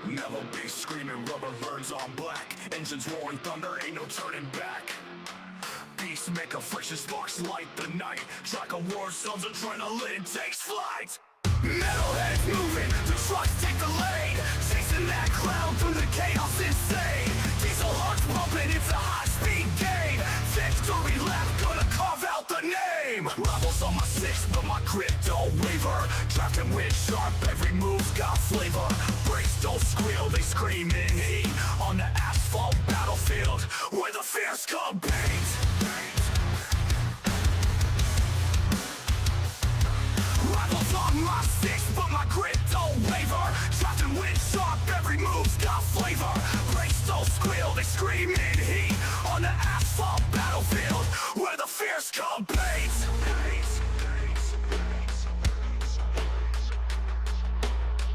Yellow bass screaming, rubber burns on black. Engines roaring thunder, ain't no turning back. Beast make a friction, sparks light the night. Track of war zones, adrenaline takes flight. Metalheads moving, the trucks take the lead. Chasing that cloud through the chaos insane. Diesel hearts pumping, it's a high-speed game. Victory lap, gonna carve out the name. Rivals on my six, but my grip don't waver. Drafting with sharp, every move's got flavor. Brakes don't squeal, they scream in heat. On the asphalt battlefield, where the fierce compete. Rivals on my six, but my grip don't waver. Drafting with sharp, every move's got flavor. Brakes don't squeal, they scream in heat. On the asphalt battlefield, where the fierce compete.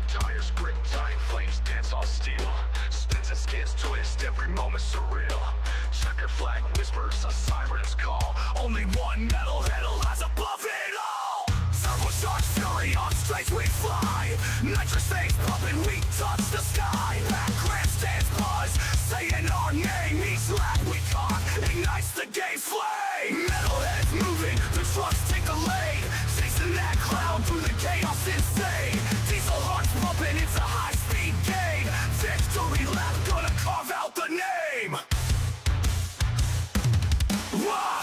Tires grip tight, flames dance on steel. Spins and skids twist, every moment surreal. Checker flag whispers, a siren's call. Only one metalhead lies above it all. Turbocharged fury on straight we fly. Nitrous things pumping, we touch the sky. Back grandstands buzz, saying our name. Each lap we caught ignites the game flame. Metalheads moving, the trucks take the lead. Chasing that cloud through the chaos insane. Diesel hearts pumping, it's a high-speed game. Victory lap, gonna carve out the name. Wah!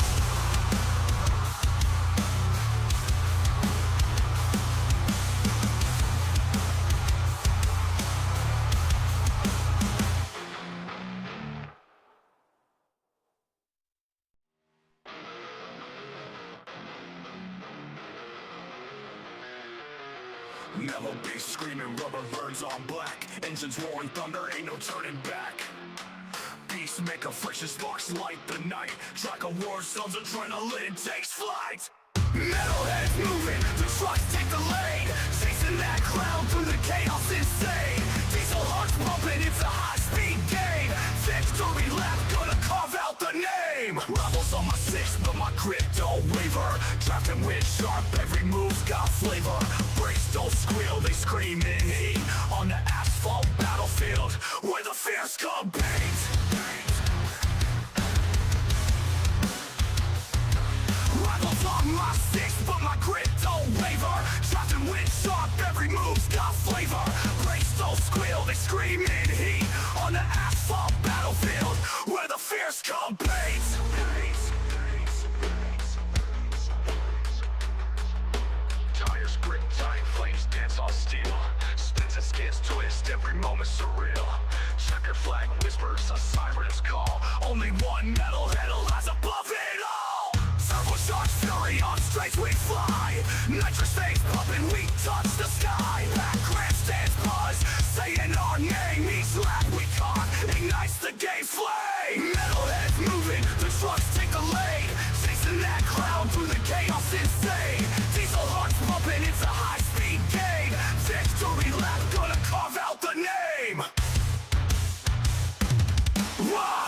Yellow bass screaming, rubber burns on black. Engines roaring thunder, ain't no turning back. Beast make a friction, sparks light the night. Track of war zones, adrenaline takes flight. Metalheads moving, the trucks take the lead. Chasing that cloud through the chaos insane. Diesel hearts pumping, it's a high-speed game. Victory lap, gonna carve out the name. Rivals on my six, but my grip don't waver. Drafting with sharp, every move's got flavor. Brakes don't squeal, they scream in heat. On the asphalt battlefield, where the fierce compete. Rivals on my six, but my grip don't waver. Drafting with sharp, every move's got flavor. Brakes don't squeal, they scream in heat. On the asphalt battlefield, where the fierce compete. Tires grip tight, flames dance on steel. Spins and skids twist, every moment surreal. Checker flag whispers, a siren's call. Only one metalhead lies above it all. Turbocharged fury on straight we fly. Nitrous things pumping, we touch the sky. Back grandstands buzz, saying our name. Each lap we caught ignites the game flame. Metalheads moving, the trucks take the lead. Chasing that cloud through the chaos insane. Diesel hearts pumping, it's a high-speed game. Victory lap, gonna carve out the name. Wah!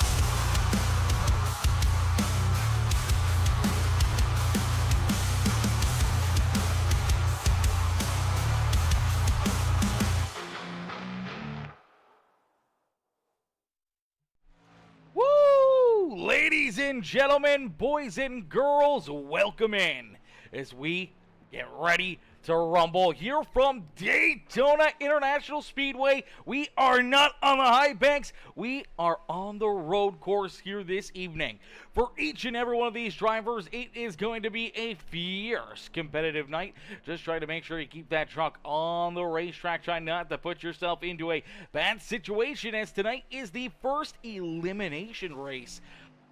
Woo! Ladies and gentlemen, boys and girls, welcome in as we get ready to rumble here from Daytona International Speedway. We are not on the high banks. We are on the road course here this evening. For each and every one of these drivers, it is going to be a fierce competitive night. Just try to make sure you keep that truck on the racetrack. Try not to put yourself into a bad situation, as tonight is the first elimination race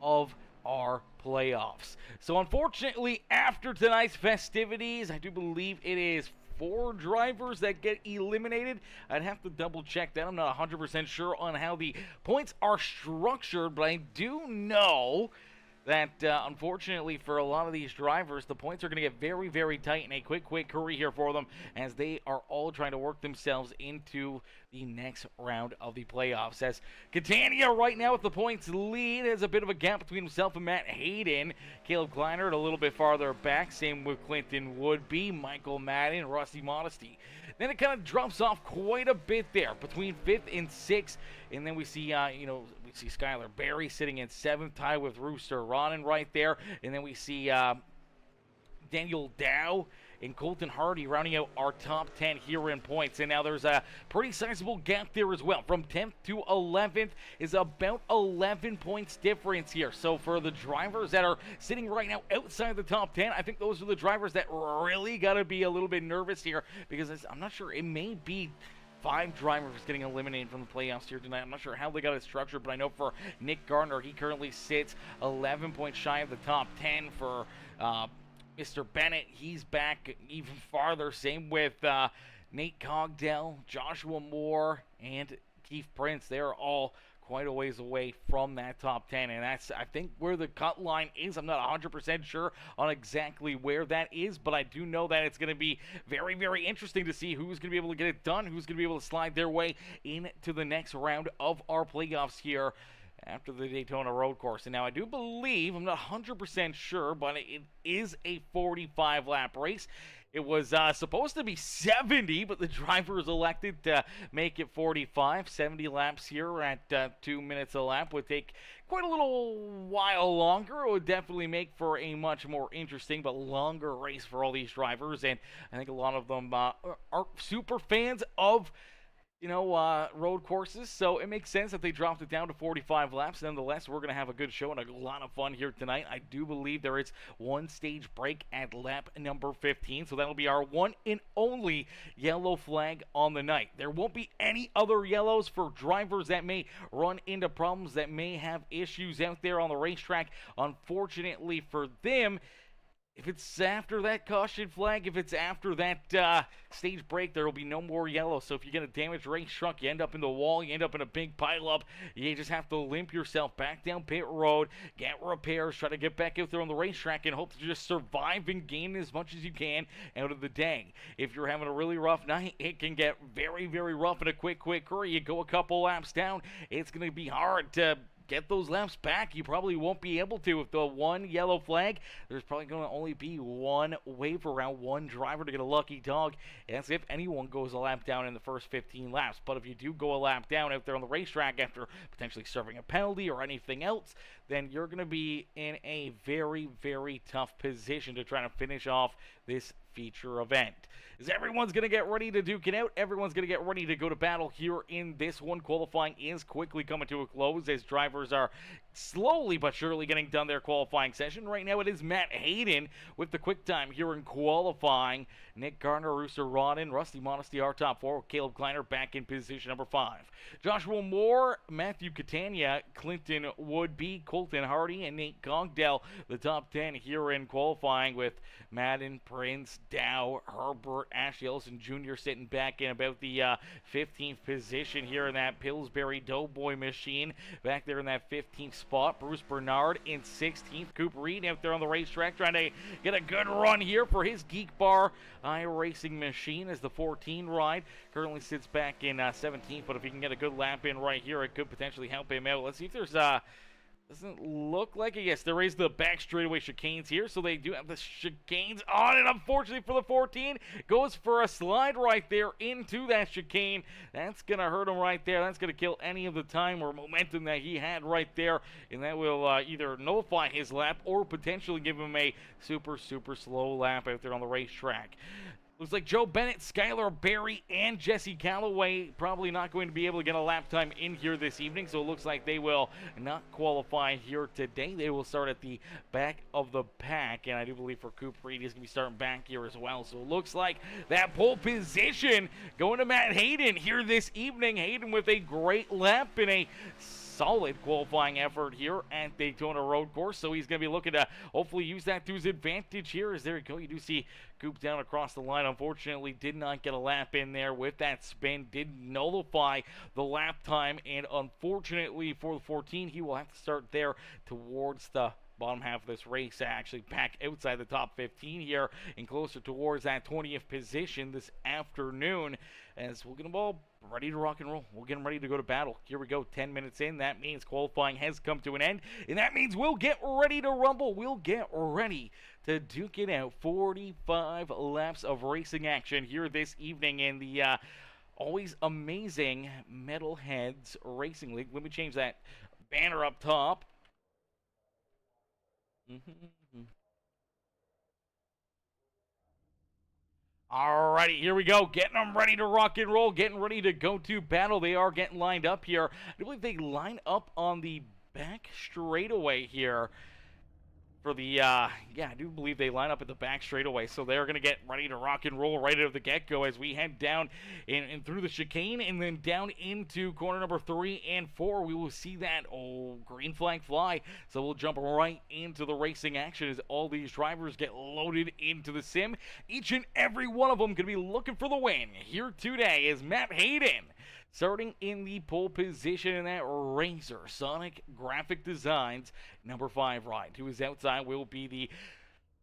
of our playoffs. So unfortunately, after tonight's festivities, I do believe it is 4 drivers that get eliminated. I'd have to double check that. I'm not 100% sure on how the points are structured, but I do know that unfortunately for a lot of these drivers, the points are going to get very, very tight in a quick hurry here for them as they are all trying to work themselves into the next round of the playoffs. As Catania right now with the points lead has a bit of a gap between himself and Matt Hayden. Caleb Kleinert a little bit farther back. Same with Clinton Woodby, Michael Madden, Rusty Modesty. Then it kind of drops off quite a bit there between 5th and 6th. And then we see, we see Skylar Berry sitting in 7th, tied with Rooster Ronan right there. And then we see Daniel Dow and Colton Hardy rounding out our top 10 here in points. And now there's a pretty sizable gap there as well. From 10th to 11th is about 11 points difference here. So for the drivers that are sitting right now outside the top 10, I think those are the drivers that really got to be a little bit nervous here, because I'm not sure, it may be 5 drivers getting eliminated from the playoffs here tonight. I'm not sure how they got it structured, but I know for Nick Gardner, he currently sits 11 points shy of the top 10. For Mr. Bennett, he's back even farther. Same with Nate Cogdell, Joshua Moore, and Keith Prince. They're all quite a ways away from that top 10, and that's, I think, where the cut line is. I'm not 100% sure on exactly where that is, but I do know that it's going to be very, very interesting to see who's going to be able to get it done, who's going to be able to slide their way into the next round of our playoffs here after the Daytona Road Course. And now I do believe, I'm not 100% sure, but it is a 45-lap race. It was supposed to be 70, but the drivers elected to make it 45. 70 laps here at 2 minutes a lap would take quite a little while longer. It would definitely make for a much more interesting but longer race for all these drivers. And I think a lot of them are super fans of road courses, so it makes sense that they dropped it down to 45 laps. Nonetheless, we're going to have a good show and a lot of fun here tonight. I do believe there is one stage break at lap number 15, so that'll be our one and only yellow flag on the night. There won't be any other yellows for drivers that may run into problems, that may have issues out there on the racetrack. Unfortunately for them, if it's after that caution flag, if it's after that stage break, there will be no more yellow. So if you get a damaged race truck, you end up in the wall, you end up in a big pileup, you just have to limp yourself back down pit road, get repairs, try to get back out there on the racetrack, and hope to just survive and gain as much as you can out of the day. If you're having a really rough night, it can get very, very rough in a quick hurry. You go a couple laps down, it's going to be hard to get those laps back. You probably won't be able to with the one yellow flag. There's probably going to only be one wave around, one driver to get a lucky dog. And that's if anyone goes a lap down in the first 15 laps. But if you do go a lap down out there on the racetrack after potentially serving a penalty or anything else, then you're going to be in a very, very tough position to try to finish off this feature event. As everyone's going to get ready to duke it out, everyone's going to get ready to go to battle here in this one. Qualifying is quickly coming to a close as drivers are slowly but surely getting done their qualifying session. Right now it is Matt Hayden with the quick time here in qualifying. Nick Garner, Rooster Rodden, Rusty Modesty are top 4. Caleb Kleiner back in position number 5. Joshua Moore, Matthew Catania, Clinton Woodby, Colton Hardy, and Nate Cogdell, the top 10 here in qualifying, with Madden, Prince, Dow, Herbert, Ashley Ellison Jr. sitting back in about the 15th position here in that Pillsbury Doughboy machine. Back there in that 15th spot, Bruce Bernard in 16th. Coop Reed out there on the racetrack trying to get a good run here for his Geek Bar iRacing machine as the 14 ride. Currently sits back in 17th, but if he can get a good lap in right here, it could potentially help him out. Let's see if there's doesn't look like it. Yes, there is the back straightaway chicanes here, so they do have the chicanes on, and unfortunately for the 14, goes for a slide right there into that chicane. That's going to hurt him right there. That's going to kill any of the time or momentum that he had right there, and that will either nullify his lap or potentially give him a super, super slow lap out there on the racetrack. Looks like Joe Bennett, Skylar Berry, and Jesse Calloway probably not going to be able to get a lap time in here this evening, so it looks like they will not qualify here today. They will start at the back of the pack, and I do believe for Coop Reed, he's going to be starting back here as well. So it looks like that pole position going to Matt Hayden here this evening. Hayden with a great lap and a solid qualifying effort here at Daytona Road Course, so he's going to be looking to hopefully use that to his advantage here. As there you go, you do see Coop down across the line. Unfortunately, did not get a lap in there with that spin, did nullify the lap time, and unfortunately for the 14, he will have to start there towards the bottom half of this race, actually back outside the top 15 here and closer towards that 20th position this afternoon, as we'll get them all ready to rock and roll. We'll get them ready to go to battle. Here we go, 10 minutes in. That means qualifying has come to an end, and that means we'll get ready to rumble. We'll get ready to duke it out. 45 laps of racing action here this evening in the always amazing Metalheads Racing League. Let me change that banner up top. Alrighty, here we go. Getting them ready to rock and roll. Getting ready to go to battle. They are getting lined up here. I believe they line up on the back straightaway here. For the, yeah, I do believe they line up at the back straightaway, so they're going to get ready to rock and roll right out of the get-go as we head down and through the chicane and then down into corner number 3 and 4. We will see that, green flag fly, so we'll jump right into the racing action as all these drivers get loaded into the sim. Each and every one of them going to be looking for the win. Here today is Matt Hayden, starting in the pole position in that Razor Sonic Graphic Designs number 5 ride. To his outside will be the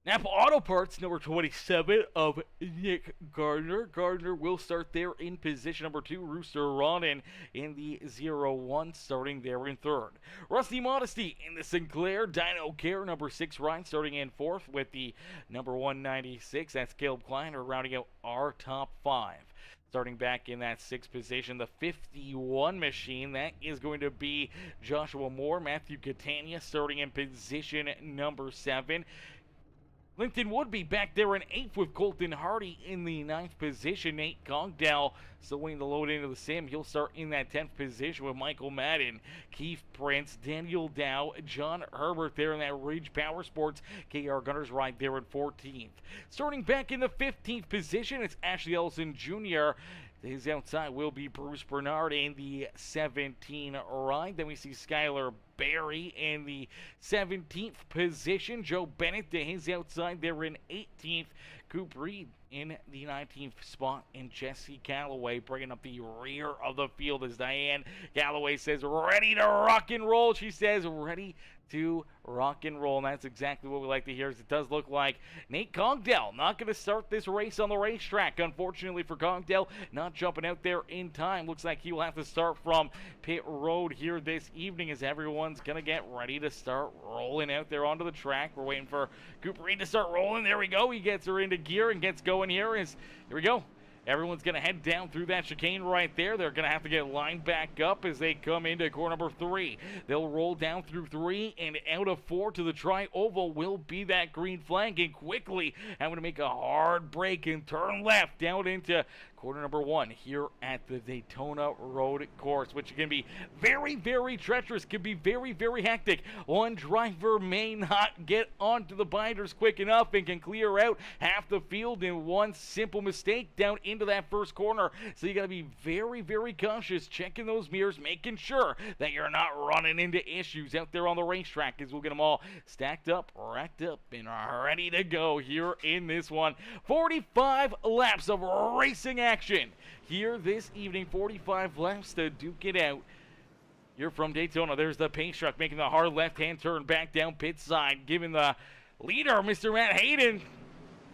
Napa Auto Parts number 27 of Nick Gardner. Gardner will start there in position number 2. Rooster Ronin in the 0-1, starting there in 3rd. Rusty Modesty in the Sinclair Dino Care number 6 ride, starting in 4th with the number 196. That's Caleb Kleiner rounding out our top 5. Starting back in that 6th position, the 51 machine, that is going to be Joshua Moore. Matthew Catania starting in position number 7. Linton Woodby back there in 8th with Colton Hardy in the 9th position. Nate Congdale still waiting to load into the sim. He'll start in that 10th position with Michael Madden, Keith Prince, Daniel Dow, John Herbert there in that Ridge Power Sports KR Gunners ride there in 14th. Starting back in the 15th position, it's Ashley Ellison Jr. His outside will be Bruce Bernard in the 17 ride. Then we see Skylar Barry in the 17th position. Joe Bennett to his outside there in 18th. Coop Reed in the 19th spot. And Jesse Calloway bringing up the rear of the field as Diane Calloway says, ready to rock and roll. She says, ready to rock and roll, and that's exactly what we like to hear. As it does look like Nate Congdale not going to start this race on the racetrack. Unfortunately for Congdale, not jumping out there in time. Looks like he will have to start from pit road here this evening as everyone's going to get ready to start rolling out there onto the track. We're waiting for Cooper Reed to start rolling. There we go. He gets her into gear and gets going here. Here we go. Everyone's going to head down through that chicane right there. They're going to have to get lined back up as they come into corner number 3. They'll roll down through 3 and out of 4 to the tri-oval will be that green flag. And quickly, I'm going to make a hard break and turn left down into corner number 1 here at the Daytona Road Course, which can be very, very treacherous, can be very, very hectic. One driver may not get onto the binders quick enough and can clear out half the field in one simple mistake down into that first corner. So you got to be very, very cautious, checking those mirrors, making sure that you're not running into issues out there on the racetrack, as we'll get them all stacked up, racked up, and ready to go here in this one. 45 laps of racing action here this evening. 45 laps to duke it out. You're from Daytona. There's the pace truck making the hard left-hand turn back down pit side, giving the leader, Mr. Matt Hayden,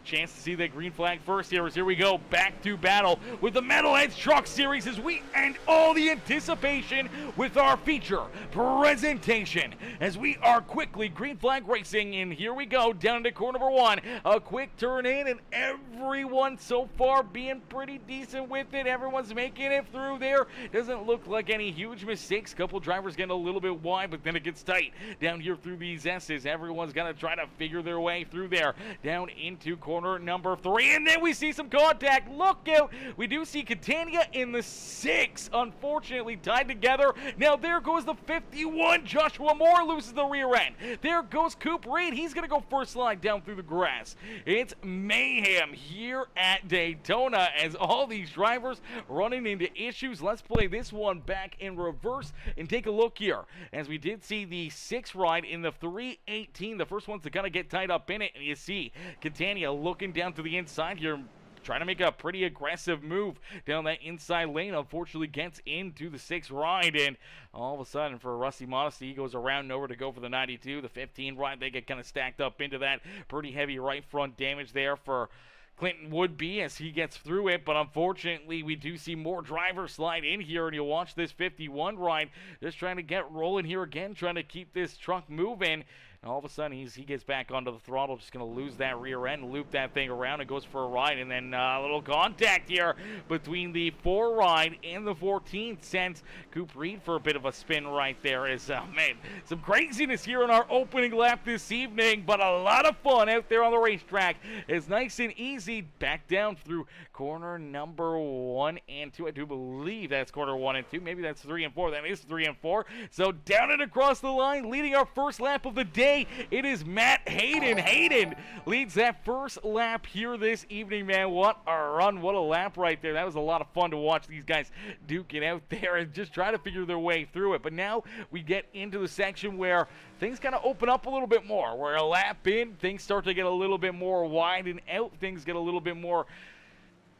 chance to see the green flag first here. As here we go back to battle with the Metalheads Truck Series as we end all the anticipation with our feature presentation as we are quickly green flag racing. And here we go down into corner number 1, a quick turn in, and everyone so far being pretty decent with it. Everyone's making it through there. Doesn't look like any huge mistakes. Couple drivers getting a little bit wide, but then it gets tight down here through these S's. Everyone's gonna try to figure their way through there down into corner number 3, and then we see some contact. Look out. We do see Catania in the 6, unfortunately tied together. Now there goes the 51. Joshua Moore loses the rear end. There goes Coop Reed. He's going to go first slide down through the grass. It's mayhem here at Daytona as all these drivers running into issues. Let's play this one back in reverse and take a look here. As we did see the 6 ride in the 318, the first one's to kind of get tied up in it, and you see Catania looking down to the inside here, trying to make a pretty aggressive move down that inside lane. Unfortunately, gets into the 6th ride, and all of a sudden, for Rusty Modesty, he goes around nowhere to go for the 92. The 15 ride, they get kind of stacked up into that. Pretty heavy right front damage there for Clinton Woodby as he gets through it, but unfortunately we do see more drivers slide in here, and you'll watch this 51 ride just trying to get rolling here again, trying to keep this truck moving. And all of a sudden, he gets back onto the throttle, just going to lose that rear end, loop that thing around, and goes for a ride. And then a little contact here between the 4 ride and the 14 sends Coop Reed for a bit of a spin right there. As, man, some craziness here on our opening lap this evening, but a lot of fun out there on the racetrack. It's nice and easy back down through corner number 1 and 2. I do believe that's corner 1 and 2. Maybe that's 3 and 4. That is 3 and 4. So down and across the line, leading our first lap of the day, it is Matt Hayden. Hayden leads that first lap here this evening, man. What a run, what a lap right there. That was a lot of fun to watch these guys duke it out there and just try to figure their way through it. But now we get into the section where things kind of open up a little bit more. Where a lap in, things start to get a little bit more wide and out. Things get a little bit more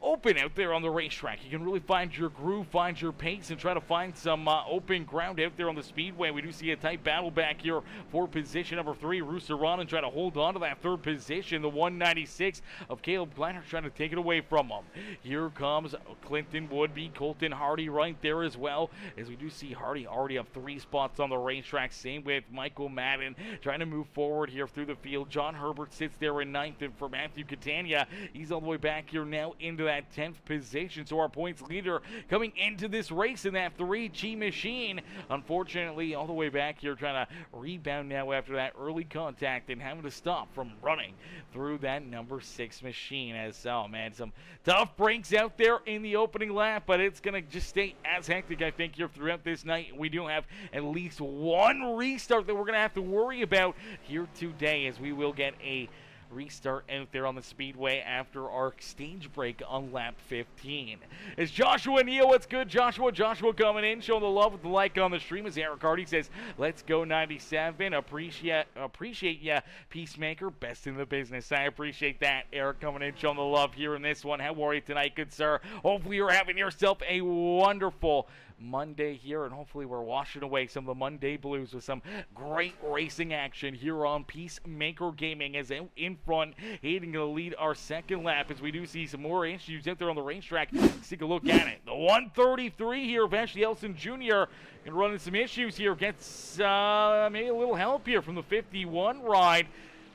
open out there on the racetrack. You can really find your groove, find your pace, and try to find some open ground out there on the speedway. We do see a tight battle back here for position number 3. Rooster Ronan trying to hold on to that 3rd position. The 196 of Caleb Kleiner trying to take it away from him. Here comes Clinton Woodby, Colton Hardy right there as well, as we do see Hardy already have 3 spots on the racetrack. Same with Michael Madden trying to move forward here through the field. John Herbert sits there in 9th, and for Matthew Catania, he's all the way back here now into that 10th position. So our points leader coming into this race in that 3G machine, unfortunately all the way back here trying to rebound now after that early contact and having to stop from running through that number 6 machine. As, oh man, some tough breaks out there in the opening lap, but it's gonna just stay as hectic, I think, here throughout this night. We do have at least one restart that we're gonna have to worry about here today, as we will get a restart out there on the speedway after our stage break on lap 15. It's Joshua Neal. What's good, Joshua? Joshua coming in, showing the love with the like on the stream, as Eric Hardy says, let's go 97. Appreciate ya, Peacemaker. Best in the business. I appreciate that. Eric coming in, showing the love here in this one. How are you tonight, good sir? Hopefully you're having yourself a wonderful Monday here, and hopefully we're washing away some of the Monday blues with some great racing action here on Peacemaker Gaming. As in front, Hayden going to lead our 2nd lap, as we do see some more issues out there on the racetrack. Let's take a look at it. The 133 here of Ashley Elson Jr. and running some issues here. Gets maybe a little help here from the 51 ride.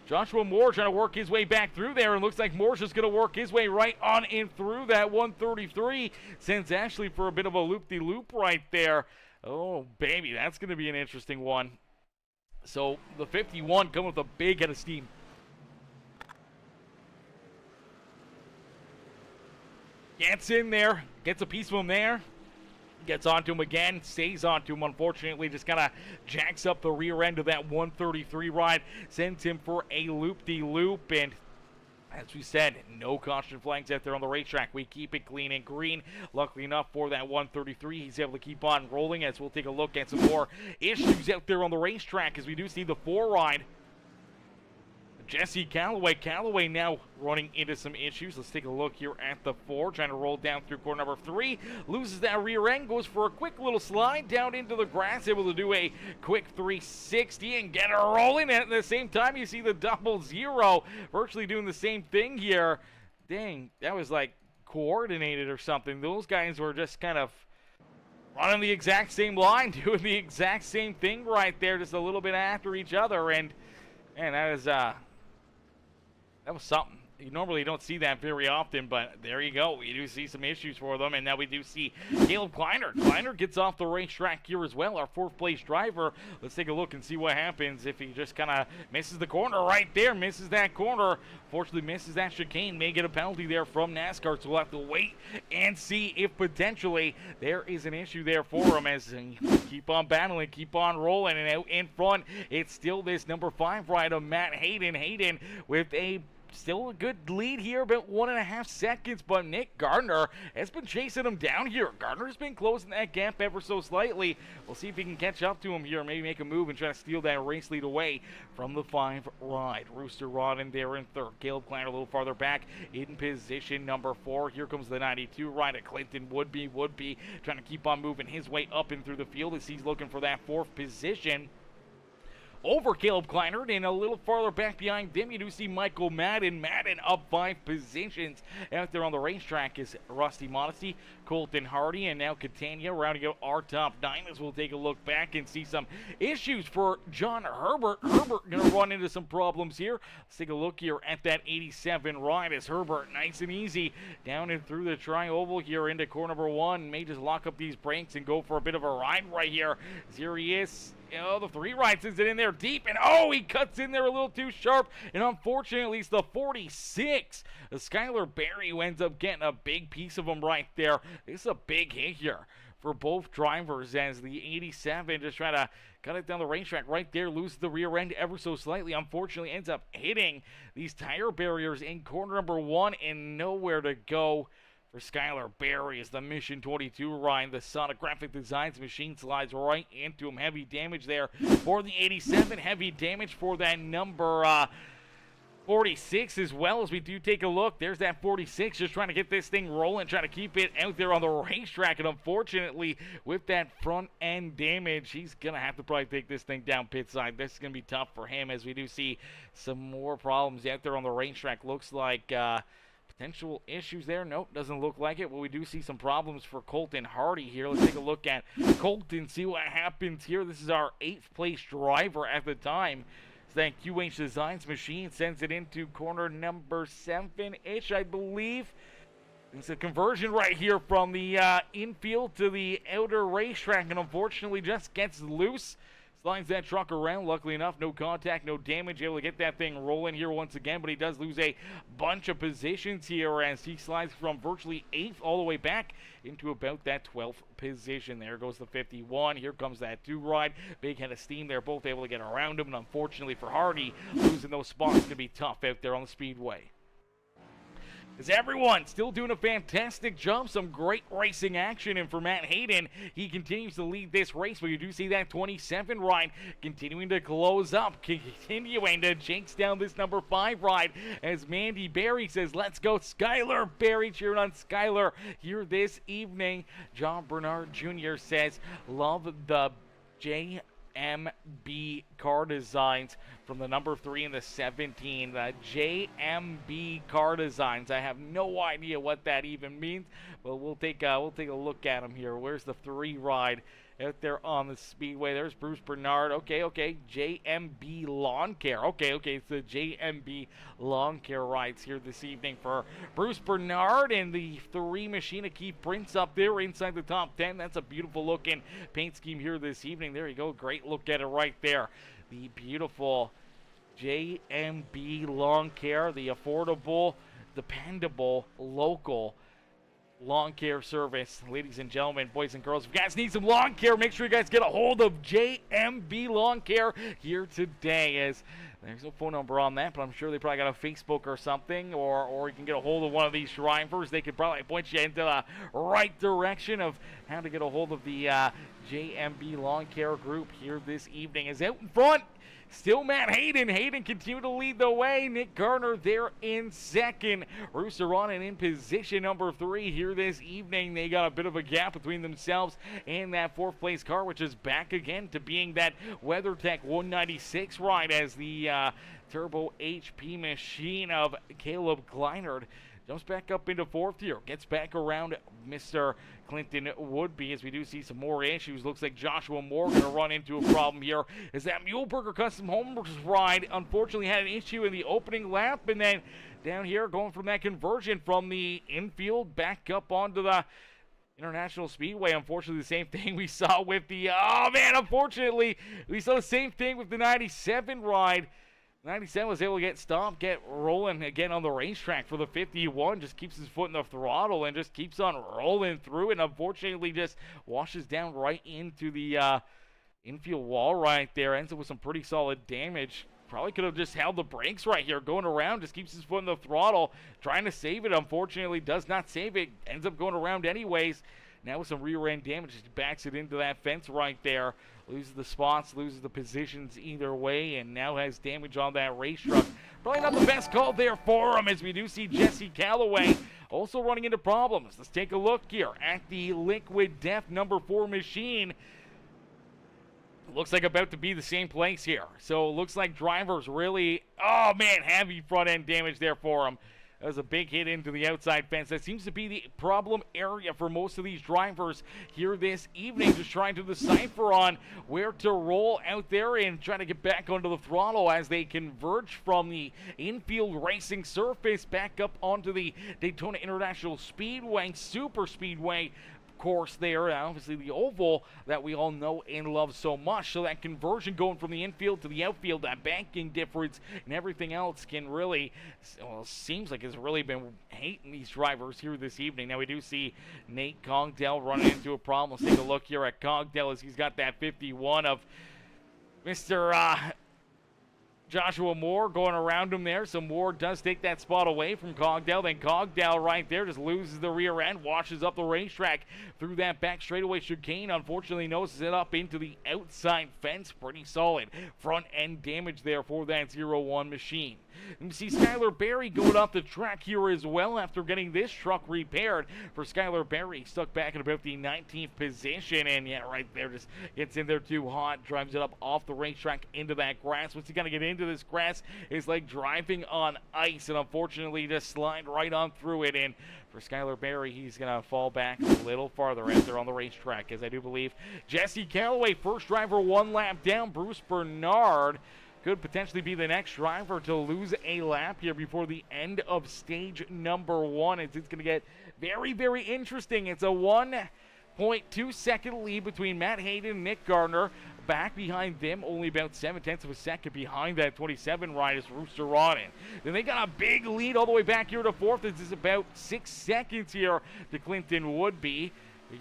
Joshua Moore trying to work his way back through there, and looks like Moore's just going to work his way right on in through that 133. Sends Ashley for a bit of a loop-de-loop right there. Oh, baby, that's going to be an interesting one. So the 51 coming with a big head of steam. Gets in there, gets a piece of him there. Gets onto him again, stays onto him, unfortunately, just kind of jacks up the rear end of that 133 ride, sends him for a loop-de-loop, and as we said, no caution flags out there on the racetrack. We keep it clean and green. Luckily enough for that 133, he's able to keep on rolling, as we'll take a look at some more issues out there on the racetrack, as we do see the 4 ride. Jesse Callaway. Callaway now running into some issues. Let's take a look here at the 4. Trying to roll down through corner number 3. Loses that rear end. Goes for a quick little slide down into the grass. Able to do a quick 360 and get her rolling. And at the same time, you see the 00. Virtually doing the same thing here. Dang, that was like coordinated or something. Those guys were just kind of running the exact same line. Doing the exact same thing right there. Just a little bit after each other. And man, that was something. You normally don't see that very often, but there you go. We do see some issues for them, and now we do see Caleb Kleiner. Kleiner gets off the racetrack here as well, our 4th place driver. Let's take a look and see what happens if he just kind of misses the corner right there, misses that corner. Fortunately, misses that chicane. May get a penalty there from NASCAR, so we'll have to wait and see if potentially there is an issue there for him, as keep on battling, keep on rolling, and out in front, it's still this number 5 rider, Matt Hayden. Hayden with a still a good lead here, about 1.5 seconds, but Nick Gardner has been chasing him down here. Gardner's been closing that gap ever so slightly. We'll see if he can catch up to him here, maybe make a move and try to steal that race lead away from the 5 ride. Rooster Rod in there in third. Caleb Kleiner a little farther back in position number 4. Here comes the 92 ride at Clinton Woodby trying to keep on moving his way up and through the field as he's looking for that 4th position over Caleb Kleiner, and a little farther back behind them, you do see Michael Madden. Madden up 5 positions. Out there on the racetrack is Rusty Modesty, Colton Hardy, and now Catania rounding out our top 9 as we'll take a look back and see some issues for John Herbert. Herbert going to run into some problems here. Let's take a look here at that 87 ride as Herbert, nice and easy, down and through the tri-oval here into core number 1. May just lock up these brakes and go for a bit of a ride right here. Here he is. The 3 ride sends it in there deep, and he cuts in there a little too sharp, and unfortunately it's the 46, Skylar Berry, who ends up getting a big piece of him right there. This is a big hit here for both drivers as the 87 just trying to cut it down the racetrack right there, loses the rear end ever so slightly, unfortunately ends up hitting these tire barriers in corner number 1 and nowhere to go. For Skylar Berry is the Mission 22 ride. The Sonographic Designs machine slides right into him. Heavy damage there for the 87. Heavy damage for that number 46 as well as we do take a look. There's that 46 just trying to get this thing rolling, trying to keep it out there on the racetrack. And unfortunately, with that front end damage, he's going to have to probably take this thing down pit side. This is going to be tough for him as we do see some more problems out there on the racetrack. Looks like potential issues there. Nope, doesn't look like it. Well, we do see some problems for Colton Hardy here. Let's take a look at Colton, see what happens here. This is our 8th place driver at the time. So that QH Designs machine sends it into corner number 7-ish, I believe. It's a conversion right here from the infield to the outer racetrack, and unfortunately just gets loose. Slides that truck around. Luckily enough, no contact, no damage. Able to get that thing rolling here once again, but he does lose a bunch of positions here as he slides from virtually 8th all the way back into about that 12th position. There goes the 51. Here comes that 2 ride. Big head of steam there. Both able to get around him, and unfortunately for Hardy, losing those spots is going to be tough out there on the speedway. As everyone still doing a fantastic job, some great racing action, and for Matt Hayden, he continues to lead this race, but you do see that 27 ride continuing to close up, continuing to jinx down this number 5 ride, as Mandy Berry says, let's go Skylar Berry, cheering on Skylar here this evening. John Bernard Jr. says, love the JMB car designs from the number 3 and the 17. The JMB car designs. I have no idea what that even means, but we'll take a look at them here. Where's the 3 ride out there on the speedway? There's Bruce Bernard. Okay. JMB Lawn Care. Okay. It's the JMB Lawn Care rides here this evening for Bruce Bernard, and the 3 Machina Key Prince up there inside the top 10. That's a beautiful looking paint scheme here this evening. There you go. Great look at it right there. The beautiful JMB Lawn Care, the affordable, dependable, local lawn care service. Ladies and gentlemen, boys and girls, if you guys need some lawn care, make sure you guys get a hold of JMB Lawn Care here today, as there's no phone number on that, but I'm sure they probably got a Facebook or something, or you can get a hold of one of these drivers. They could probably point you into the right direction of how to get a hold of the JMB Lawn Care group here this evening. As out in front, still Matt Hayden. Hayden continue to lead the way. Nick Garner there in second. Rooster Ronin in position number 3 here this evening. They got a bit of a gap between themselves and that 4th place car, which is back again to being that WeatherTech 196 ride, as the Turbo HP machine of Caleb Kleinert jumps back up into 4th here. Gets back around Mr. Clinton Woodby, as we do see some more issues. Looks like Joshua Moore going to run into a problem here, as that Muleburger Custom Homes ride unfortunately had an issue in the opening lap, and then down here going from that conversion from the infield back up onto the International Speedway. Unfortunately, the same thing we saw with the, unfortunately, we saw the same thing with the 97 ride. 97 was able to get stopped, get rolling again on the racetrack for the 51. Just keeps his foot in the throttle and just keeps on rolling through it. And unfortunately, just washes down right into the infield wall right there. Ends up with some pretty solid damage. probably could have just held the brakes right here. Going around, just keeps his foot in the throttle, trying to save it. Unfortunately, does not save it. Ends up going around anyways. Now with some rear end damage, just backs it into that fence right there. Loses the spots, loses the positions either way, and now has damage on that race truck. Probably not the best call there for him, as we do see Jesse Calloway also running into problems. Let's take a look here at the Liquid Death number 4 machine. Looks like about to be the same place here. So it looks like drivers really, oh man, heavy front end damage there for him. That was a big hit into the outside fence. That seems to be the problem area for most of these drivers here this evening, just trying to decipher on where to roll out there and try to get back onto the throttle as they converge from the infield racing surface back up onto the Daytona International Speedway, Super Speedway course there, obviously the oval that we all know and love so much. So that conversion going from the infield to the outfield, that banking difference and everything else can really, well, seems like it's really been hating these drivers here this evening. Now we do see Nate Cogdell running into a problem. Let's take a look here at Cogdell as he's got that 51 of Mr. Joshua Moore going around him there. So Moore does take that spot away from Cogdell. Then Cogdell right there just loses the rear end, washes up the racetrack through that back straightaway chicane. Unfortunately noses it up into the outside fence. Pretty solid front end damage there for that 0-1 machine. And we see Skylar Berry going off the track here as well after getting this truck repaired. For Skylar Berry, stuck back at about the 19th position, and yeah, right there, just gets in there too hot, drives it up off the racetrack into that grass. Once you kind of get into this grass, it's like driving on ice, and unfortunately just slide right on through it. And for Skylar Berry, he's going to fall back a little farther out there on the racetrack, as I do believe Jesse Calloway, first driver, 1 lap down. Bruce Bernard could potentially be the next driver to lose a lap here before the end of stage number 1. It's going to get very, very interesting. It's a 1.2 second lead between Matt Hayden and Nick Gardner. Back behind them, only about 7/10 of a second behind that 27 ride is Rooster Rodden. Then they got a big lead all the way back here to 4th. This is about 6 seconds here to Clinton Woodby.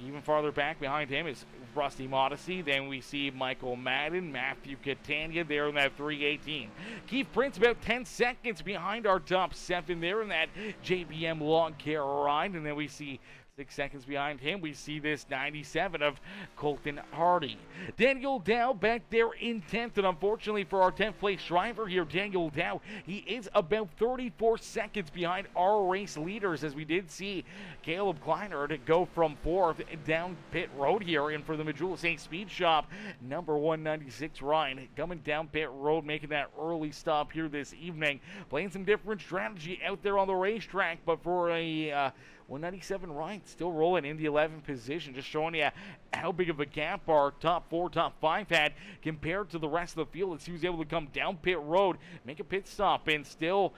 Even farther back behind him is Rusty Modesty. Then we see Michael Madden, Matthew Catania there in that 318. Keith Prince about 10 seconds behind our top 7 there in that JBM Lawn Care ride. And then we see 6 seconds behind him, we see this 97 of Colton Hardy. Daniel Dow back there in 10th, and unfortunately for our 10th place driver here, Daniel Dow, he is about 34 seconds behind our race leaders, as we did see Caleb Kleiner to go from 4th down pit road here. And for the Majula St. Speed Shop, number 196 Ryan coming down pit road, making that early stop here this evening, playing some different strategy out there on the racetrack, but for a 197 Ryan still rolling in the 11th position, just showing you how big of a gap our top 4, top 5 had compared to the rest of the field. As he was able to come down pit road, make a pit stop, and still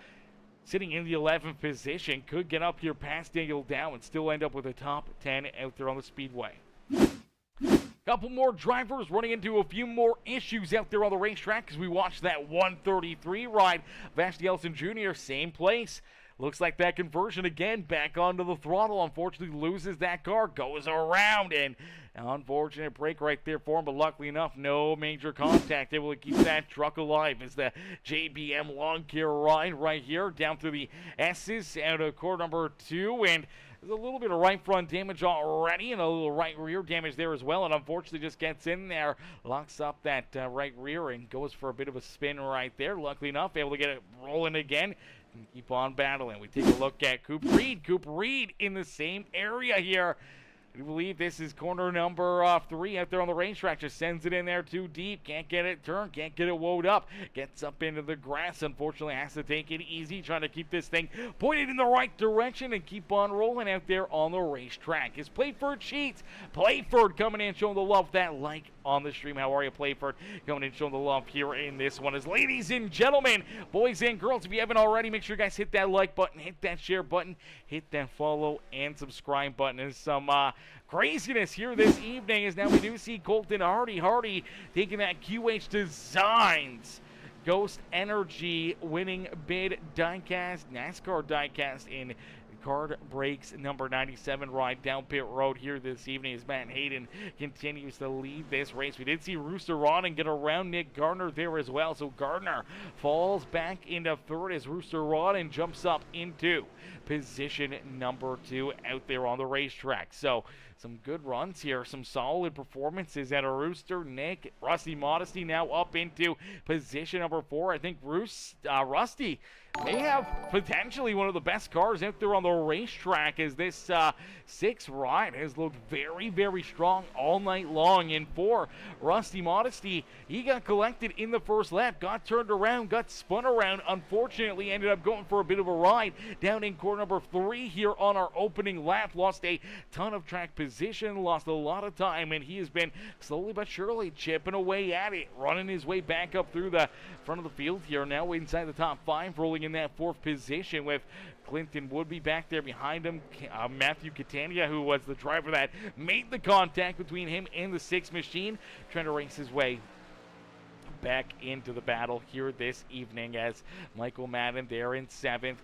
sitting in the 11th position, could get up here past Daniel Dow and still end up with a top 10 out there on the speedway. Couple more drivers running into a few more issues out there on the racetrack as we watch that 133 ride. Vashti Elson Jr., same place. Looks like that conversion again, back onto the throttle. Unfortunately loses that car, goes around, and an unfortunate break right there for him, but luckily enough, no major contact, able to keep that truck alive. As the JBM Lawn Care ride right here, down through the S's, out of core number 2, and there's a little bit of right front damage already and a little right rear damage there as well, and unfortunately just gets in there, locks up that right rear and goes for a bit of a spin right there. Luckily enough, able to get it rolling again. Keep on battling. We take a look at Coop Reed. Coop Reed in the same area here. I believe this is corner number 3 out there on the racetrack. Just sends it in there too deep. Can't get it turned. Can't get it woed up. Gets up into the grass. Unfortunately, has to take it easy. Trying to keep this thing pointed in the right direction and keep on rolling out there on the racetrack. Is Playford Sheets. Playford coming in, showing the love. That like on the stream. How are you, Playford? Coming in, showing the love here in this one. As ladies and gentlemen, boys and girls, if you haven't already, make sure you guys hit that like button, hit that share button, hit that follow and subscribe button. There's some craziness here this evening, as now we do see Colton Hardy taking that QH Designs Ghost Energy winning bid diecast, NASCAR diecast in Card breaks number 97 ride down pit road here this evening as Matt Hayden continues to lead this race. We did see Rooster Rodden get around Nick Gardner there as well. So Gardner falls back into third as Rooster Rodden jumps up into position number 2 out there on the racetrack. So some good runs here, some solid performances out of Rooster, Nick, Rusty Modesty now up into position number 4. I think Rusty may have potentially one of the best cars out there on the racetrack as this 6 ride has looked very, very strong all night long. And for Rusty Modesty, he got collected in the first lap, got turned around, got spun around, unfortunately ended up going for a bit of a ride down in corner number 3 here on our opening lap, lost a ton of track position, lost a lot of time, and he has been slowly but surely chipping away at it, running his way back up through the front of the field here, now inside the top 5, rolling in that 4th position with Clinton Woodby back there behind him. Matthew Catania, who was the driver that made the contact between him and the 6 machine, trying to race his way back into the battle here this evening as Michael Madden there in 7th.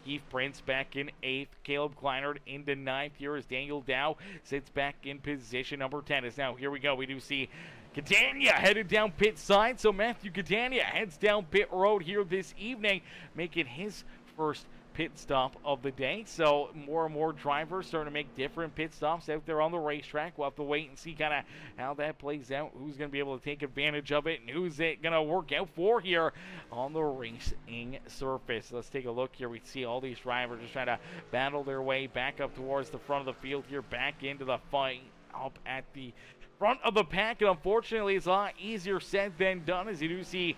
Keith Prince back in 8th. Caleb Kleinert into 9th here as Daniel Dow sits back in position number 10. As now, here we go. We do see Catania headed down pit side. So Matthew Catania heads down pit road here this evening, making his first pit stop of the day. So more and more drivers starting to make different pit stops out there on the racetrack. We'll have to wait and see kind of how that plays out, who's going to be able to take advantage of it, and who's it going to work out for here on the racing surface. Let's take a look here. We see all these drivers just trying to battle their way back up towards the front of the field here, back into the fight up at the front of the pack. And unfortunately, it's a lot easier said than done, as you do see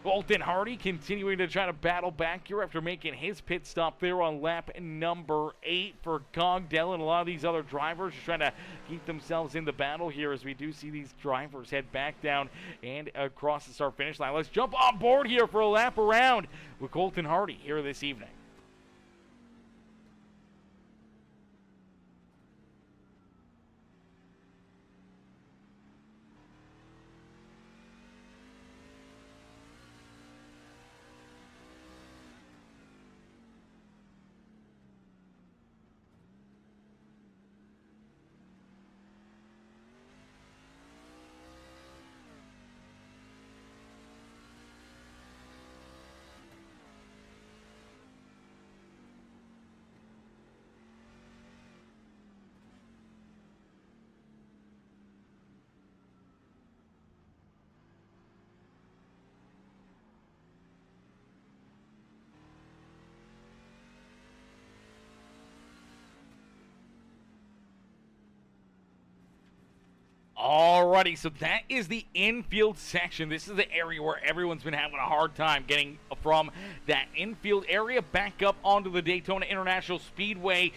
Colton Hardy continuing to try to battle back here after making his pit stop there on lap number 8 for Cogdell, and a lot of these other drivers just trying to keep themselves in the battle here as we do see these drivers head back down and across the start finish line. Let's jump on board here for a lap around with Colton Hardy here this evening. Alrighty, so that is the infield section. This is the area where everyone's been having a hard time getting from that infield area back up onto the Daytona International Speedway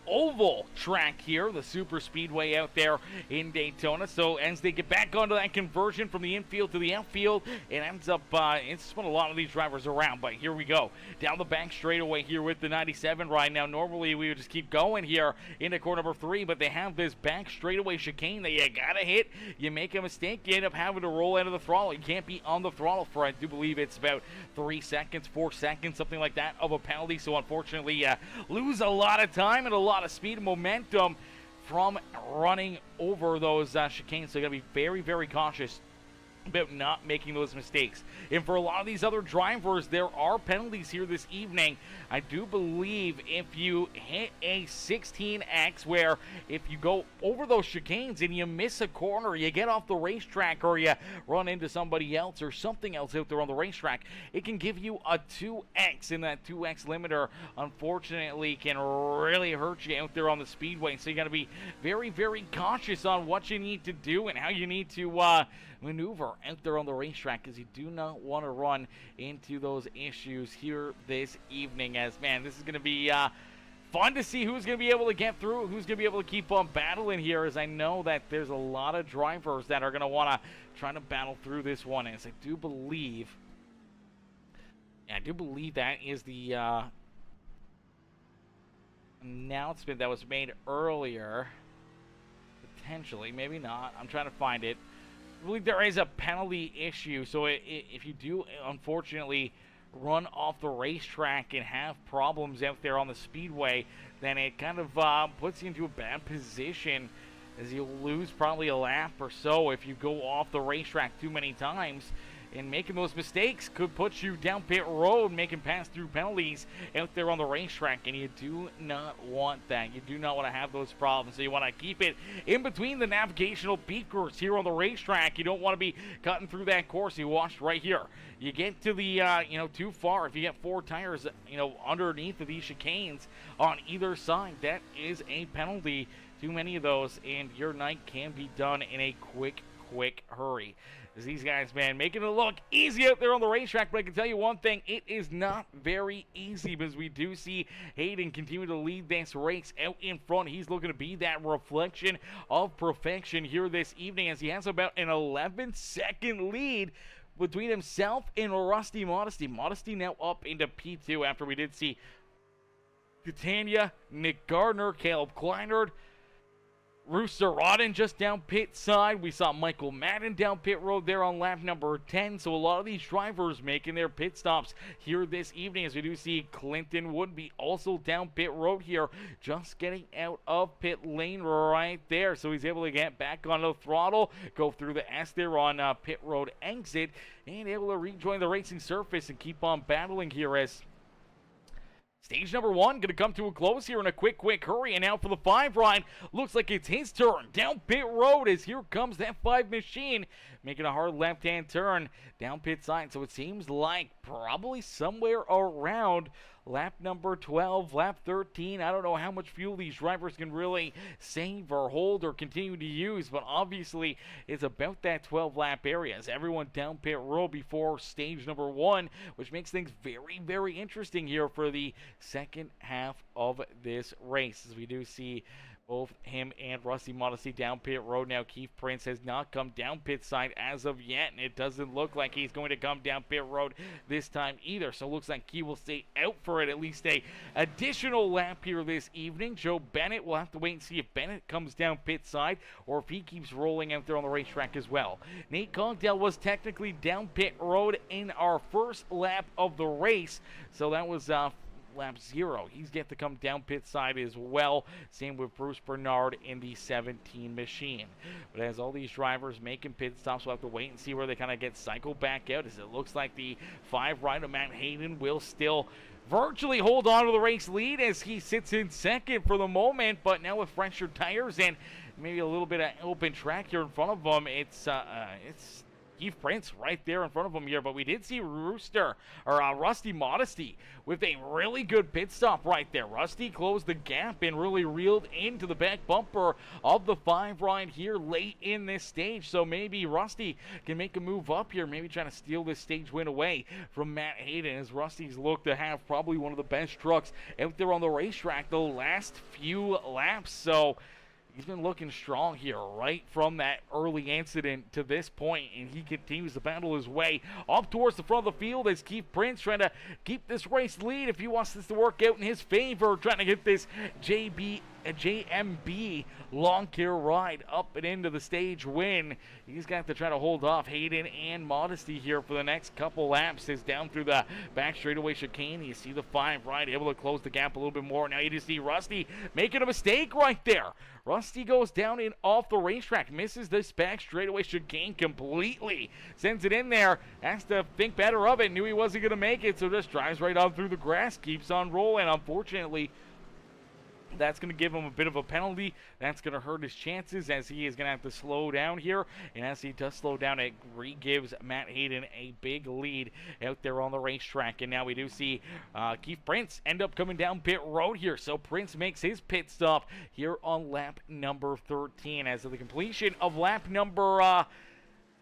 oval track here, the super speedway out there in Daytona. So as they get back onto that conversion from the infield to the outfield, it ends up it's spun a lot of these drivers around. But here we go down the back straightaway here with the 97 right now. Normally we would just keep going here into corner number 3, but they have this back straightaway chicane that you gotta hit. You make a mistake, you end up having to roll out of the throttle. You can't be on the throttle for, I do believe it's about 3 seconds, 4 seconds, something like that of a penalty. So unfortunately lose a lot of time and a lot of speed and momentum from running over those chicanes. So you gotta be very, very cautious about not making those mistakes. And for a lot of these other drivers, there are penalties here this evening. I do believe if you hit a 16X, where if you go over those chicanes and you miss a corner, you get off the racetrack, or you run into somebody else or something else out there on the racetrack, it can give you a 2X, and that 2X limiter unfortunately can really hurt you out there on the speedway. So you got to be very, very cautious on what you need to do and how you need to maneuver out there on the racetrack, because you do not want to run into those issues here this evening. As man, this is going to be fun to see who's going to be able to get through, who's going to be able to keep on battling here, as I know that there's a lot of drivers that are going to want to try to battle through this one. As I do believe that is the announcement that was made earlier. Potentially, maybe not. I'm trying to find it. I believe there is a penalty issue, so if you do unfortunately run off the racetrack and have problems out there on the speedway, then it kind of puts you into a bad position, as you'll lose probably a lap or so if you go off the racetrack too many times. And making those mistakes could put you down pit road, making pass-through penalties out there on the racetrack, and you do not want that. You do not want to have those problems, so you want to keep it in between the navigational beakers here on the racetrack. You don't want to be cutting through that course. You watched right here. You get to the, too far. If you get 4 tires, underneath of these chicanes on either side, that is a penalty. Too many of those, and your night can be done in a quick hurry. As these guys, man, making it look easy out there on the racetrack, but I can tell you one thing, it is not very easy, because we do see Hayden continue to lead this race out in front. He's looking to be that reflection of perfection here this evening, as he has about an 11-second lead between himself and Rusty Modesty. Modesty now up into P2 after we did see Catania, Nick Gardner, Caleb Kleinert, Rooster Rodden just down pit side. We saw Michael Madden down pit road there on lap number 10. So a lot of these drivers making their pit stops here this evening, as we do see Clinton Woodby also down pit road here, just getting out of pit lane right there. So he's able to get back on the throttle, go through the S there on pit road exit, and able to rejoin the racing surface and keep on battling here, as stage number 1 going to come to a close here in a quick hurry. And now for the 5 ride, looks like it's his turn down pit road, as here comes that 5 machine making a hard left-hand turn down pit side. So it seems like probably somewhere around lap number 12, lap 13. I don't know how much fuel these drivers can really save or hold or continue to use, but obviously it's about that 12 lap area, as everyone down pit road before stage number 1, which makes things very interesting here for the second half of this race, as we do see both him and Rusty Modesty down pit road. Now Keith Prince has not come down pit side as of yet, and it doesn't look like he's going to come down pit road this time either. So it looks like he will stay out for at least a additional lap here this evening. Joe Bennett, we'll have to wait and see if Bennett comes down pit side or if he keeps rolling out there on the racetrack as well. Nate Cogdell was technically down pit road in our first lap of the race, so that was lap 0. He's yet to come down pit side as well. Same with Bruce Bernard in the 17 machine. But as all these drivers making pit stops, we'll have to wait and see where they kind of get cycled back out, as it looks like the 5 rider Matt Hayden will still virtually hold on to the race lead, as he sits in second for the moment. But now with fresher tires and maybe a little bit of open track here in front of him, it's Keith Prince right there in front of him here. But we did see Rusty Modesty with a really good pit stop right there. Rusty closed the gap and really reeled into the back bumper of the 5 ride here late in this stage. So maybe Rusty can make a move up here, maybe trying to steal this stage win away from Matt Hayden, as Rusty's looked to have probably one of the best trucks out there on the racetrack the last few laps. So he's been looking strong here right from that early incident to this point, and he continues to battle his way up towards the front of the field, as Keith Prince trying to keep this race lead if he wants this to work out in his favor, trying to get this JMB lawn care ride up and into the stage win. He's got to try to hold off Hayden and Modesty here for the next couple laps, as down through the back straightaway chicane, you see the 5 ride able to close the gap a little bit more. Now you just see Rusty making a mistake right there. Rusty goes down and off the racetrack, misses this back straightaway chicane completely, sends it in there, has to think better of it, knew he wasn't going to make it, so just drives right on through the grass, keeps on rolling. Unfortunately, that's going to give him a bit of a penalty. That's going to hurt his chances, as he is going to have to slow down here. And as he does slow down, it gives Matt Hayden a big lead out there on the racetrack. And now we do see Keith Prince end up coming down pit road here. So Prince makes his pit stop here on lap number 13. As of the completion of lap number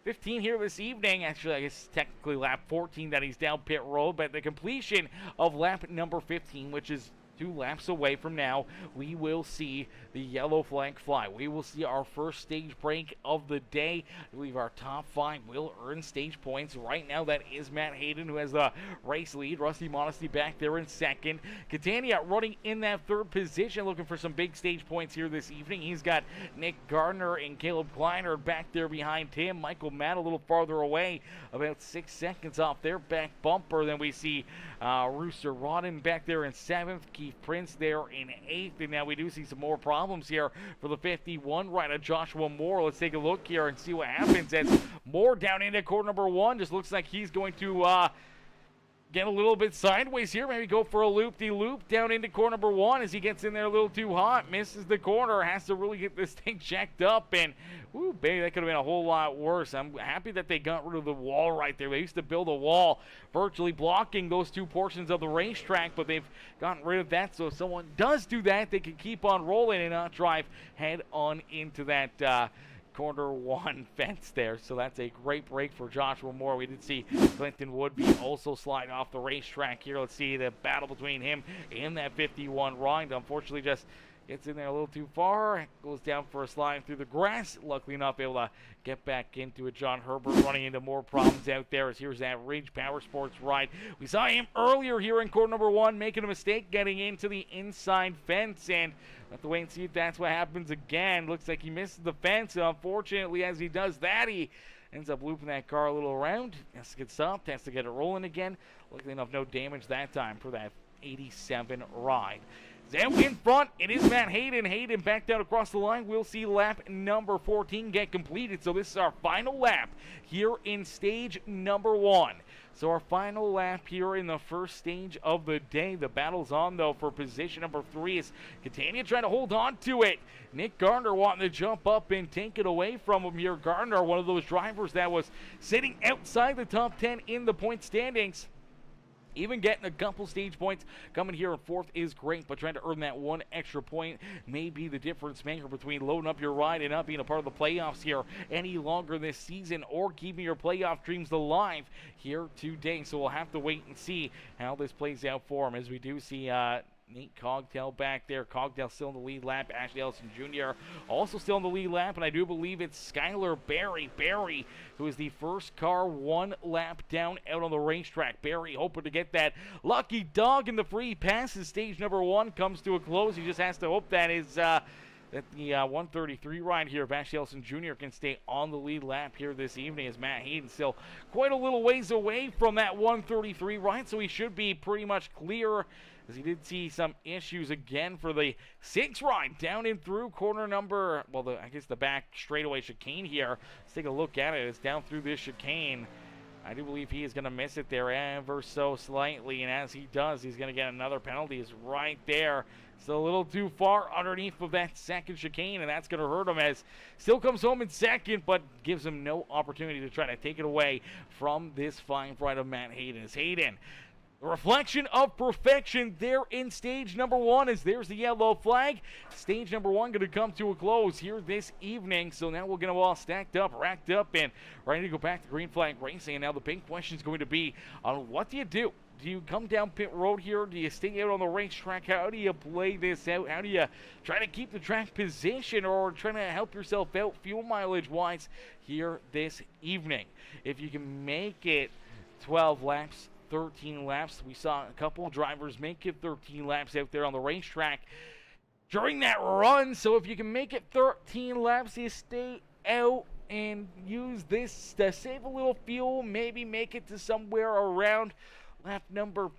15 here this evening. Actually, I guess technically lap 14 that he's down pit road, but the completion of lap number 15, which is 2 laps away from now, we will see the yellow flag fly. We will see our first stage break of the day. I believe our top 5 will earn stage points. Right now, that is Matt Hayden, who has the race lead. Rusty Modesty back there in second. Catania running in that 3rd position, looking for some big stage points here this evening. He's got Nick Gardner and Caleb Kleiner back there behind him. Michael Matt a little farther away, about 6 seconds off their back bumper. Then we see Rooster Rodden back there in 7th. Keith Prince there in 8th, and now we do see some more problems here for the 51 rider Joshua Moore. Let's take a look here and see what happens as Moore down into corner number 1. Just looks like he's going to get a little bit sideways here, maybe go for a loop-de-loop down into corner number 1 as he gets in there a little too hot, misses the corner, has to really get this thing checked up, and whoo, baby, that could have been a whole lot worse. I'm happy that they got rid of the wall right there. They used to build a wall virtually blocking those 2 portions of the racetrack, but they've gotten rid of that, so if someone does do that, they can keep on rolling and not drive head on into that corner 1 fence there. So that's a great break for Joshua Moore. We did see Clinton Woodby also slide off the racetrack here. Let's see the battle between him and that 51 rind. Unfortunately, just gets in there a little too far, goes down for a slide through the grass. Luckily enough, able to get back into it. John Herbert running into more problems out there as here's that Ridge Power Sports ride. We saw him earlier here in corner number 1 making a mistake getting into the inside fence, and we'll have to wait and see if that's what happens again. Looks like he misses the fence. Unfortunately, as he does that, he ends up looping that car a little around. Has to get stopped, has to get it rolling again. Luckily enough, no damage that time for that 87 ride. Then in front, it is Matt Hayden. Hayden back down across the line. We'll see lap number 14 get completed. So this is our final lap here in stage number 1. So our final lap here in the first stage of the day. The battle's on, though, for position number 3 is Catania trying to hold on to it. Nick Gardner wanting to jump up and take it away from him here. Gardner, one of those drivers that was sitting outside the top 10 in the point standings. Even getting a couple stage points coming here in 4th is great, but trying to earn that 1 extra point may be the difference maker between loading up your ride and not being a part of the playoffs here any longer this season, or keeping your playoff dreams alive here today. So we'll have to wait and see how this plays out for him, as we do see Nate Cogdell back there. Cogdell still in the lead lap. Ashley Ellison Jr. also still in the lead lap, and I do believe it's Skylar Barry, who is the first car 1 lap down out on the racetrack. Barry hoping to get that lucky dog in the free pass as stage number 1 comes to a close. He just has to hope that the 133 ride here of Ashley Ellison Jr. can stay on the lead lap here this evening, as Matt Hayden still quite a little ways away from that 133 ride, so he should be pretty much clear, as he did see some issues again for the 6 ride down in through corner number, well, I guess the back straightaway chicane here. Let's take a look at it. It's down through this chicane. I do believe he is going to miss it there ever so slightly, and as he does, he's going to get another penalty. It's right there. It's a little too far underneath of that second chicane, and that's going to hurt him, as still comes home in second, but gives him no opportunity to try to take it away from this fine ride of Matt Hayden. It's Hayden, the reflection of perfection there in stage number 1, as there's the yellow flag. Stage number 1 going to come to a close here this evening. So now we're going to all stacked up, racked up, and ready to go back to green flag racing. And now the big question is going to be on what do you do? Do you come down pit road here? Do you stay out on the racetrack? How do you play this out? How do you try to keep the track position, or trying to help yourself out fuel mileage wise here this evening? If you can make it 12 laps, 13 laps. We saw a couple drivers make it 13 laps out there on the racetrack during that run. So if you can make it 13 laps, you stay out and use this to save a little fuel. Maybe make it to somewhere around lap number,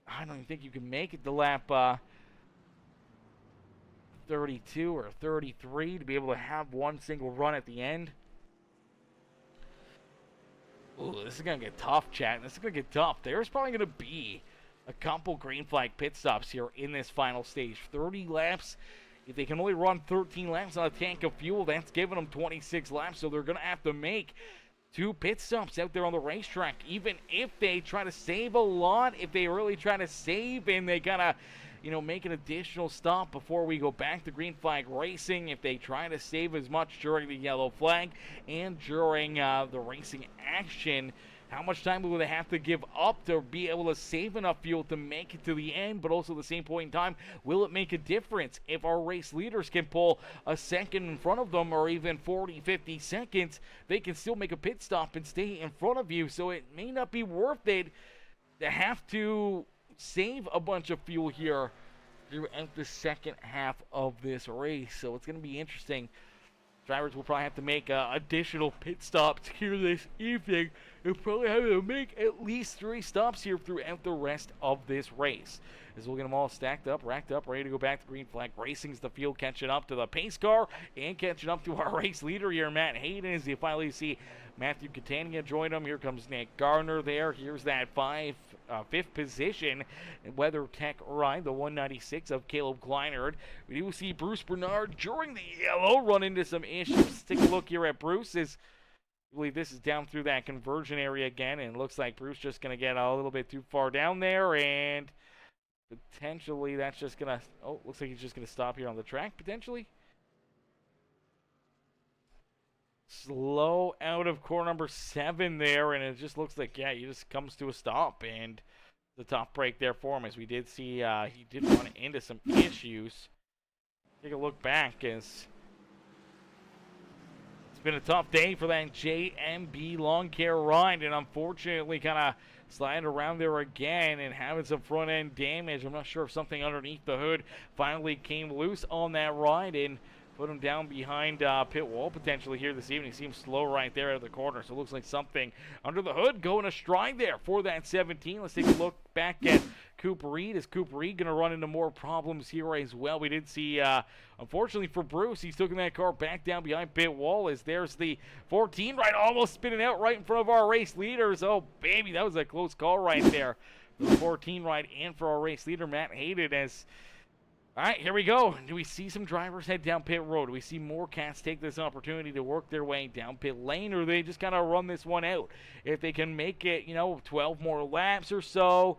I don't even think you can make it to lap 32 or 33 to be able to have one single run at the end. Ooh, this is going to get tough, chat. This is going to get tough. There's probably going to be a couple green flag pit stops here in this final stage. 30 laps. If they can only run 13 laps on a tank of fuel, that's giving them 26 laps. So they're going to have to make 2 pit stops out there on the racetrack. Even if they try to save a lot, if they really try to save and they got to, make an additional stop before we go back to green flag racing, if they try to save as much during the yellow flag and during the racing action, How much time will they have to give up to be able to save enough fuel to make it to the end? But also at the same point in time, will it make a difference if our race leaders can pull a second in front of them, or even 40, 50 seconds? They can still make a pit stop and stay in front of you, so it may not be worth it to have to save a bunch of fuel here throughout the second half of this race. So it's going to be interesting. Drivers will probably have to make additional pit stops here this evening. They'll probably have to make at least 3 stops here throughout the rest of this race, as we'll get them all stacked up, racked up, ready to go back to green flag racing's the field, catching up to the pace car and catching up to our race leader here, Matt Hayden, as you finally see Matthew Catania join him. Here comes Nick Gardner there. Here's that fifth position WeatherTech ride, the 196 of Caleb Kleinert. We do see Bruce Bernard during the yellow run into some issues. Let's take a look here at Bruce. I believe this is down through that conversion area again, and it looks like Bruce just going to get a little bit too far down there, and potentially that's just going to, looks like he's just going to stop here on the track, potentially. Slow out of corner number 7 there, and it just looks like, yeah, he just comes to a stop, and the top break there for him, as we did see he did run into some issues. Take a look back, as it's been a tough day for that JMB lawn care ride, and unfortunately kind of sliding around there again and having some front end damage. I'm not sure if something underneath the hood finally came loose on that ride and put him down behind pit wall potentially here this evening. Seems slow right there at the corner, so it looks like something under the hood going astride there for that 17. Let's take a look back at Cooper Reed. Is Cooper Reed going to run into more problems here as well? We did see, unfortunately for Bruce, he's taking that car back down behind pit wall, as there's the 14 right almost spinning out right in front of our race leaders. Oh, baby, that was a close call right there for the 14 right and for our race leader, Matt Hayden, as all right, here we go. Do we see some drivers head down pit road? Do we see more cats take this opportunity to work their way down pit lane, or they just kind of run this one out? If they can make it, 12 more laps or so,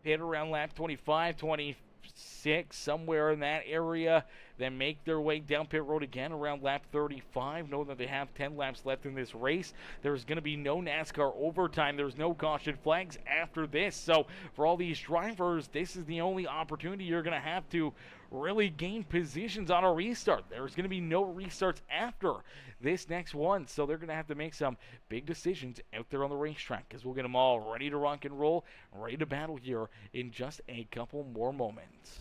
pit around lap 25, 26, somewhere in that area, then make their way down pit road again around lap 35. Know that they have 10 laps left in this race. There's going to be no NASCAR overtime. There's no caution flags after this. So for all these drivers, this is the only opportunity you're going to have to really gain positions on a restart. There's going to be no restarts after this next one. So they're going to have to make some big decisions out there on the racetrack, because we'll get them all ready to rock and roll, ready to battle here in just a couple more moments.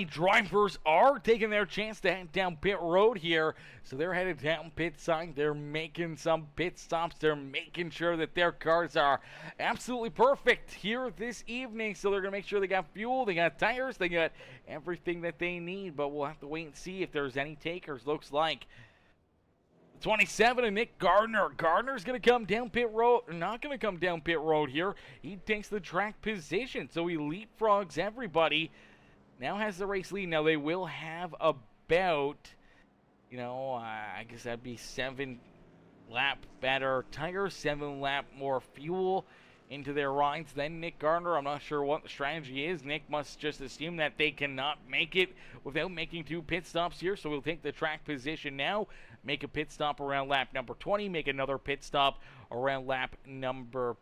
Drivers are taking their chance to head down pit road here, so they're headed down pit side. They're making some pit stops. They're making sure that their cars are absolutely perfect here this evening, so they're going to make sure they got fuel, they got tires, they got everything that they need, but we'll have to wait and see if there's any takers. Looks like 27 and Nick Gardner. Gardner's going to come down pit road. Not going to come down pit road here. He takes the track position, so he leapfrogs everybody. Now has the race lead. Now they will have about, I guess that'd be 7 lap better tires, 7 lap more fuel into their rides than Nick Gardner. I'm not sure what the strategy is. Nick must just assume that they cannot make it without making 2 pit stops here, so we'll take the track position now, make a pit stop around lap number 20, make another pit stop around lap number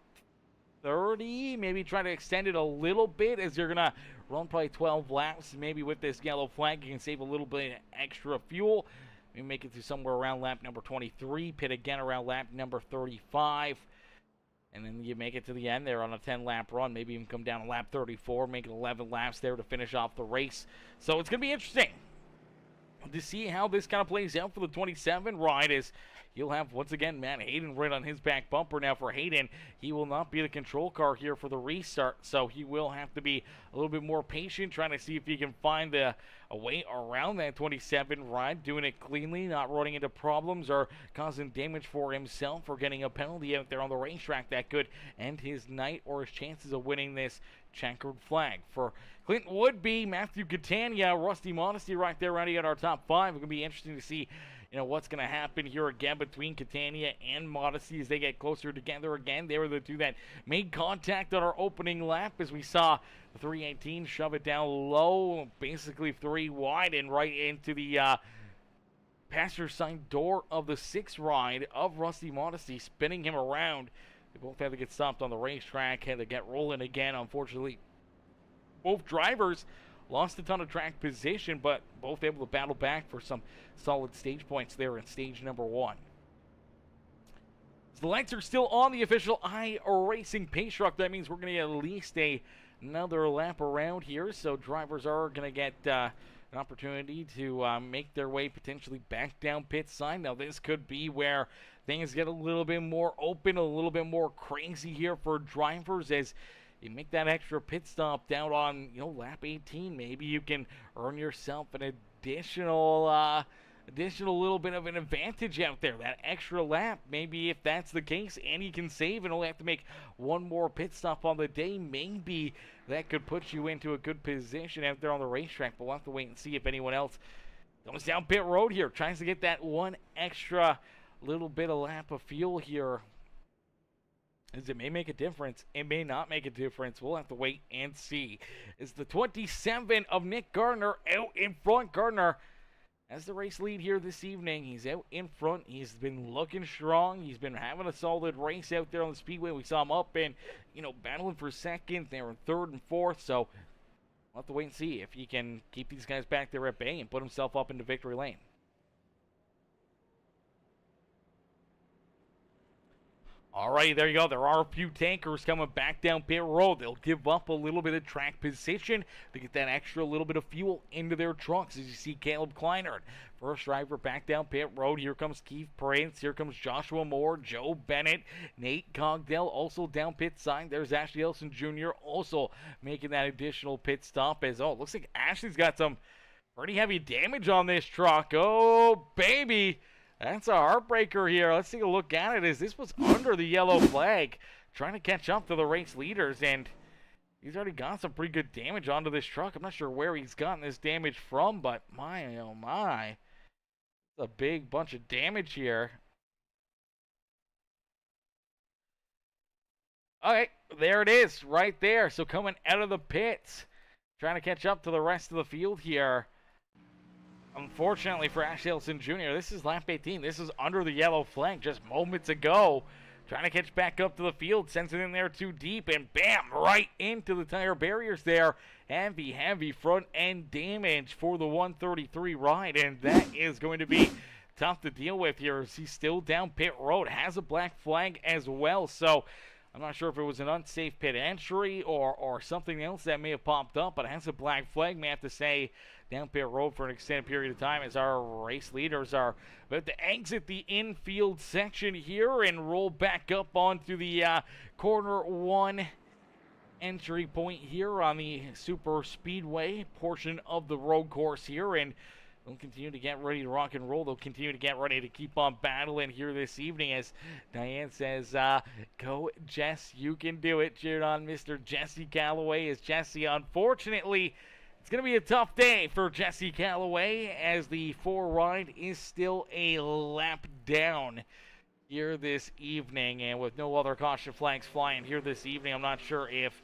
30, maybe try to extend it a little bit, as you're going to run probably 12 laps. Maybe with this yellow flag, you can save a little bit of extra fuel. Maybe make it to somewhere around lap number 23, pit again around lap number 35, and then you make it to the end there on a 10-lap run. Maybe even come down to lap 34, make it 11 laps there to finish off the race. So it's going to be interesting to see how this kind of plays out for the 27 ride, as he'll have, once again, Matt Hayden right on his back bumper. Now for Hayden, he will not be the control car here for the restart, so he will have to be a little bit more patient, trying to see if he can find a way around that 27 ride, doing it cleanly, not running into problems or causing damage for himself or getting a penalty out there on the racetrack that could end his night or his chances of winning this checkered flag. For Clinton Woodby, Matthew Catania, Rusty Modesty right there running at our top 5. It's going to be interesting to see what's going to happen here again between Catania and Modesty as they get closer together again. They were the two that made contact on our opening lap as we saw the 318 shove it down low, basically 3 wide and right into the passenger side door of the 6th ride of Rusty Modesty, spinning him around. They both had to get stopped on the racetrack, had to get rolling again. Unfortunately, both drivers lost a ton of track position, but both able to battle back for some solid stage points there in stage number 1. So the lights are still on the official iRacing pace truck. That means we're going to get at least another lap around here. So drivers are going to get an opportunity to make their way potentially back down pit side. Now this could be where things get a little bit more open, a little bit more crazy here for drivers as you make that extra pit stop down on, lap 18. Maybe you can earn yourself an additional little bit of an advantage out there. That extra lap, maybe if that's the case, and you can save and only have to make one more pit stop on the day, maybe that could put you into a good position out there on the racetrack. But we'll have to wait and see if anyone else comes down pit road here, tries to get that one extra little bit of lap of fuel here. As it may make a difference, it may not make a difference. We'll have to wait and see. It's the 27 of Nick Gardner out in front. Gardner has the race lead here this evening. He's out in front. He's been looking strong. He's been having a solid race out there on the speedway. We saw him up and, battling for second. They were in 3rd and 4th, so we'll have to wait and see if he can keep these guys back there at bay and put himself up into victory lane. Alrighty, there you go. There are a few tankers coming back down pit road. They'll give up a little bit of track position to get that extra little bit of fuel into their trucks. As you see Caleb Kleinert, first driver back down pit road. Here comes Keith Prince. Here comes Joshua Moore, Joe Bennett, Nate Cogdell also down pit side. There's Ashley Elson Jr. also making that additional pit stop. As looks like Ashley's got some pretty heavy damage on this truck. Oh, baby. That's a heartbreaker here. Let's take a look at it as this was under the yellow flag, trying to catch up to the race leaders, and he's already got some pretty good damage onto this truck. I'm not sure where he's gotten this damage from, but my, oh my. It's a big bunch of damage here. Okay, there it is, right there. So coming out of the pits, trying to catch up to the rest of the field here. Unfortunately for Ash Elson Jr., this is lap 18. This is under the yellow flag just moments ago. Trying to catch back up to the field, sends it in there too deep, and bam, right into the tire barriers there. Heavy front end damage for the 133 ride, and that is going to be tough to deal with here as he's still down pit road. Has a black flag as well, so I'm not sure if it was an unsafe pit entry or something else that may have popped up, but it has a black flag. May have to say down pit road for an extended period of time as our race leaders are about to exit the infield section here and roll back up onto the corner 1 entry point here on the super speedway portion of the road course here, and they'll continue to get ready to rock and roll. They'll continue to get ready to keep on battling here this evening as Diane says, go Jess, you can do it. Cheered on Mr. Jesse Calloway as Jesse, unfortunately, it's going to be a tough day for Jesse Calloway as the 4 ride is still a lap down here this evening, and with no other caution flags flying here this evening, I'm not sure if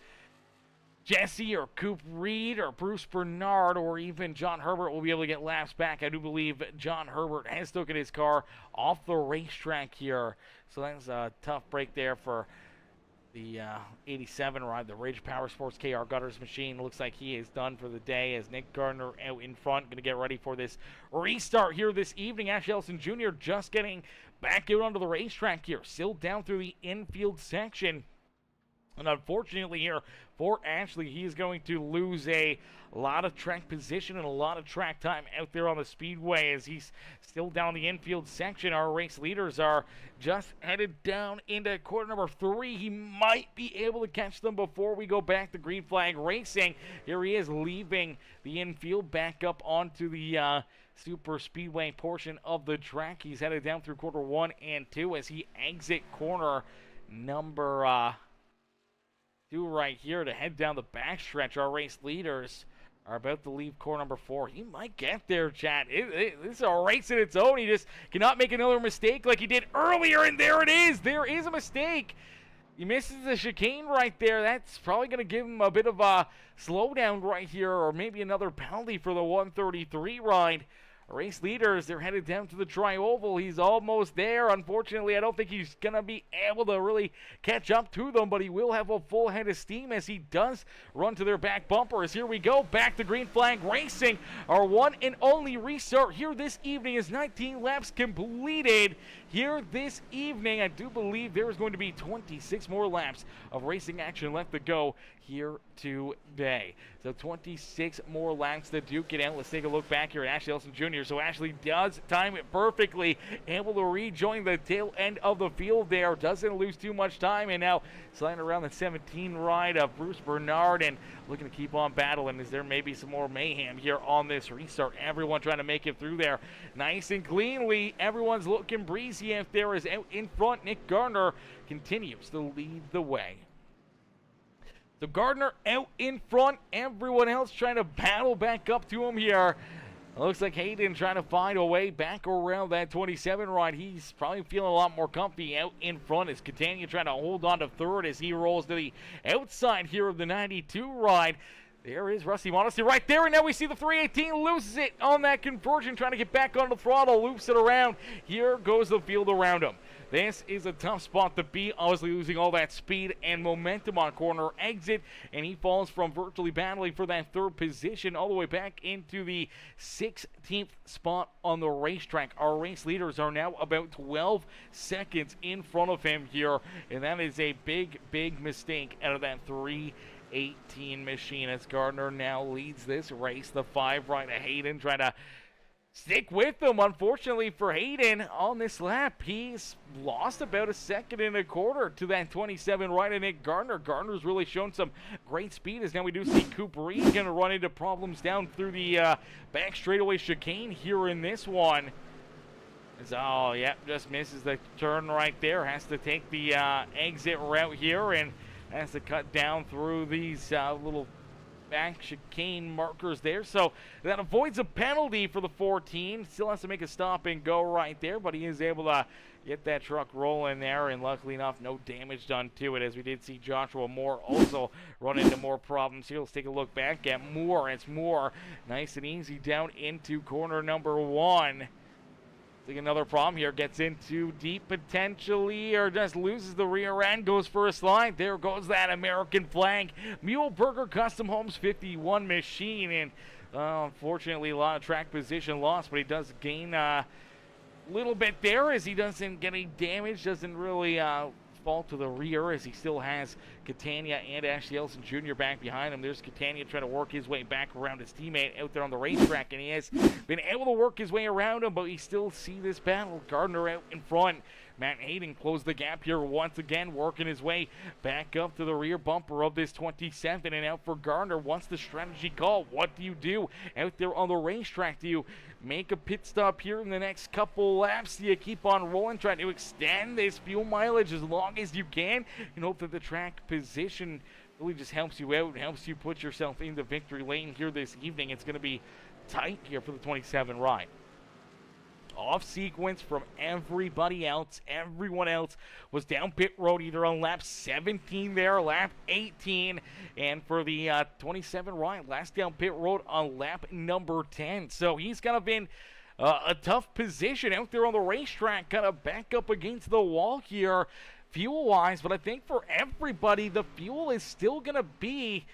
Jesse or Coop Reed or Bruce Bernard or even John Herbert will be able to get laps back. I do believe John Herbert has taken his car off the racetrack here, so that's a tough break there for the 87 ride, the Rage Power Sports KR Gutters machine. Looks like he is done for the day as Nick Gardner out in front, going to get ready for this restart here this evening. Ash Elson Jr. just getting back out onto the racetrack here, still down through the infield section And unfortunately here for Ashley, he is going to lose a lot of track position and a lot of track time out there on the speedway as he's still down the infield section. Our race leaders are just headed down into quarter number 3. He might be able to catch them before we go back to green flag racing. Here he is leaving the infield back up onto the super speedway portion of the track. He's headed down through quarter 1 and 2 as he exit corner number 2 right here to head down the backstretch. Our race leaders are about to leave core number 4. He might get there, chat. This is a race in its own. He just cannot make another mistake like he did earlier, and there it is. There is a mistake. He misses the chicane right there. That's probably going to give him a bit of a slowdown right here, or maybe another penalty for the 133 ride. Race leaders, they're headed down to the tri-oval. He's almost there. Unfortunately, I don't think he's going to be able to really catch up to them, but he will have a full head of steam as he does run to their back bumper. As here we go, back to green flag racing. Our one and only restart here this evening is 19 laps completed. Here this evening, I do believe there is going to be 26 more laps of racing action left to go here today. So 26 more laps to duke it out. Let's take a look back here at Ashley Ellison Jr. So Ashley does time it perfectly, able to rejoin the tail end of the field there. Doesn't lose too much time, and now sliding around the 17 ride of Bruce Bernard and looking to keep on battling. Is there maybe some more mayhem here on this restart? Everyone trying to make it through there nice and cleanly. Everyone's looking breezy out there as out in front. Nick Gardner continues to lead the way. So Gardner out in front. Everyone else trying to battle back up to him here. It looks like Hayden trying to find a way back around that 27 ride. He's probably feeling a lot more comfy out in front as Catania trying to hold on to third as he rolls to the outside here of the 92 ride. There is Rusty Modesty right there, and now we see the 318 loses it on that conversion, trying to get back on the throttle, loops it around. Here goes the field around him. This is a tough spot to be, obviously losing all that speed and momentum on corner exit, and he falls from virtually battling for that third position all the way back into the 16th spot on the racetrack. Our race leaders are now about 12 seconds in front of him here, and that is a big, big mistake out of that 318 machine as Gardner now leads this race. The 5 right of Hayden trying to stick with them. Unfortunately for Hayden on this lap, he's lost about a second and a quarter to that 27 right of Nick Gardner. Gardner's really shown some great speed as now we do see Cooper Reed going to run into problems down through the back straightaway chicane here in this one. Oh, yeah, just misses the turn right there. Has to take the exit route here and has to cut down through these little back chicane markers there. So that avoids a penalty for the 14. Still has to make a stop and go right there, but he is able to get that truck rolling there, and luckily enough, no damage done to it as we did see Joshua Moore also run into more problems here. Let's take a look back at Moore. It's Moore nice and easy down into corner number 1. See another problem here, gets in too deep potentially, or just loses the rear end, goes for a slide. There goes that American flag. Muhlenberger Custom Homes 51 machine, and unfortunately a lot of track position lost, but he does gain a little bit there as he doesn't get any damage, doesn't really fall to the rear as he still has Catania and Ashley Ellison Jr. back behind him. There's Catania trying to work his way back around his teammate out there on the racetrack, and he has been able to work his way around him, but we still see this battle. Gardner out in front. Matt Hayden closed the gap here once again, working his way back up to the rear bumper of this 27, and out for Gardner. What's the strategy call? What do you do out there on the racetrack? Do you make a pit stop here in the next couple laps? Do you keep on rolling, trying to extend this fuel mileage as long as you can and hope that the track position really just helps you out and helps you put yourself in the victory lane here this evening? It's going to be tight here for the 27 ride. Off sequence from everybody else. Everyone else was down pit road either on lap 17 there, lap 18, and for the 27 ride, last down pit road on lap number 10. So he's kind of been a tough position out there on the racetrack, kind of back up against the wall here fuel-wise, but I think for everybody, the fuel is still going to be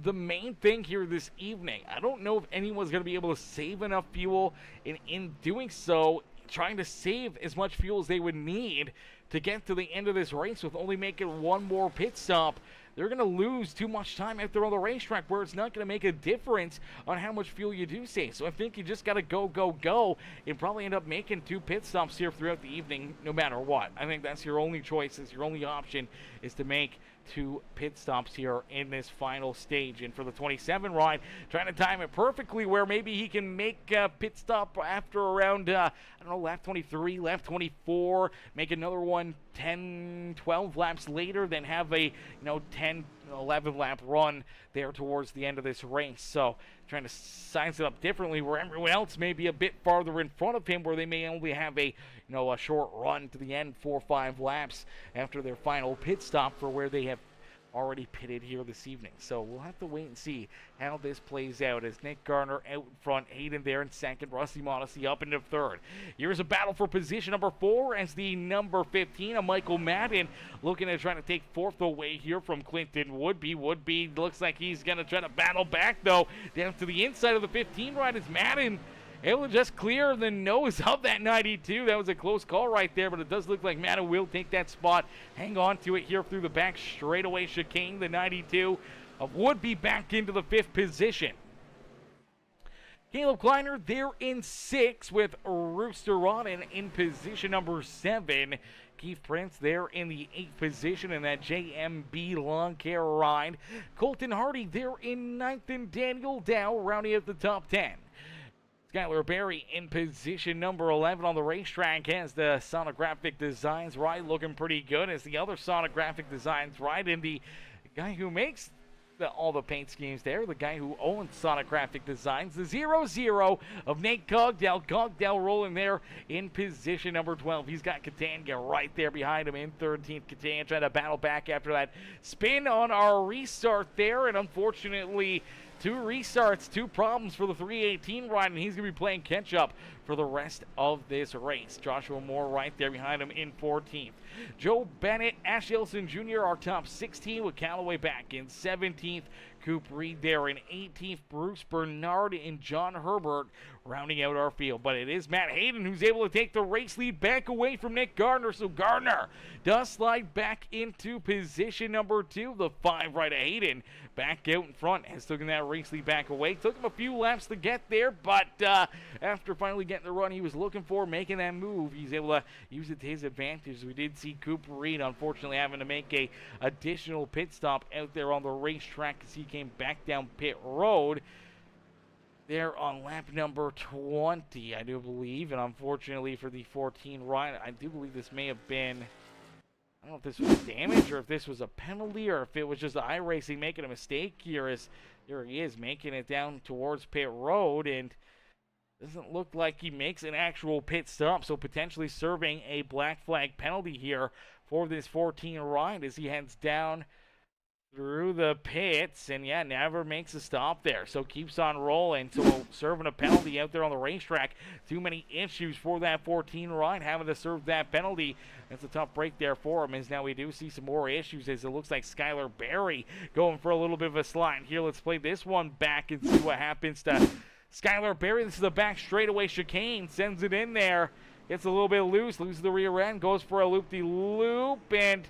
the main thing here this evening. I don't know if anyone's going to be able to save enough fuel, and in doing so, trying to save as much fuel as they would need to get to the end of this race with only making one more pit stop, they're going to lose too much time out there on the racetrack where it's not going to make a difference on how much fuel you do save. So I think you just got to go, and probably end up making 2 pit stops here throughout the evening no matter what. I think that's your only choice, is your only option is to make 2 pit stops here in this final stage. And for the 27 ride, trying to time it perfectly where maybe he can make a pit stop after around, I don't know, lap 23, lap 24, make another one 10, 12 laps later, then have a, 10, 11 lap run there towards the end of this race. So trying to size it up differently where everyone else may be a bit farther in front of him, where they may only have a short run to the end, 4 or 5 laps after their final pit stop for where they have already pitted here this evening. So we'll have to wait and see how this plays out as Nick Gardner out in front, Hayden there in second, Rusty Modesty up into third. Here's a battle for position number 4 as the number 15, Michael Madden, looking to try to take 4th away here from Clinton Woodby. Woodby looks like he's going to try to battle back, though, down to the inside of the 15 ride as Madden able to just clear the nose of that 92. That was a close call right there, but it does look like Madden will take that spot. Hang on to it here through the back straightaway chicane. The 92 would be back into the 5th position. Caleb Kleiner there in 6 with Rooster Rodden in position number 7. Keith Prince there in the 8th position in that JMB lawn care ride. Colton Hardy there in 9th, and Daniel Dow rounding out the top 10. Skylar Berry in position number 11 on the racetrack has the Sonographic Designs ride looking pretty good as the other Sonographic Designs ride, and the guy who makes all the paint schemes there, the guy who owns Sonographic Designs, the 0-0 of Nate Cogdell. Cogdell rolling there in position number 12. He's got Catania right there behind him in 13th. Catania trying to battle back after that spin on our restart there, and unfortunately 2 restarts, 2 problems for the 318 ride, and he's going to be playing catch-up for the rest of this race. Joshua Moore right there behind him in 14th. Joe Bennett, Ash Elson Jr. are top 16 with Callaway back in 17th. Coop Reed there in 18th. Bruce Bernard and John Herbert rounding out our field. But it is Matt Hayden who's able to take the race lead back away from Nick Gardner. So Gardner does slide back into position number 2. The 5 right of Hayden back out in front has taken that race lead back away. Took him a few laps to get there, but after finally getting the run he was looking for, making that move, he's able to use it to his advantage. We did see Cooper Reed unfortunately having to make a additional pit stop out there on the racetrack as he came back down pit road there on lap number 20, I do believe. And unfortunately for the 14 ride, I do believe this may have been, I don't know if this was damage or if this was a penalty or if it was just iRacing making a mistake here, as here he is making it down towards pit road, and doesn't look like he makes an actual pit stop, so potentially serving a black flag penalty here for this 14 ride as he heads down through the pits, and yeah, never makes a stop there, so keeps on rolling. So serving a penalty out there on the racetrack. Too many issues for that 14 ride, having to serve that penalty. That's a tough break there for him, as now we do see some more issues as it looks like Skylar Berry going for a little bit of a slide here. Let's play this one back and see what happens to Skylar Berry. This is a back straightaway chicane, sends it in there, gets a little bit loose, loses the rear end, goes for a loop-de-loop, and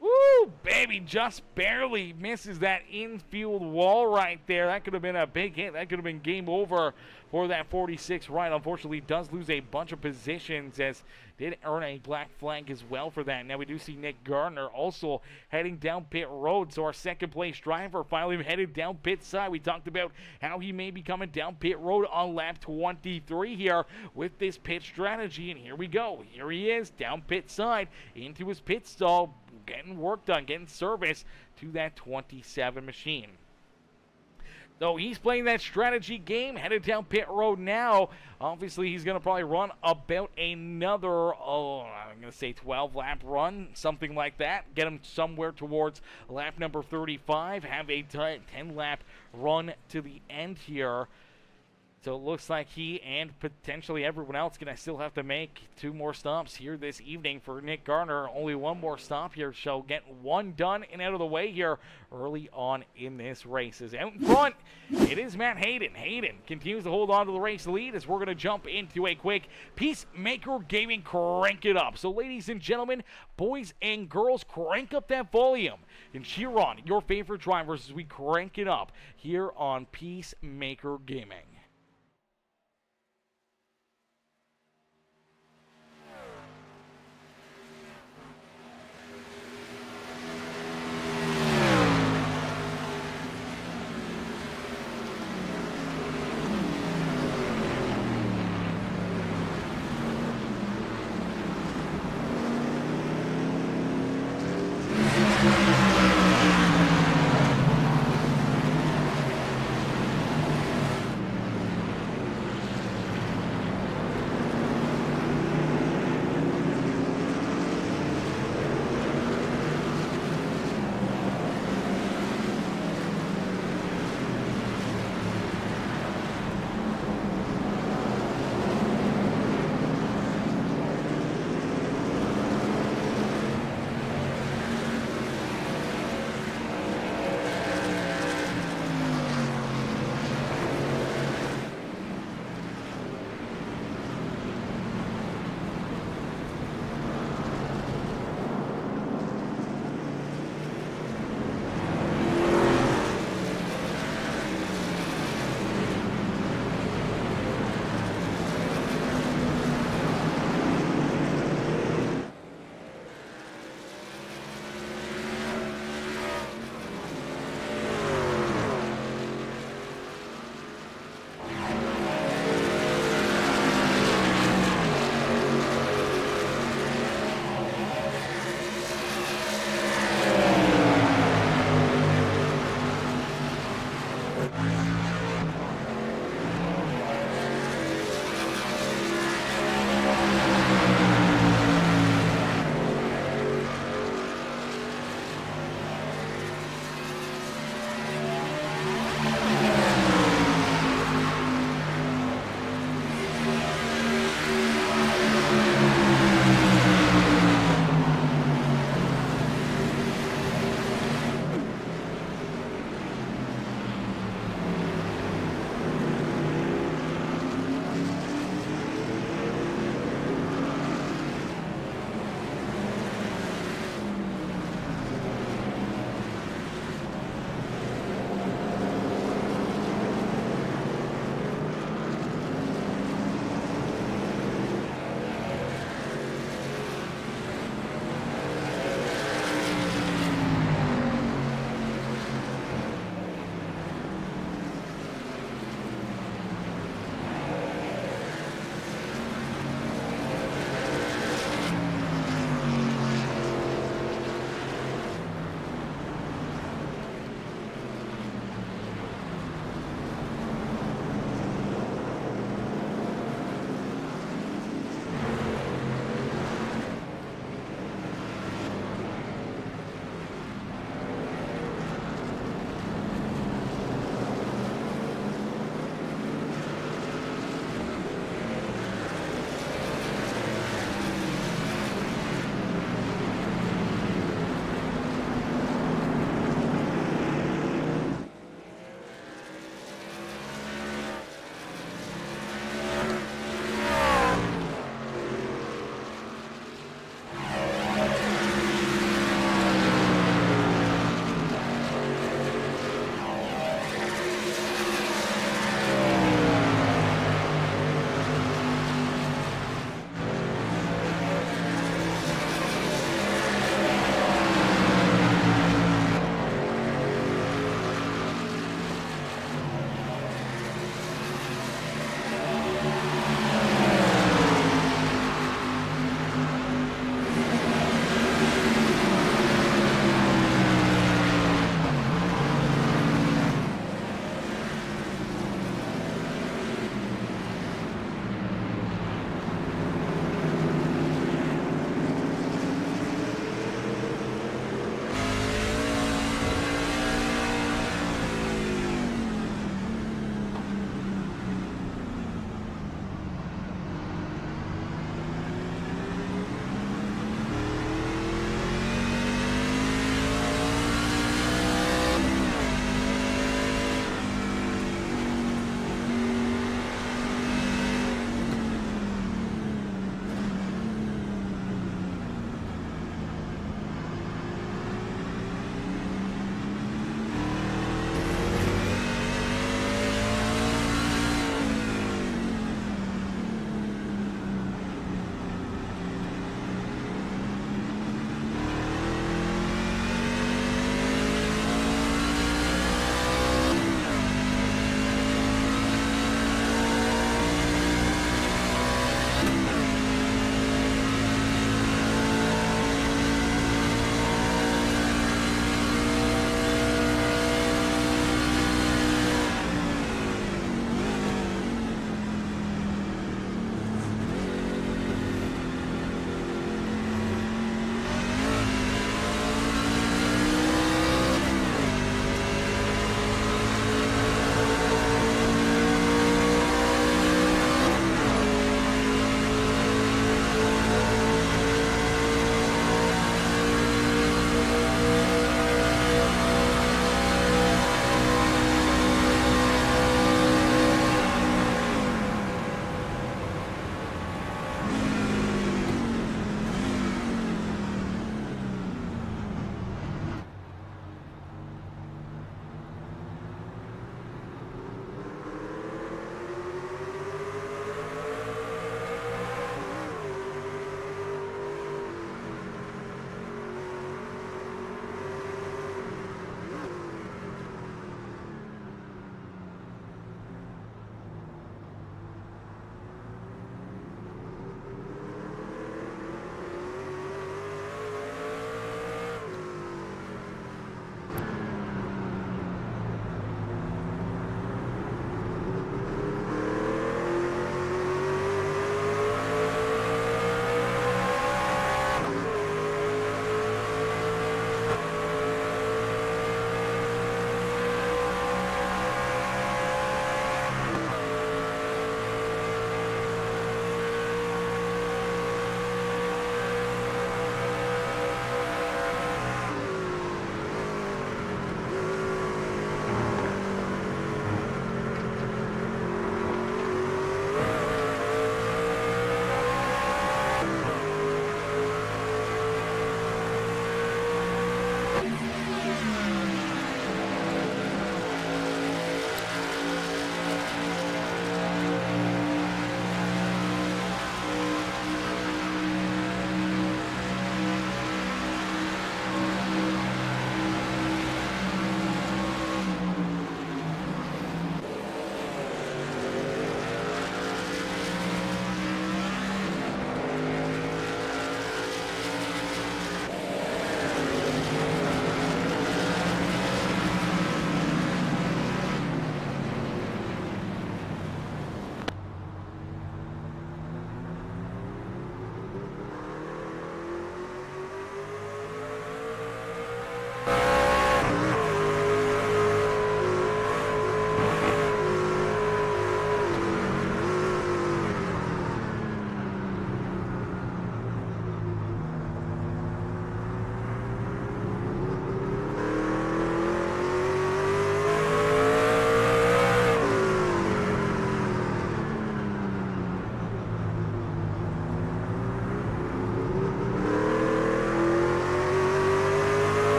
woo, baby, just barely misses that infield wall right there. That could have been a big hit. That could have been game over for that 46 ride. Unfortunately, does lose a bunch of positions, as did earn a black flag as well for that. Now we do see Nick Gardner also heading down pit road. So our second place driver finally headed down pit side. We talked about how he may be coming down pit road on lap 23 here with this pit strategy. And here we go. Here he is down pit side into his pit stall, getting work done, getting service to that 27 machine. So he's playing that strategy game, headed down pit road now. Obviously, he's going to probably run about another, I'm going to say 12 lap run, something like that. Get him somewhere towards lap number 35. Have a 10 lap run to the end here. So it looks like he and potentially everyone else going to still have to make 2 more stops here this evening. For Nick Garner, only 1 more stop here. Shall get 1 done and out of the way here early on in this race. As out in front, it is Matt Hayden. Hayden continues to hold on to the race lead as we're going to jump into a quick Peacemaker Gaming Crank It Up. So ladies and gentlemen, boys and girls, crank up that volume and cheer on your favorite drivers as we crank it up here on Peacemaker Gaming.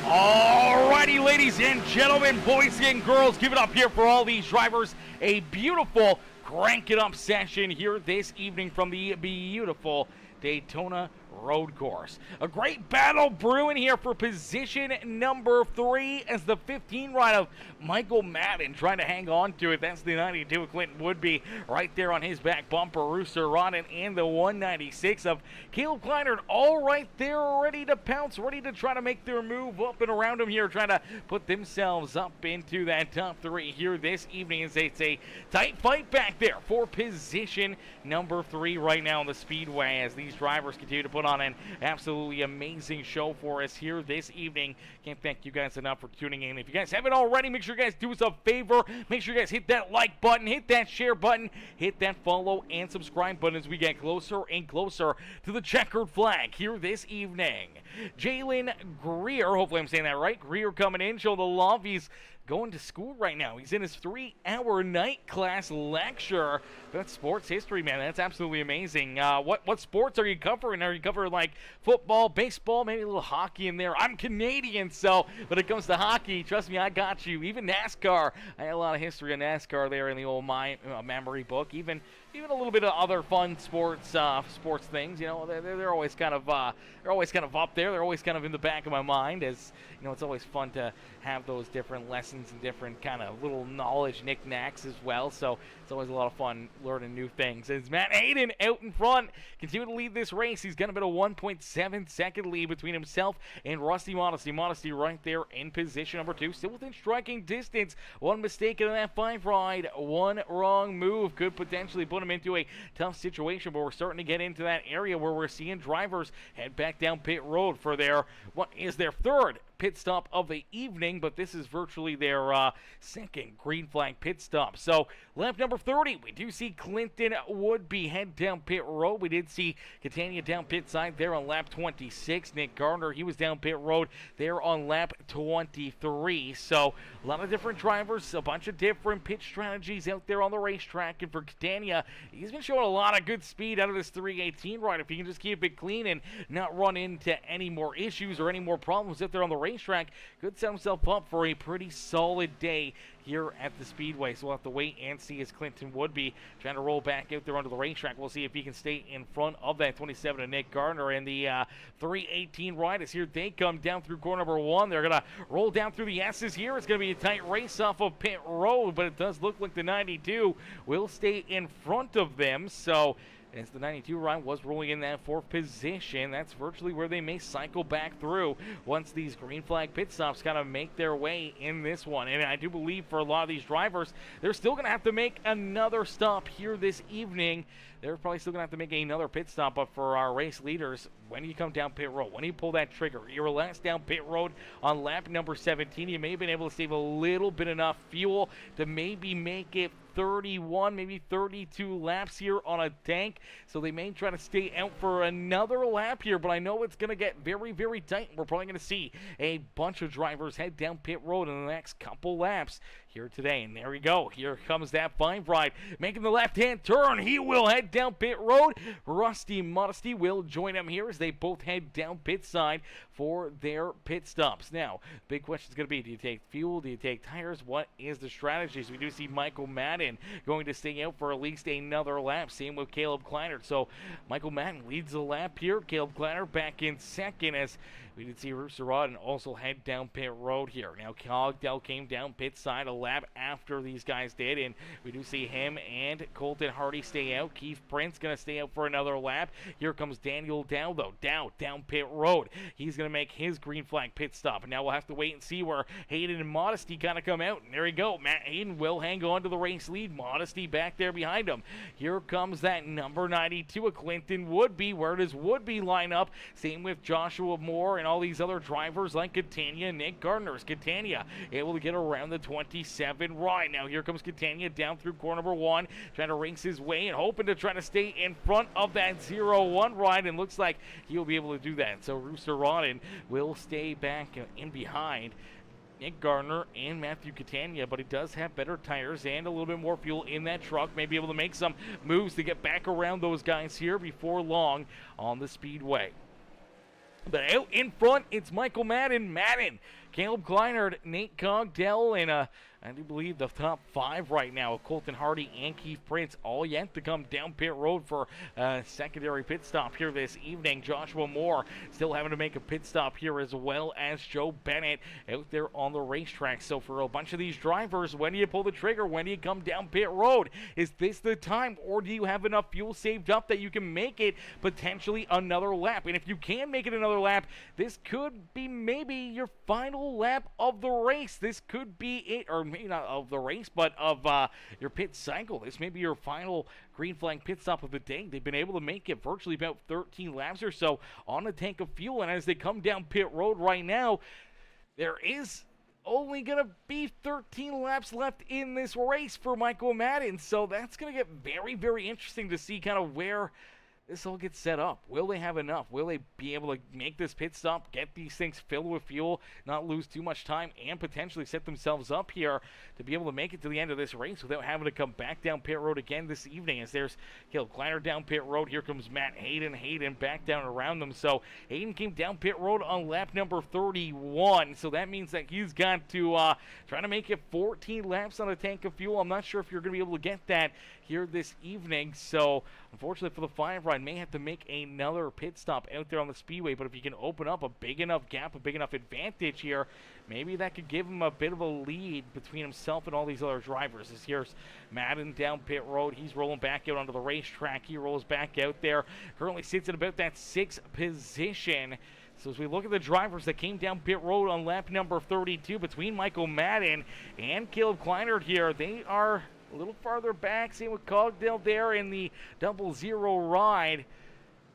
Alrighty, ladies and gentlemen, boys and girls, give it up here for all these drivers. A beautiful crank it up session here this evening from the beautiful Daytona Road Course. A great battle brewing here for position number 3 as the 15 ride of Michael Madden trying to hang on to it. That's the 92 of Clinton Woodby right there on his back bumper. Rooster Rodden and the 196 of Caleb Kleinert all right there, ready to pounce, ready to try to make their move up and around him here, trying to put themselves up into that top 3 here this evening. As it's a tight fight back there for position number 3 right now on the speedway as these drivers continue to put on an absolutely amazing show for us here this evening. Can't thank you guys enough for tuning in. If you guys haven't already, make sure you guys do us a favor. Make sure you guys hit that like button, hit that share button, hit that follow and subscribe button as we get closer and closer to the checkered flag here this evening. Jalen Greer, hopefully I'm saying that right. Greer coming in, show the love. He's going to school right now. He's in his 3-hour night class lecture. That's sports history, man. That's absolutely amazing. What sports are you covering? Are you covering like football, baseball, maybe a little hockey in there? I'm Canadian, so when it comes to hockey, trust me, I got you. Even NASCAR. I had a lot of history on NASCAR there in the old memory book. Even a little bit of other fun sports things. You know, they're always kind of up there. They're always kind of in the back of my mind. As you know, it's always fun to have those different lessons and different kind of little knowledge knickknacks as well. So it's always a lot of fun learning new things. As Matt Hayden out in front, continue to lead this race. He's got about a 1.7 second lead between himself and Rusty Modesty. Modesty right there in position number 2, still within striking distance. One mistake in that 5 ride, one wrong move could potentially put him into a tough situation, but we're starting to get into that area where we're seeing drivers head back down pit road for their third pit stop of the evening, but this is virtually their second green flag pit stop. So lap number 30, we do see Clinton Woodby head down pit road. We did see Catania down pit side there on lap 26. Nick Gardner, he was down pit road there on lap 23. So a lot of different drivers, a bunch of different pit strategies out there on the racetrack. And for Catania, he's been showing a lot of good speed out of this 318 ride. If he can just keep it clean and not run into any more issues or any more problems out there on the racetrack, could set himself up for a pretty solid day here at the speedway. So we'll have to wait and see as Clinton Woodby trying to roll back out there onto the racetrack. We'll see if he can stay in front of that 27 of Nick Gardner. And the 318 ride is here. They come down through corner number 1. They're going to roll down through the S's here. It's going to be a tight race off of pit road, but it does look like the 92 will stay in front of them. So as the 92 ride was rolling in that 4th position, that's virtually where they may cycle back through once these green flag pit stops kind of make their way in this one. And I do believe for a lot of these drivers, they're still going to have to make another stop here this evening. They're probably still going to have to make another pit stop, but for our race leaders, when you come down pit road, when you pull that trigger, you're last down pit road on lap number 17, you may have been able to save a little bit enough fuel to maybe make it 31, maybe 32 laps here on a tank. So they may try to stay out for another lap here, but I know it's going to get very, very tight. We're probably going to see a bunch of drivers head down pit road in the next couple laps here today. And there we go. Here comes that 5 ride, making the left-hand turn. He will head down pit road. Rusty Modesty will join him here as they both head down pit side for their pit stops. Now, big question is going to be, do you take fuel? Do you take tires? What is the strategy? So we do see Michael Madden going to stay out for at least another lap. Same with Caleb Kleinert. So Michael Madden leads the lap here. Caleb Kleinert back in second as we did see Rooster Rodden also head down pit road here. Now Cogdell came down pit side a lap after these guys did, and we do see him and Colton Hardy stay out. Keith Prince going to stay out for another lap. Here comes Daniel Dow, though. Dow down pit road. He's going to make his green flag pit stop. And now we'll have to wait and see where Hayden and Modesty kind of come out. And there you go. Matt Hayden will hang on to the race lead. Modesty back there behind him. Here comes that number 92 of Clinton Woodby. Where does Woodby line up? Same with Joshua Moore and all these other drivers like Catania and Nick Gardner. Catania able to get around the 27 ride. Now here comes Catania down through corner number 1, trying to race his way and hoping to try to stay in front of that 0-1 ride, and looks like he'll be able to do that. So Rooster Rodden will stay back in behind Nick Gardner and Matthew Catania, but he does have better tires and a little bit more fuel in that truck. May be able to make some moves to get back around those guys here before long on the speedway. But out in front, it's Michael Madden, Caleb Kleinert, Nate Cogdell, and I do believe the top 5 right now, Colton Hardy and Keith Prince, all yet to come down pit road for a secondary pit stop here this evening. Joshua Moore still having to make a pit stop here, as well as Joe Bennett out there on the racetrack. So for a bunch of these drivers, when do you pull the trigger? When do you come down pit road? Is this the time, or do you have enough fuel saved up that you can make it potentially another lap? And if you can make it another lap, this could be maybe your final lap of the race. This could be it, or maybe not of the race, but of your pit cycle. This may be your final green flag pit stop of the day. They've been able to make it virtually about 13 laps or so on a tank of fuel, and as they come down pit road right now, there is only going to be 13 laps left in this race for Michael Madden, so that's going to get very, very interesting to see kind of where this all gets set up. Will they have enough? Will they be able to make this pit stop, get these things filled with fuel, not lose too much time, and potentially set themselves up here to be able to make it to the end of this race without having to come back down pit road again this evening? As there's Caleb Kleiner down pit road. Here comes Matt Hayden back down around them. So Hayden came down pit road on lap number 31. So that means that he's got to try to make it 14 laps on a tank of fuel. I'm not sure if you're going to be able to get that here this evening. So unfortunately for the 5 ride, may have to make another pit stop out there on the speedway. But if you can open up a big enough gap, a big enough advantage here, maybe that could give him a bit of a lead between himself and all these other drivers. As here's Madden down pit road. He's rolling back out onto the racetrack. He rolls back out there. Currently sits at about that 6th position. So as we look at the drivers that came down pit road on lap number 32, between Michael Madden and Caleb Kleinert here, they are a little farther back. Same with Cogdell there in the 00 ride.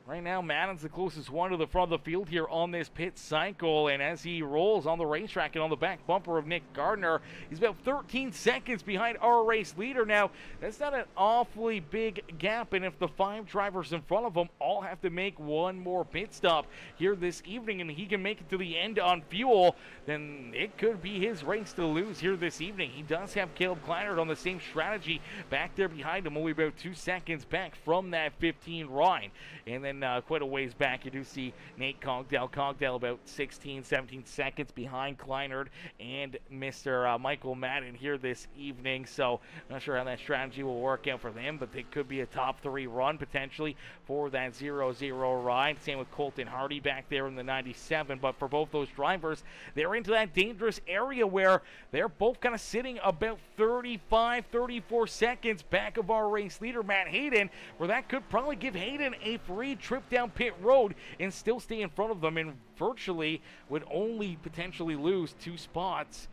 Right now, Madden's the closest one to the front of the field here on this pit cycle, and as he rolls on the racetrack and on the back bumper of Nick Gardner, he's about 13 seconds behind our race leader. Now, that's not an awfully big gap, and if the 5 drivers in front of him all have to make one more pit stop here this evening, and he can make it to the end on fuel, then it could be his race to lose here this evening. He does have Caleb Kleinert on the same strategy back there behind him, only about 2 seconds back from that 15 ride. And then quite a ways back, you do see Nate Cogdell. Cogdell about 16, 17 seconds behind Kleinert and Mr. Michael Madden here this evening. So I'm not sure how that strategy will work out for them, but it could be a top 3 run potentially for that 0-0 ride. Same with Colton Hardy back there in the 97. But for both those drivers, they're into that dangerous area where they're both kind of sitting about 35, 34 seconds back of our race leader, Matt Hayden, where that could probably give Hayden a free trip down pit road and still stay in front of them, and virtually would only potentially lose 2 spots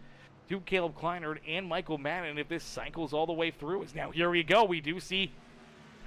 to Caleb Kleinert and Michael Madden if this cycles all the way through. As now here we go, we do see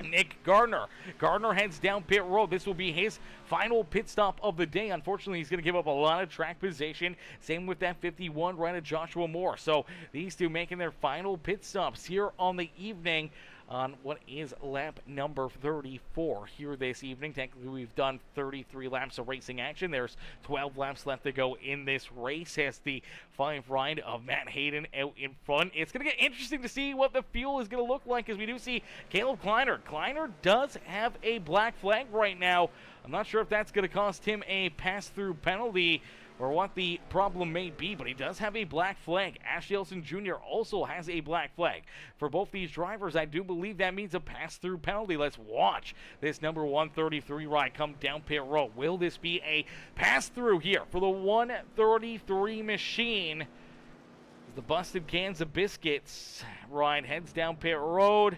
Nick Gardner. Gardner heads down pit road. This will be his final pit stop of the day. Unfortunately, he's going to give up a lot of track position. Same with that 51 right of Joshua Moore. So these two making their final pit stops here on the evening on what is lap number 34 here this evening. Technically, we've done 33 laps of racing action. There's 12 laps left to go in this race as the 5 ride of Matt Hayden out in front. It's going to get interesting to see what the fuel is going to look like, as we do see Caleb Kleinert. Kleinert does have a black flag right now. I'm not sure if that's going to cost him a pass-through penalty or what the problem may be, but he does have a black flag. Ashley Elson Jr. also has a black flag. For both these drivers, I do believe that means a pass-through penalty. Let's watch this number 133 ride come down pit road. Will this be a pass-through here for the 133 machine? As the busted cans of biscuits ride heads down pit road.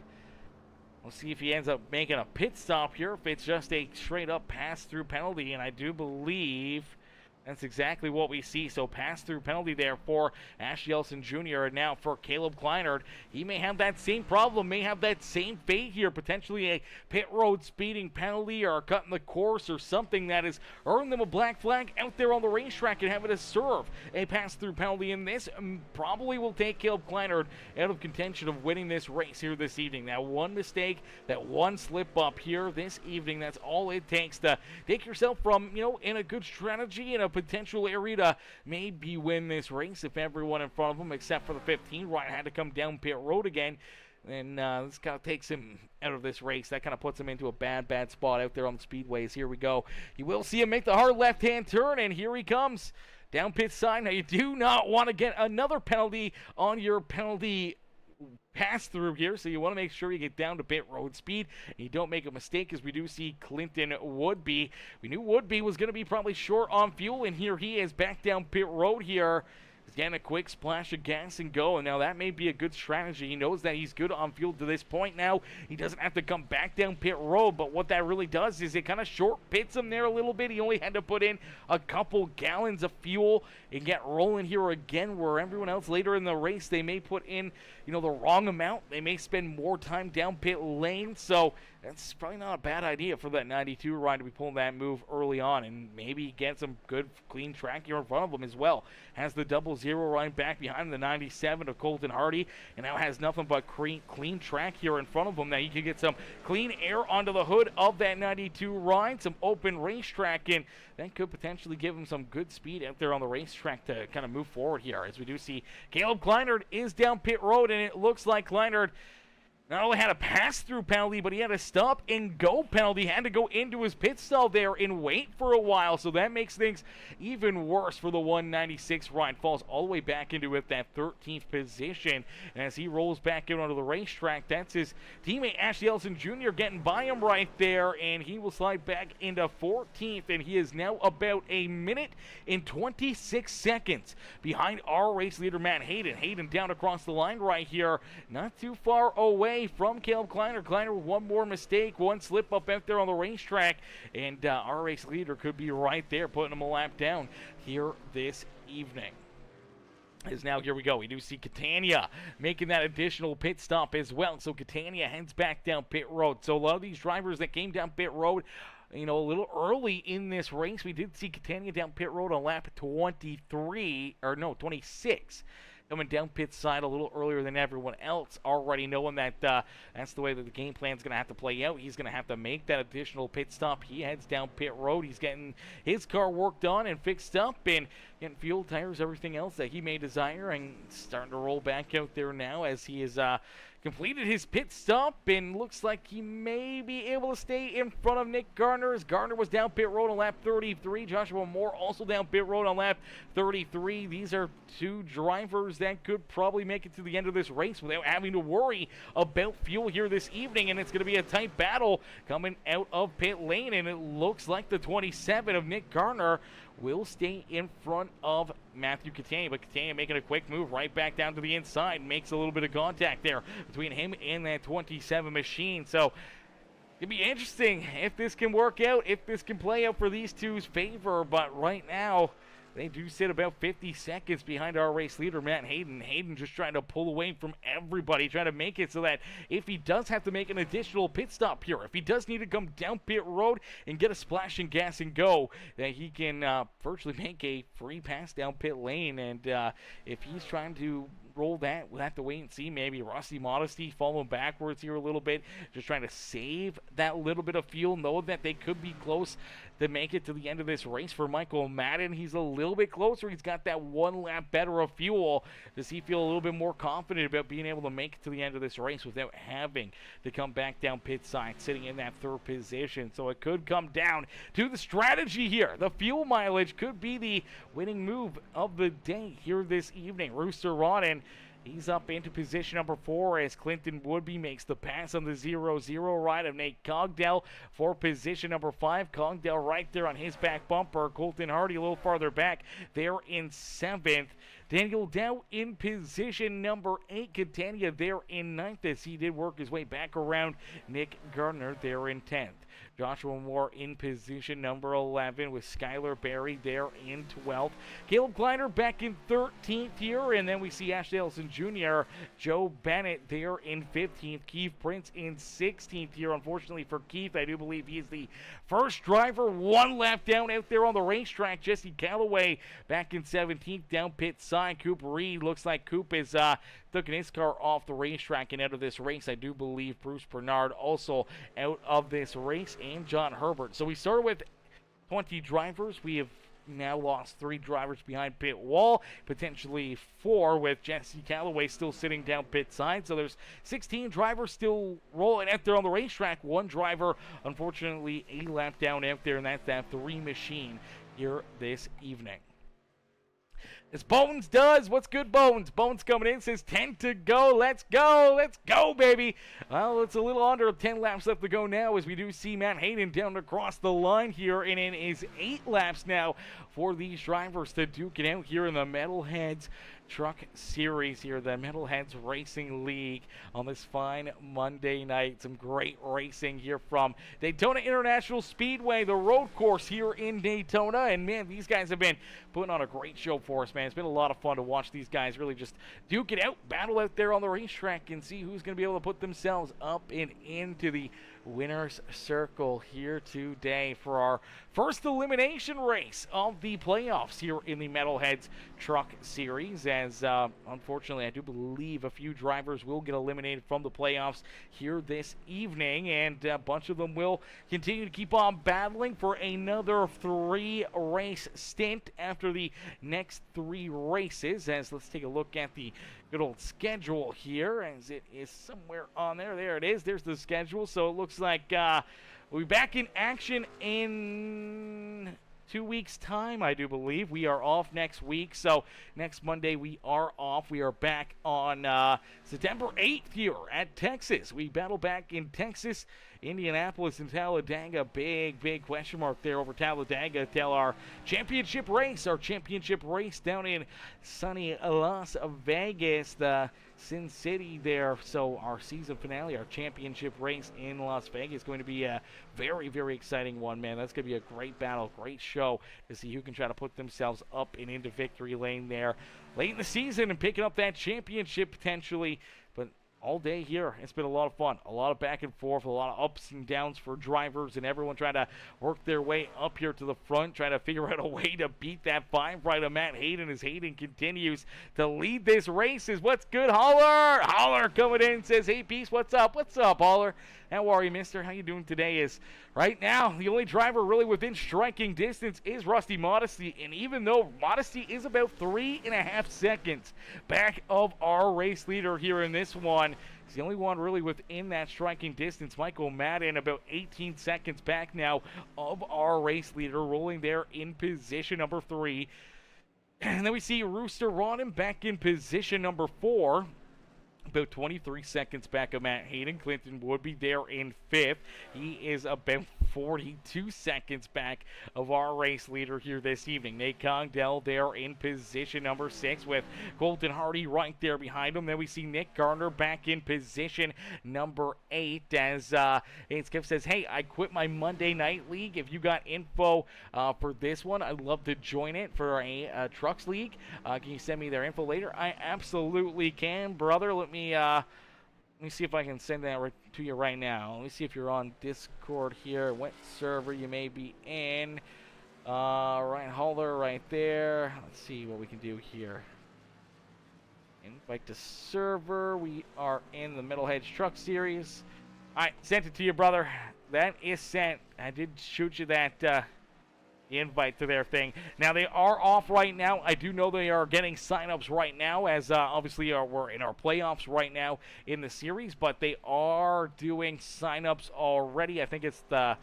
We'll see if he ends up making a pit stop here, if it's just a straight-up pass-through penalty, and I do believe that's exactly what we see. So pass-through penalty there for Ashley Elson Jr. And now for Caleb Kleinert, he may have that same problem, may have that same fate here, potentially a pit road speeding penalty or cutting the course or something that has earned them a black flag out there on the racetrack and having to serve a pass-through penalty in this. Probably will take Caleb Kleinert out of contention of winning this race here this evening. That one mistake, that one slip up here this evening, that's all it takes to take yourself from, in a good strategy and a potential area to maybe win this race if everyone in front of them except for the 15 right had to come down pit road again. And this kind of takes him out of this race. That kind of puts him into a bad spot out there on the speedways. Here we go. You will see him make the hard left-hand turn, and here he comes down pit side. Now, you do not want to get another penalty on your penalty pass through here, so you want to make sure you get down to pit road speed and you don't make a mistake, as we do see Clinton Woodby. We knew Woodby was going to be probably short on fuel, and here he is back down pit road here. He's getting a quick splash of gas and go, and now that may be a good strategy. He knows that he's good on fuel to this point now. He doesn't have to come back down pit road, but what that really does is it kind of short pits him there a little bit. He only had to put in a couple gallons of fuel and get rolling here again, where everyone else later in the race, they may put in, you know, the wrong amount. They may spend more time down pit lane, so that's probably not a bad idea for that 92 ride to be pulling that move early on and maybe get some good, clean track here in front of him as well. Has the 00 ride back behind the 97 of Colton Hardy, and now has nothing but clean track here in front of him. Now you can get some clean air onto the hood of that 92 ride, some open racetrack, and that could potentially give him some good speed out there on the racetrack to kind of move forward here. As we do see Caleb Kleinert is down pit road, and it looks like Kleinert not only had a pass-through penalty, but he had a stop-and-go penalty. Had to go into his pit stall there and wait for a while, so that makes things even worse for the 196 ride. Falls all the way back into it, that 13th position. And as he rolls back out onto the racetrack, that's his teammate Ashley Ellison Jr. getting by him right there, and he will slide back into 14th, and he is now about a minute and 26 seconds behind our race leader, Matt Hayden. Hayden down across the line right here, not too far away from Caleb Kleiner. Kleiner with one more mistake, one slip up out there on the racetrack, and our race leader could be right there putting him a lap down here this evening. As now, here we go. We do see Catania making that additional pit stop as well. So Catania heads back down pit road. So a lot of these drivers that came down pit road, you know, a little early in this race, we did see Catania down pit road on lap 26. Coming down pit side a little earlier than everyone else, already knowing that that's the way that the game plan is going to have to play out. He's going to have to make that additional pit stop. He heads down pit road. He's getting his car worked on and fixed up and getting fuel, tires, everything else that he may desire, and starting to roll back out there now as he is completed his pit stop, and looks like he may be able to stay in front of Nick Gardner, as Gardner was down pit road on lap 33. Joshua Moore also down pit road on lap 33. These are two drivers that could probably make it to the end of this race without having to worry about fuel here this evening, and it's going to be a tight battle coming out of pit lane, and it looks like the 27 of Nick Gardner will stay in front of Matthew Catania, but Catania making a quick move right back down to the inside, makes a little bit of contact there between him and that 27 machine. So it'll be interesting if this can work out, if this can play out for these two's favor, but right now they do sit about 50 seconds behind our race leader, Matt Hayden. Hayden just trying to pull away from everybody, trying to make it so that if he does have to make an additional pit stop here, if he does need to come down pit road and get a splash and gas and go, that he can virtually make a free pass down pit lane. And if he's trying to roll that, we'll have to wait and see. Maybe Rusty Modesty following backwards here a little bit, just trying to save that little bit of fuel, know that they could be close to make it to the end of this race. For Michael Madden, he's a little bit closer. He's got that one lap better of fuel. Does he feel a little bit more confident about being able to make it to the end of this race without having to come back down pit side, sitting in that third position? So it could come down to the strategy here. The fuel mileage could be the winning move of the day here this evening. Rooster Rodden, he's up into position number 4 as Clinton Woodby makes the pass on the 0-0 ride of Nate Cogdell for position number 5. Cogdell right there on his back bumper. Colton Hardy a little farther back there in 7th. Daniel Dow in position number 8. Catania there in 9th as he did work his way back around Nick Gardner there in 10th. Joshua Moore in position number 11 with Skylar Berry there in 12th. Caleb Kleiner back in 13th here, and then we see Ashley Ellison Jr., Joe Bennett there in 15th, Keith Prince in 16th here. Unfortunately for Keith, I do believe he's the first driver one lap down out there on the racetrack. Jesse Calloway back in 17th, down pit side. Coop Reed, looks like Coop is taking his car off the racetrack and out of this race. I do believe Bruce Bernard also out of this race, and John Herbert. So we started with 20 drivers. We have now lost 3 drivers behind pit wall, potentially 4 with Jesse Calloway still sitting down pit side. So there's 16 drivers still rolling out there on the racetrack. 1 driver, unfortunately, a lap down out there, and that's that 3 machine here this evening. As Bones does, what's good, Bones? Bones coming in, says 10 to go. Let's go, baby. Well, it's a little under 10 laps left to go now as we do see Matt Hayden down across the line here, and it is 8 laps now for these drivers to duke it out here in the Metalheads Truck Series here, the Metalheads Racing League on this fine Monday night. Some great racing here from Daytona International Speedway, the road course here in Daytona. And man, these guys have been putting on a great show for us, man. It's been a lot of fun to watch these guys really just duke it out, battle out there on the racetrack, and see who's going to be able to put themselves up and into the winner's circle here today for our first elimination race of the playoffs here in the Metalheads Truck Series, as unfortunately I do believe a few drivers will get eliminated from the playoffs here this evening, and a bunch of them will continue to keep on battling for another 3 race stint after the next 3 races. As let's take a look at the good old schedule here, as it is somewhere on there. There it is. There's the schedule. So it looks like we'll be back in action in 2 weeks' time, I do believe. We are off next week, so next Monday we are off. We are back on September 8th here at Texas. We battle back in Texas, Indianapolis, and Talladega. Big question mark there over Talladega till our championship race down in sunny Las Vegas, the Sin City there. So our season finale, our championship race in Las Vegas, is going to be a very exciting one, man. That's going to be a great battle, great show to see who can try to put themselves up and into victory lane there late in the season and picking up that championship potentially. But all day here, it's been a lot of fun, a lot of back and forth, a lot of ups and downs for drivers, and everyone trying to work their way up here to the front, trying to figure out a way to beat that 5 right of Matt Hayden as Hayden continues to lead this race. Is what's good, Holler coming in, says, hey Peace, what's up, Holler? How are you, mister? How you doing today? Is right now the only driver really within striking distance is Rusty Modesty, and even though Modesty is about 3.5 seconds back of our race leader here in this one, he's the only one really within that striking distance. Michael Madden about 18 seconds back now of our race leader, rolling there in position number 3. And then we see Rooster Rodden back in position number 4. About 23 seconds back of Matt Hayden. Clinton would be there in 5th. He is about 42 seconds back of our race leader here this evening. Nate Congdell there in position number 6 with Colton Hardy right there behind him. Then we see Nick Garner back in position number 8 as Skip says, hey, I quit my Monday night league. If you got info for this one, I'd love to join it for a Trucks League. Can you send me their info later? I absolutely can, brother. Let me see if I can send that to you right now. Let me see if you're on Discord here. What server you may be in. Ryan Holler right there. Let's see what we can do here. Invite to server. We are in the Metalheads Truck Series. Alright, sent it to you, brother. That is sent. I did shoot you that invite to their thing. Now they are off right now. I do know they are getting signups right now, as obviously we're in our playoffs right now in the series, but they are doing signups already. I think it's the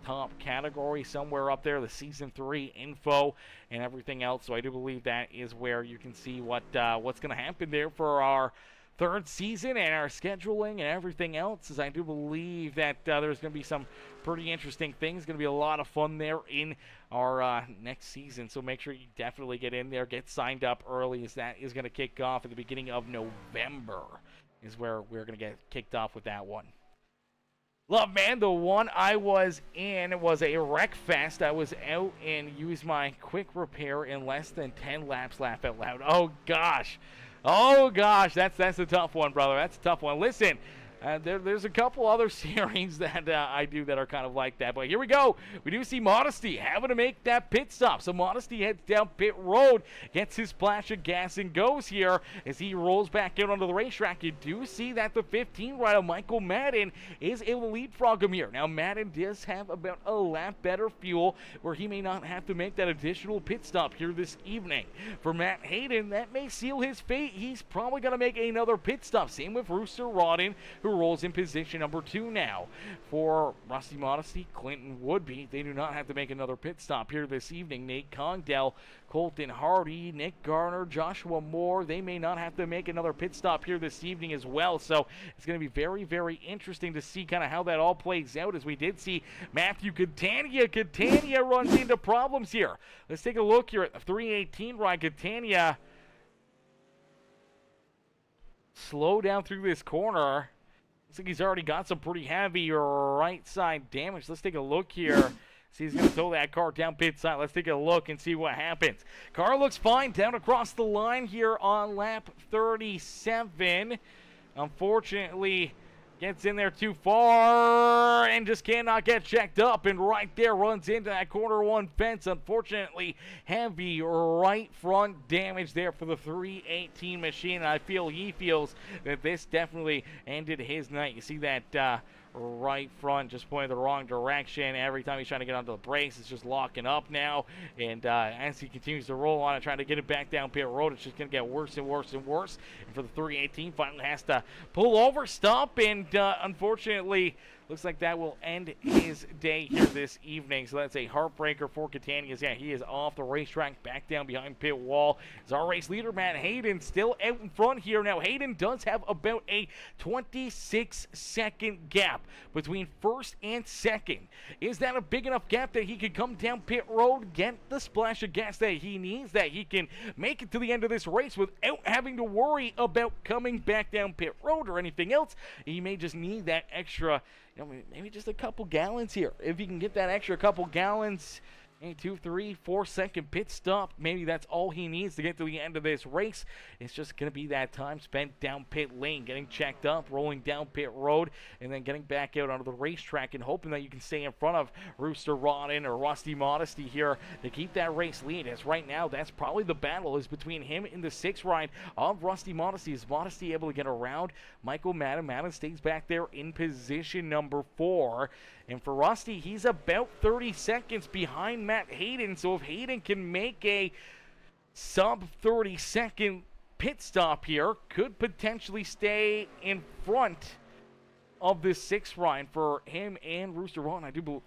top category somewhere up there, the season 3 info and everything else. So I do believe that is where you can see what's going to happen there for our 3rd season and our scheduling and everything else, as I do believe that there's going to be some pretty interesting things. Going to be a lot of fun there in our next season, so make sure you definitely get in there, get signed up early, as that is going to kick off at the beginning of November is where we're going to get kicked off with that one. Love, man, the one I was in was a wreck fest. I was out and used my quick repair in less than 10 laps, laugh out loud. Oh gosh, that's a tough one, brother. That's a tough one. Listen, There's a couple other series that I do that are kind of like that. But here we go. We do see Modesty having to make that pit stop. So Modesty heads down pit road, gets his splash of gas, and goes here as he rolls back out onto the racetrack. You do see that the 15 rider, Michael Madden, is able to leapfrog him here. Now, Madden does have about a lap better fuel where he may not have to make that additional pit stop here this evening. For Matt Hayden, that may seal his fate. He's probably going to make another pit stop. Same with Rooster Rodden, who rolls in position number 2 now. For Rusty Modesty, Clinton Woodby, they do not have to make another pit stop here this evening. Nate Congdell, Colton Hardy, Nick Garner, Joshua Moore, they may not have to make another pit stop here this evening as well. So it's going to be very, very interesting to see kind of how that all plays out, as we did see Matthew Catania. Catania runs into problems here. Let's take a look here at the 318 ride. Catania slow down through this corner. Looks like he's already got some pretty heavy right side damage. Let's take a look here. See, he's going to throw that car down pit side. Let's take a look and see what happens. Car looks fine down across the line here on lap 37. Unfortunately, gets in there too far and just cannot get checked up, and right there runs into that corner 1 fence. Unfortunately, heavy right front damage there for the 318 machine, and I feel he feels that this definitely ended his night. You see that right front just pointing the wrong direction. Every time he's trying to get onto the brakes, it's just locking up now, and as he continues to roll on and trying to get it back down pit road, it's just going to get worse and worse and worse. And for the 318, finally has to pull over, stop, and unfortunately looks like that will end his day here this evening. So that's a heartbreaker for Catania. Yeah, he is off the racetrack, back down behind pit wall. As our race leader, Matt Hayden, still out in front here. Now, Hayden does have about a 26-second gap between first and second. Is that a big enough gap that he could come down pit road, get the splash of gas that he needs, that he can make it to the end of this race without having to worry about coming back down pit road or anything else? He may just need that extra, maybe just a couple gallons here. If he can get that extra couple gallons, a 2, 3, 4 second pit stop, maybe that's all he needs to get to the end of this race. It's just going to be that time spent down pit lane, getting checked up, rolling down pit road, and then getting back out onto the racetrack and hoping that you can stay in front of Rooster Rodden or Rusty Modesty here to keep that race lead. As right now, that's probably the battle is between him and the 6th ride of Rusty Modesty. Is Modesty able to get around Michael Madden? Madden stays back there in position number 4. And for Rusty, he's about 30 seconds behind Matt Hayden. So if Hayden can make a sub 30-second pit stop here, could potentially stay in front of this 6th ride for him and Rooster Rodden. I do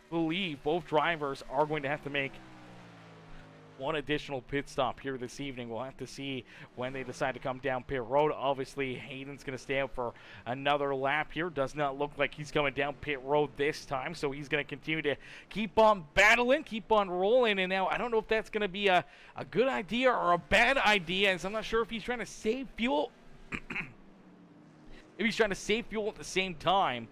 believe both drivers are going to have to make one additional pit stop here this evening. We'll have to see when they decide to come down pit road. Obviously, Hayden's going to stay out for another lap here. Does not look like he's coming down pit road this time, so he's going to continue to keep on battling, keep on rolling. And now I don't know if that's going to be a good idea or a bad idea, as I'm not sure if he's trying to save fuel. If he's trying to save fuel at the same time,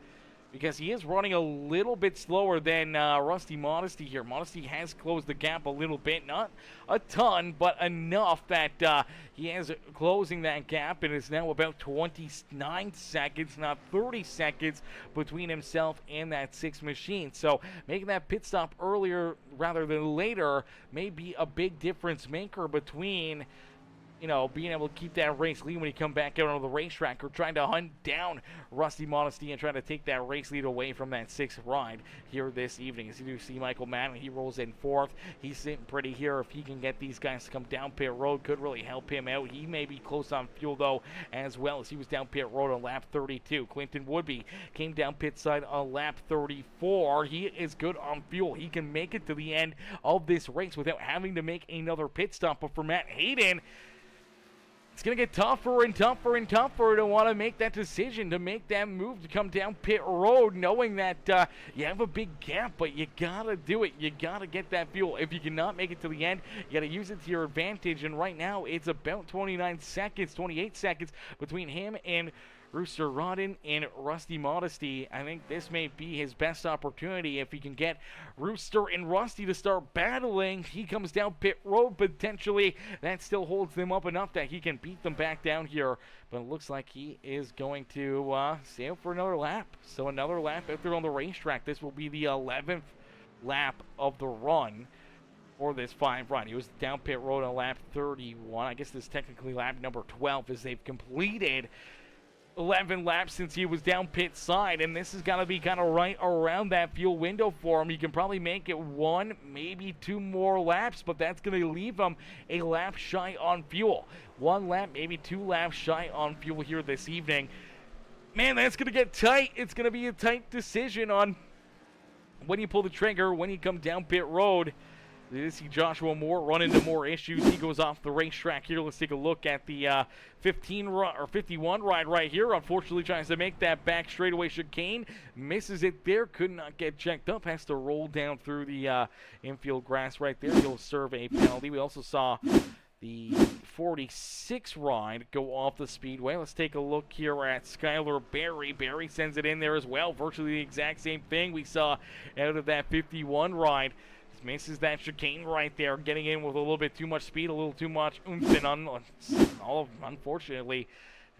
because he is running a little bit slower than Rusty Modesty here. Modesty has closed the gap a little bit, not a ton, but enough that he is closing that gap, and is now about 29 seconds, not 30 seconds, between himself and that 6th machine. So making that pit stop earlier rather than later may be a big difference maker between being able to keep that race lead when you come back out on the racetrack, or trying to hunt down Rusty Modesty and trying to take that race lead away from that 6th ride here this evening. As you do see Michael Madden, he rolls in 4th. He's sitting pretty here. If he can get these guys to come down pit road, could really help him out. He may be close on fuel, though, as well, as he was down pit road on lap 32. Clinton Woodby came down pit side on lap 34. He is good on fuel. He can make it to the end of this race without having to make another pit stop. But for Matt Hayden, it's going to get tougher and tougher and tougher to want to make that decision, to make that move, to come down pit road, knowing that you have a big gap, but you got to do it. You got to get that fuel. If you cannot make it to the end, you got to use it to your advantage. And right now, it's about 29 seconds, 28 seconds between him and Rooster Rodden and Rusty Modesty. I think this may be his best opportunity if he can get Rooster and Rusty to start battling. He comes down pit road potentially. That still holds them up enough that he can beat them back down here. But it looks like he is going to stay out for another lap. So another lap out there on the racetrack. This will be the 11th lap of the run for this 5 run. He was down pit road on lap 31. I guess this is technically lap number 12 as they've completed 11 laps since he was down pit side, and this is going to be kind of right around that fuel window for him. He can probably make it 1, maybe 2 more laps, but that's going to leave him a lap shy on fuel. 1 lap, maybe 2 laps shy on fuel here this evening. Man, that's going to get tight. It's going to be a tight decision on when you pull the trigger, when you come down pit road. You see Joshua Moore run into more issues. He goes off the racetrack here. Let's take a look at the 51 ride right here. Unfortunately, tries to make that back straightaway chicane. Misses it there. Could not get checked up. Has to roll down through the infield grass right there. He'll serve a penalty. We also saw the 46 ride go off the speedway. Let's take a look here at Skylar Berry. Berry sends it in there as well. Virtually the exact same thing we saw out of that 51 ride. Misses that chicane right there, getting in with a little bit too much speed, a little too much oomph, and unfortunately,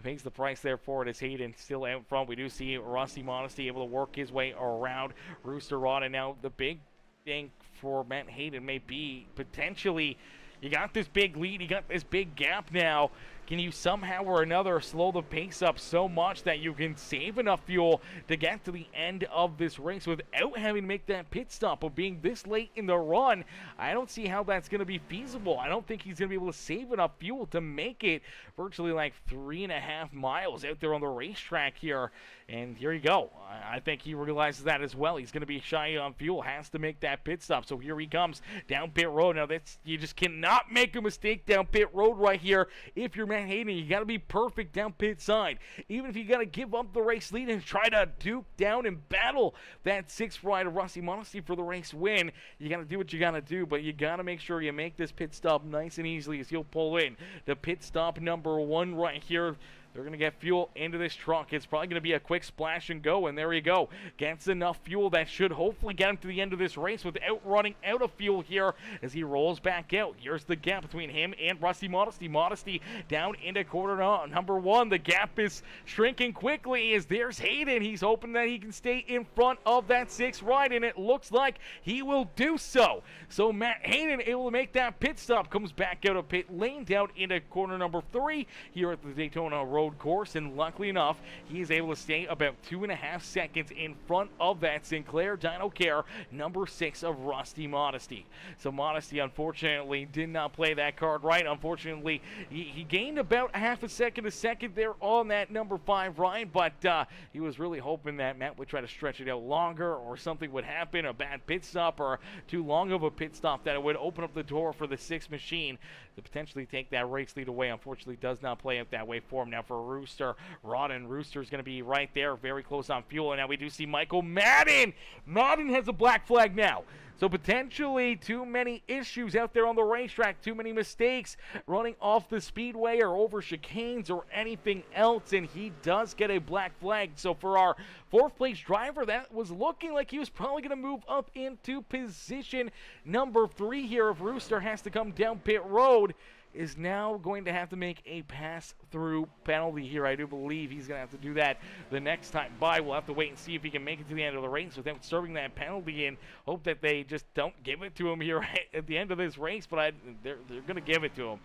pays the price there for it as Hayden still out front. We do see Rusty Modesty able to work his way around Rooster Rod, and now the big thing for Matt Hayden may be potentially, you got this big lead, you got this big gap now. Can you somehow or another slow the pace up so much that you can save enough fuel to get to the end of this race without having to make that pit stop? But being this late in the run, I don't see how that's going to be feasible. I don't think he's going to be able to save enough fuel to make it virtually like 3.5 miles out there on the racetrack here. And here you go. I think he realizes that as well. He's going to be shy on fuel, has to make that pit stop. So here he comes down pit road. Now, you just cannot make a mistake down pit road right here. If you're Matt Hayden, you got to be perfect down pit side. Even if you got to give up the race lead and try to duke down and battle that 6th ride of Rusty Modesty for the race win, you got to do what you got to do, but you got to make sure you make this pit stop nice and easily as he'll pull in the pit stop number 1 right here. They're going to get fuel into this truck. It's probably going to be a quick splash and go, and there you go. Gets enough fuel that should hopefully get him to the end of this race without running out of fuel here as he rolls back out. Here's the gap between him and Rusty Modesty. Modesty down into quarter number 1. The gap is shrinking quickly as there's Hayden. He's hoping that he can stay in front of that 6th ride, and it looks like he will do so. So Matt Hayden able to make that pit stop, comes back out of pit lane down into corner number 3 here at the Daytona Road Course, and luckily enough, he is able to stay about 2.5 seconds in front of that Sinclair Dyno Care number 6 of Rusty Modesty. So Modesty, unfortunately, did not play that card right. Unfortunately, he gained about half a second there on that number 5 ride, but he was really hoping that Matt would try to stretch it out longer, or something would happen, a bad pit stop, or too long of a pit stop, that it would open up the door for the 6th machine to potentially take that race lead away. Unfortunately, does not play out that way for him. Now for Rooster Rodden, Rooster's going to be right there, very close on fuel, and now we do see Michael Madden. Madden has a black flag now. So potentially too many issues out there on the racetrack, too many mistakes running off the speedway or over chicanes or anything else, and he does get a black flag. So for our 4th place driver, that was looking like he was probably going to move up into position number 3 here. If Rooster has to come down pit road, is now going to have to make a pass-through penalty here. I do believe he's going to have to do that the next time by. We'll have to wait and see if he can make it to the end of the race without serving that penalty, and hope that they just don't give it to him here at the end of this race, but they're going to give it to him.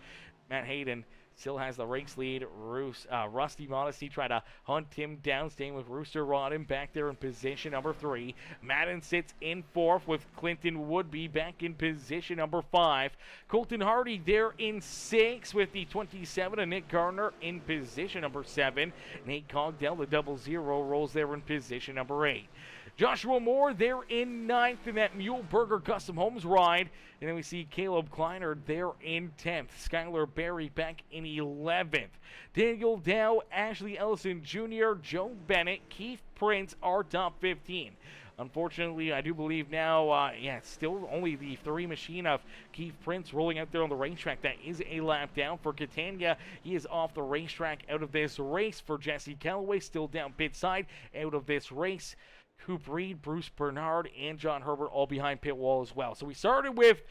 Matt Hayden still has the race lead. Rusty Modesty try to hunt him down, staying with Rooster Rodden back there in position number 3. Madden sits in 4th with Clinton Woodby back in position number 5. Colton Hardy there in 6th with the 27, and Nick Gardner in position number 7. Nate Cogdell, the 00, rolls there in position number 8. Joshua Moore there in 9th in that Muhlenberger Custom Homes ride. And then we see Caleb Kleiner there in 10th. Skylar Berry back in 11th. Daniel Dow, Ashley Ellison Jr., Joe Bennett, Keith Prince are top 15. Unfortunately, I do believe now, still only the 3 machine of Keith Prince rolling out there on the racetrack. That is a lap down for Catania. He is off the racetrack out of this race. For Jesse Calloway, still down pit side out of this race. Coop Reed, Bruce Bernard, and John Herbert all behind pit wall as well. So we started with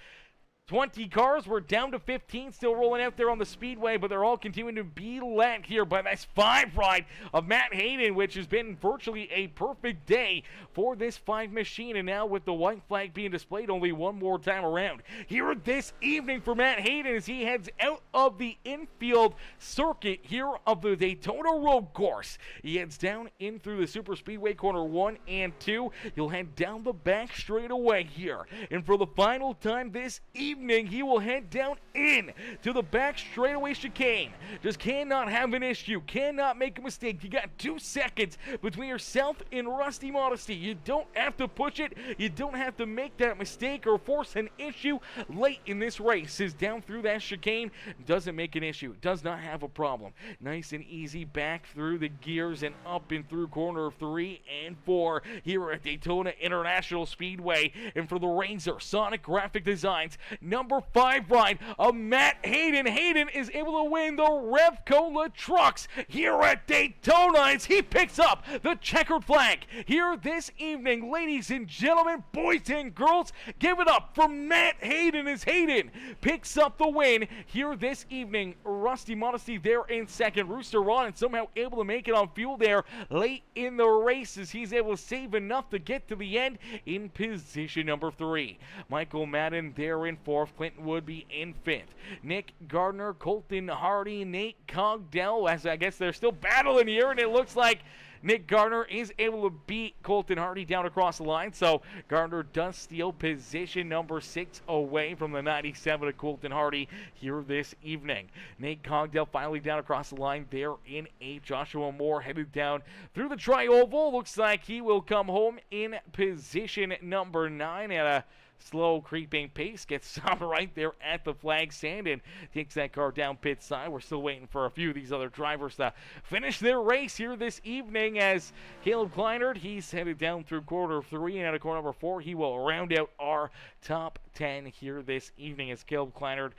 20 cars. We're down to 15, still rolling out there on the speedway, but they're all continuing to be led here by this 5 ride of Matt Hayden, which has been virtually a perfect day for this 5 machine. And now with the white flag being displayed only one more time around here this evening for Matt Hayden as he heads out of the infield circuit here of the Daytona Road Course. He heads down in through the super speedway corner 1 and 2. He'll head down the back straightaway here, and for the final time this evening, he will head down in to the back straightaway chicane. Just cannot have an issue, cannot make a mistake. You got 2 seconds between yourself and Rusty Modesty. You don't have to push it, you don't have to make that mistake or force an issue late in this race. Is down through that chicane, doesn't make an issue, does not have a problem. Nice and easy back through the gears and up and through corner 3 and 4 here at Daytona International Speedway. And for the Razor Sonic Graphic Designs number 5 ride of Matt Hayden. Hayden is able to win the Revcola Trucks here at Daytona as he picks up the checkered flag here this evening. Ladies and gentlemen, boys and girls, give it up for Matt Hayden as Hayden picks up the win here this evening. Rusty Modesty there in second. Rooster Ron and somehow able to make it on fuel there late in the race as he's able to save enough to get to the end in position number 3. Michael Madden there in 4th. Clinton Woodby in 5th. Nick Gardner, Colton Hardy, Nate Cogdell, as I guess they're still battling here, and it looks like Nick Gardner is able to beat Colton Hardy down across the line, so Gardner does steal position number 6 away from the 97 of Colton Hardy here this evening. Nate Cogdell finally down across the line there in 8. Joshua Moore headed down through the tri-oval. Looks like he will come home in position number 9 at a slow creeping pace. Gets stopped right there at the flag stand and takes that car down pit side. We're still waiting for a few of these other drivers to finish their race here this evening as Caleb Kleinert, he's headed down through quarter 3 and out of corner number 4. He will round out our top 10 here this evening as Caleb Kleinert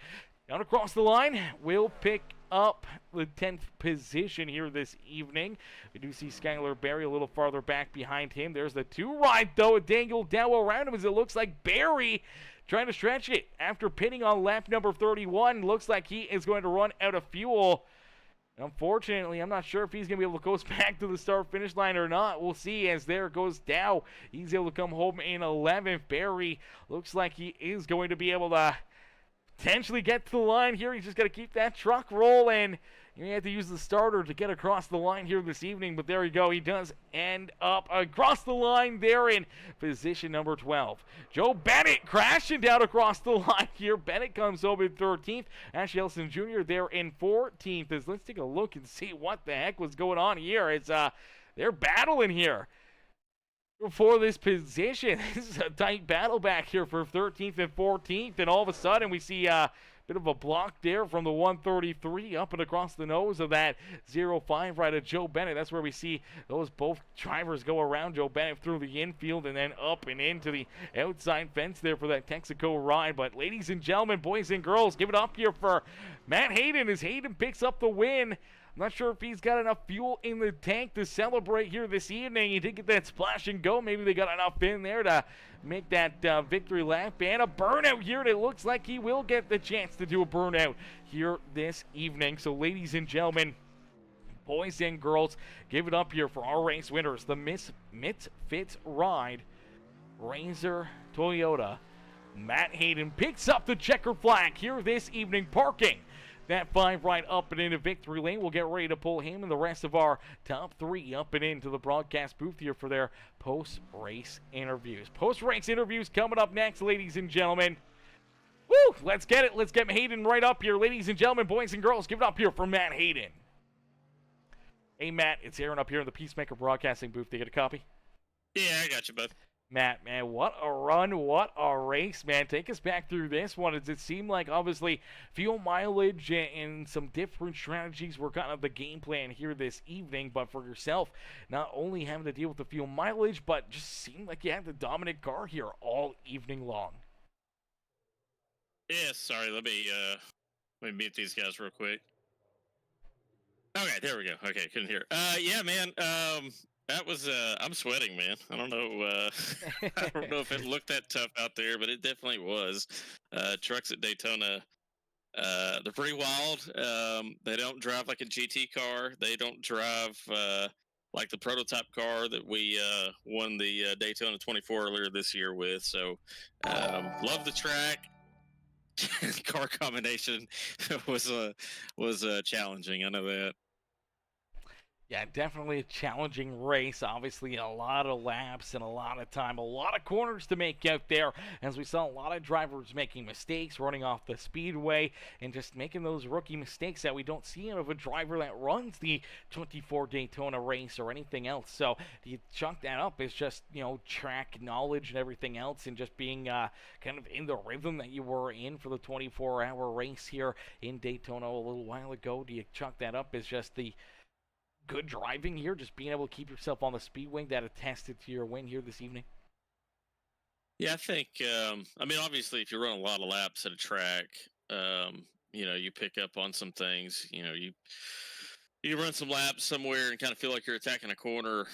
down across the line will pick up the 10th position here this evening. We do see Skylar Berry a little farther back behind him. There's the 2 ride though, Daniel Dow around him as it looks like Berry trying to stretch it after pitting on lap number 31. Looks like he is going to run out of fuel. Unfortunately, I'm not sure if he's going to be able to go back to the start-finish line or not. We'll see as there goes Dow. He's able to come home in 11th. Berry looks like he is going to be able to potentially get to the line here. He's just got to keep that truck rolling. You have to use the starter to get across the line here this evening, but there you go. He does end up across the line there in position number 12. Joe Bennett crashing down across the line here. Bennett comes home in 13th. Ashley Ellison Jr. there in 14th. Let's take a look and see what the heck was going on here. It's they're battling here for this position. This is a tight battle back here for 13th and 14th, and all of a sudden we see a bit of a block there from the 133 up and across the nose of that 05 right at Joe Bennett. That's where we see those both drivers go around Joe Bennett through the infield and then up and into the outside fence there for that Texaco ride. But ladies and gentlemen, boys and girls, give it up here for Matt Hayden as Hayden picks up the win. I'm not sure if he's got enough fuel in the tank to celebrate here this evening. He did get that splash and go. Maybe they got enough in there to make that victory lap. And a burnout here. And it looks like he will get the chance to do a burnout here this evening. So, ladies and gentlemen, boys and girls, give it up here for our race winners. The Misfits Ride Razor Toyota. Matt Hayden picks up the checkered flag here this evening, parking that 5 right up and into victory lane. We'll get ready to pull him and the rest of our top 3 up and into the broadcast booth here for their post-race interviews. Post-race interviews coming up next, ladies and gentlemen. Woo! Let's get it. Let's get Hayden right up here. Ladies and gentlemen, boys and girls, give it up here for Matt Hayden. Hey, Matt, it's Aaron up here in the Peacemaker Broadcasting booth. Do you get a copy? Yeah, I got you, bud. Matt, man, what a run, what a race, man. Take us back through this one. Does it seem like, obviously, fuel mileage and some different strategies were kind of the game plan here this evening, but for yourself, not only having to deal with the fuel mileage, but just seemed like you had the dominant car here all evening long. Yeah, sorry. Let me mute these guys real quick. Okay, there we go. Okay, couldn't hear. Yeah, man. That was. I'm sweating, man. I don't know. I don't know if it looked that tough out there, but it definitely was. Trucks at Daytona. They're pretty wild. They don't drive like a GT car. They don't drive like the prototype car that we won the Daytona 24 earlier this year with. So, love the track. Car combination was challenging. I know that. Yeah, definitely a challenging race. Obviously, a lot of laps and a lot of time, a lot of corners to make out there. As we saw a lot of drivers making mistakes, running off the speedway, and just making those rookie mistakes that we don't see out of a driver that runs the 24 Daytona race or anything else. So you chunk that up as just, track knowledge and everything else, and just being kind of in the rhythm that you were in for the 24-hour race here in Daytona a little while ago. Do you chunk that up as just the good driving here, just being able to keep yourself on the speedway that attested to your win here this evening? Yeah, I think. I mean, obviously, if you run a lot of laps at a track, you pick up on some things. You run some laps somewhere and kind of feel like you're attacking a corner,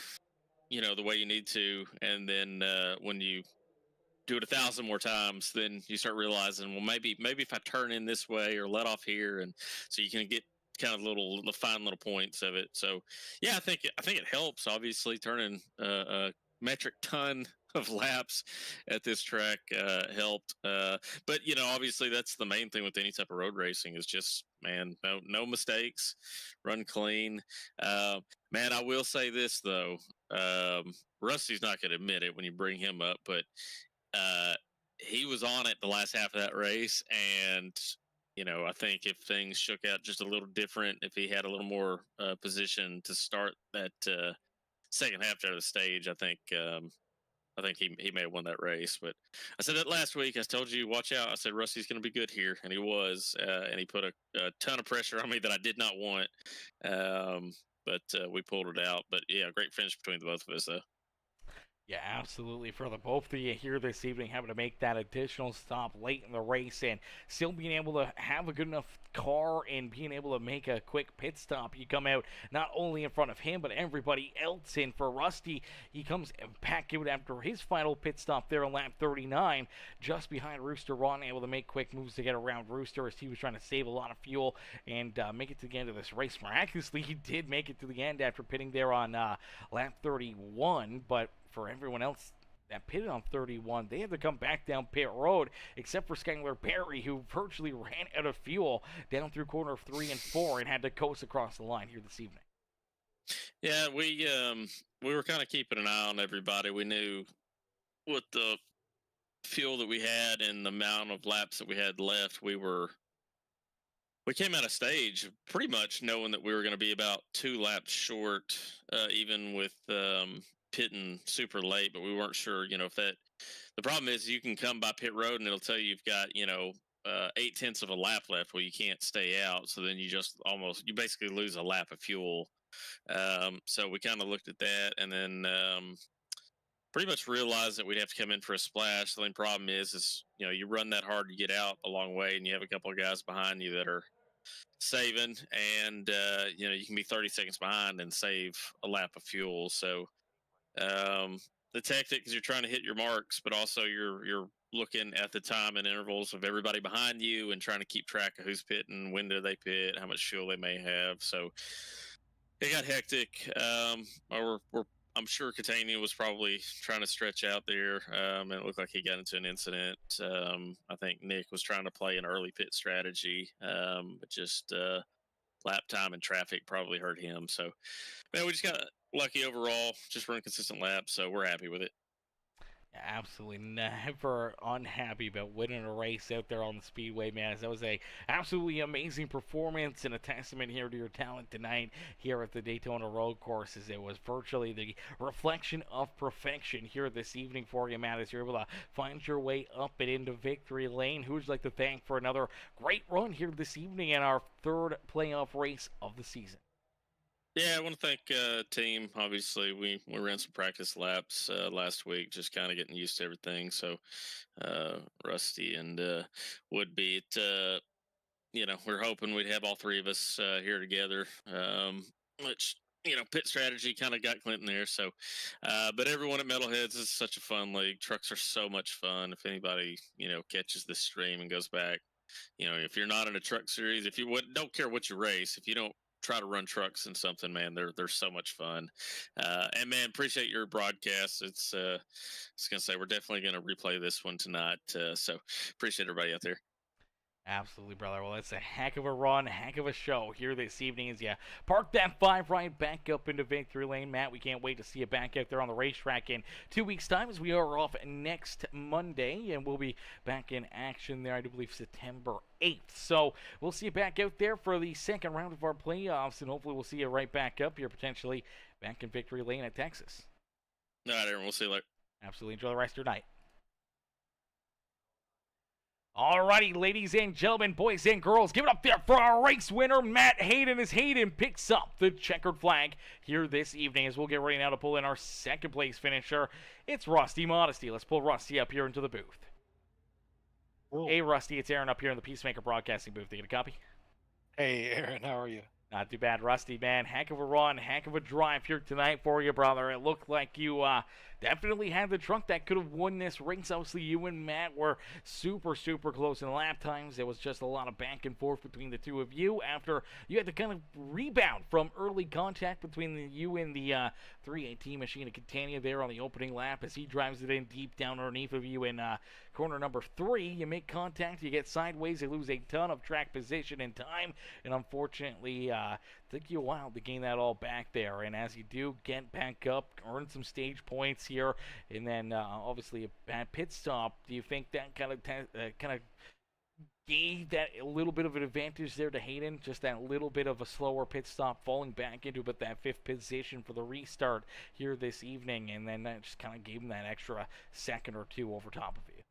the way you need to, and then when you do it 1,000 more times, then you start realizing, well, maybe if I turn in this way or let off here, and so you can get kind of the fine little points of it. So, yeah, I think it helps. Obviously, turning a metric ton of laps at this track helped. But obviously, that's the main thing with any type of road racing is just, man, no mistakes, run clean. Uh, Man, I will say this though. Rusty's not going to admit it when you bring him up, but uh, he was on it the last half of that race, and I think if things shook out just a little different, if he had a little more position to start that second half out of the stage, I think he may have won that race. But I said that last week. I told you, watch out. I said Rusty's going to be good here, and he was, and he put a ton of pressure on me that I did not want. But we pulled it out. But yeah, great finish between the both of us, though. Yeah, absolutely. For the both of you here this evening, having to make that additional stop late in the race and still being able to have a good enough car and being able to make a quick pit stop, you come out not only in front of him, but everybody else. And for Rusty, he comes back out after his final pit stop there on lap 39, just behind Rooster Ron, able to make quick moves to get around Rooster as he was trying to save a lot of fuel and make it to the end of this race. Miraculously, he did make it to the end after pitting there on lap 31, but for everyone else that pitted on 31, they had to come back down pit road, except for Skylar Perry, who virtually ran out of fuel down through corner 3 and 4 and had to coast across the line here this evening. Yeah, we were kind of keeping an eye on everybody. We knew with the fuel that we had and the amount of laps that we had left, we came out of stage pretty much knowing that we were going to be about 2 laps short, even with pitting super late. But we weren't sure, if that. The problem is you can come by pit road and it'll tell you've got 8/10 of a lap left. Well, you can't stay out, so then you basically lose a lap of fuel. So we kind of looked at that, and then pretty much realized that we'd have to come in for a splash. The only problem is you run that hard to get out a long way, and you have a couple of guys behind you that are saving, and you can be 30 seconds behind and save a lap of fuel. So the tactic is you're trying to hit your marks, but also you're looking at the time and intervals of everybody behind you and trying to keep track of who's pitting, when do they pit, how much fuel they may have. So it got hectic. I'm sure Catania was probably trying to stretch out there, and it looked like he got into an incident. I think Nick was trying to play an early pit strategy, but just lap time and traffic probably hurt him. So, man, we just got lucky overall, just running consistent laps, so we're happy with it. Absolutely never unhappy about winning a race out there on the speedway, man. That was a absolutely amazing performance and a testament here to your talent tonight here at the Daytona Road Course, as it was virtually the reflection of perfection here this evening for you, Matt, as you're able to find your way up and into victory lane. Who would you like to thank for another great run here this evening in our third playoff race of the season? Yeah, I want to thank team. Obviously, we ran some practice laps last week, just kind of getting used to everything. So Rusty and Woodbeat, we're hoping we'd have all three of us here together. Which pit strategy kind of got Clinton there. So, but everyone at Metalheads is such a fun league. Trucks are so much fun. If anybody catches this stream and goes back, if you're not in a truck series, if you don't care what you race, if you don't try to run trucks and something, man, they're so much fun. And man, appreciate your broadcast. It's I was gonna say we're definitely gonna replay this one tonight. So appreciate everybody out there. Absolutely, brother. Well, it's a heck of a run, heck of a show here this evening as you park that 5 right back up into victory lane. Matt, we can't wait to see you back out there on the racetrack in 2 weeks' time, as we are off next Monday, and we'll be back in action there, I do believe, September 8th. So we'll see you back out there for the second round of our playoffs, and hopefully we'll see you right back up here, potentially back in victory lane at Texas. All right, everyone. We'll see you later. Absolutely. Enjoy the rest of your night. Alrighty, ladies and gentlemen, boys and girls, give it up there for our race winner, Matt Hayden, as Hayden picks up the checkered flag here this evening, as we'll get ready now to pull in our second place finisher. It's Rusty Modesty. Let's pull Rusty up here into the booth. Cool. Hey, Rusty, it's Aaron up here in the Peacemaker Broadcasting booth. You get a copy? Hey, Aaron, how are you? Not too bad, Rusty, man. Heck of a run, heck of a drive here tonight for you, brother. It looked like you definitely had the truck that could have won this race. Obviously, you and Matt were super, super close in lap times. There was just a lot of back and forth between the two of you after you had to kind of rebound from early contact between you and the 318 machine of Catania there on the opening lap as he drives it in deep down underneath of you in corner number 3. You make contact, you get sideways, you lose a ton of track position and time, and unfortunately, took you a while to gain that all back there. And as you do get back up, earn some stage points here, and then obviously a bad pit stop. Do you think that kind of gave that a little bit of an advantage there to Hayden? Just that little bit of a slower pit stop, falling back into but that 5th position for the restart here this evening, and then that just kind of gave him that extra second or two over top of you.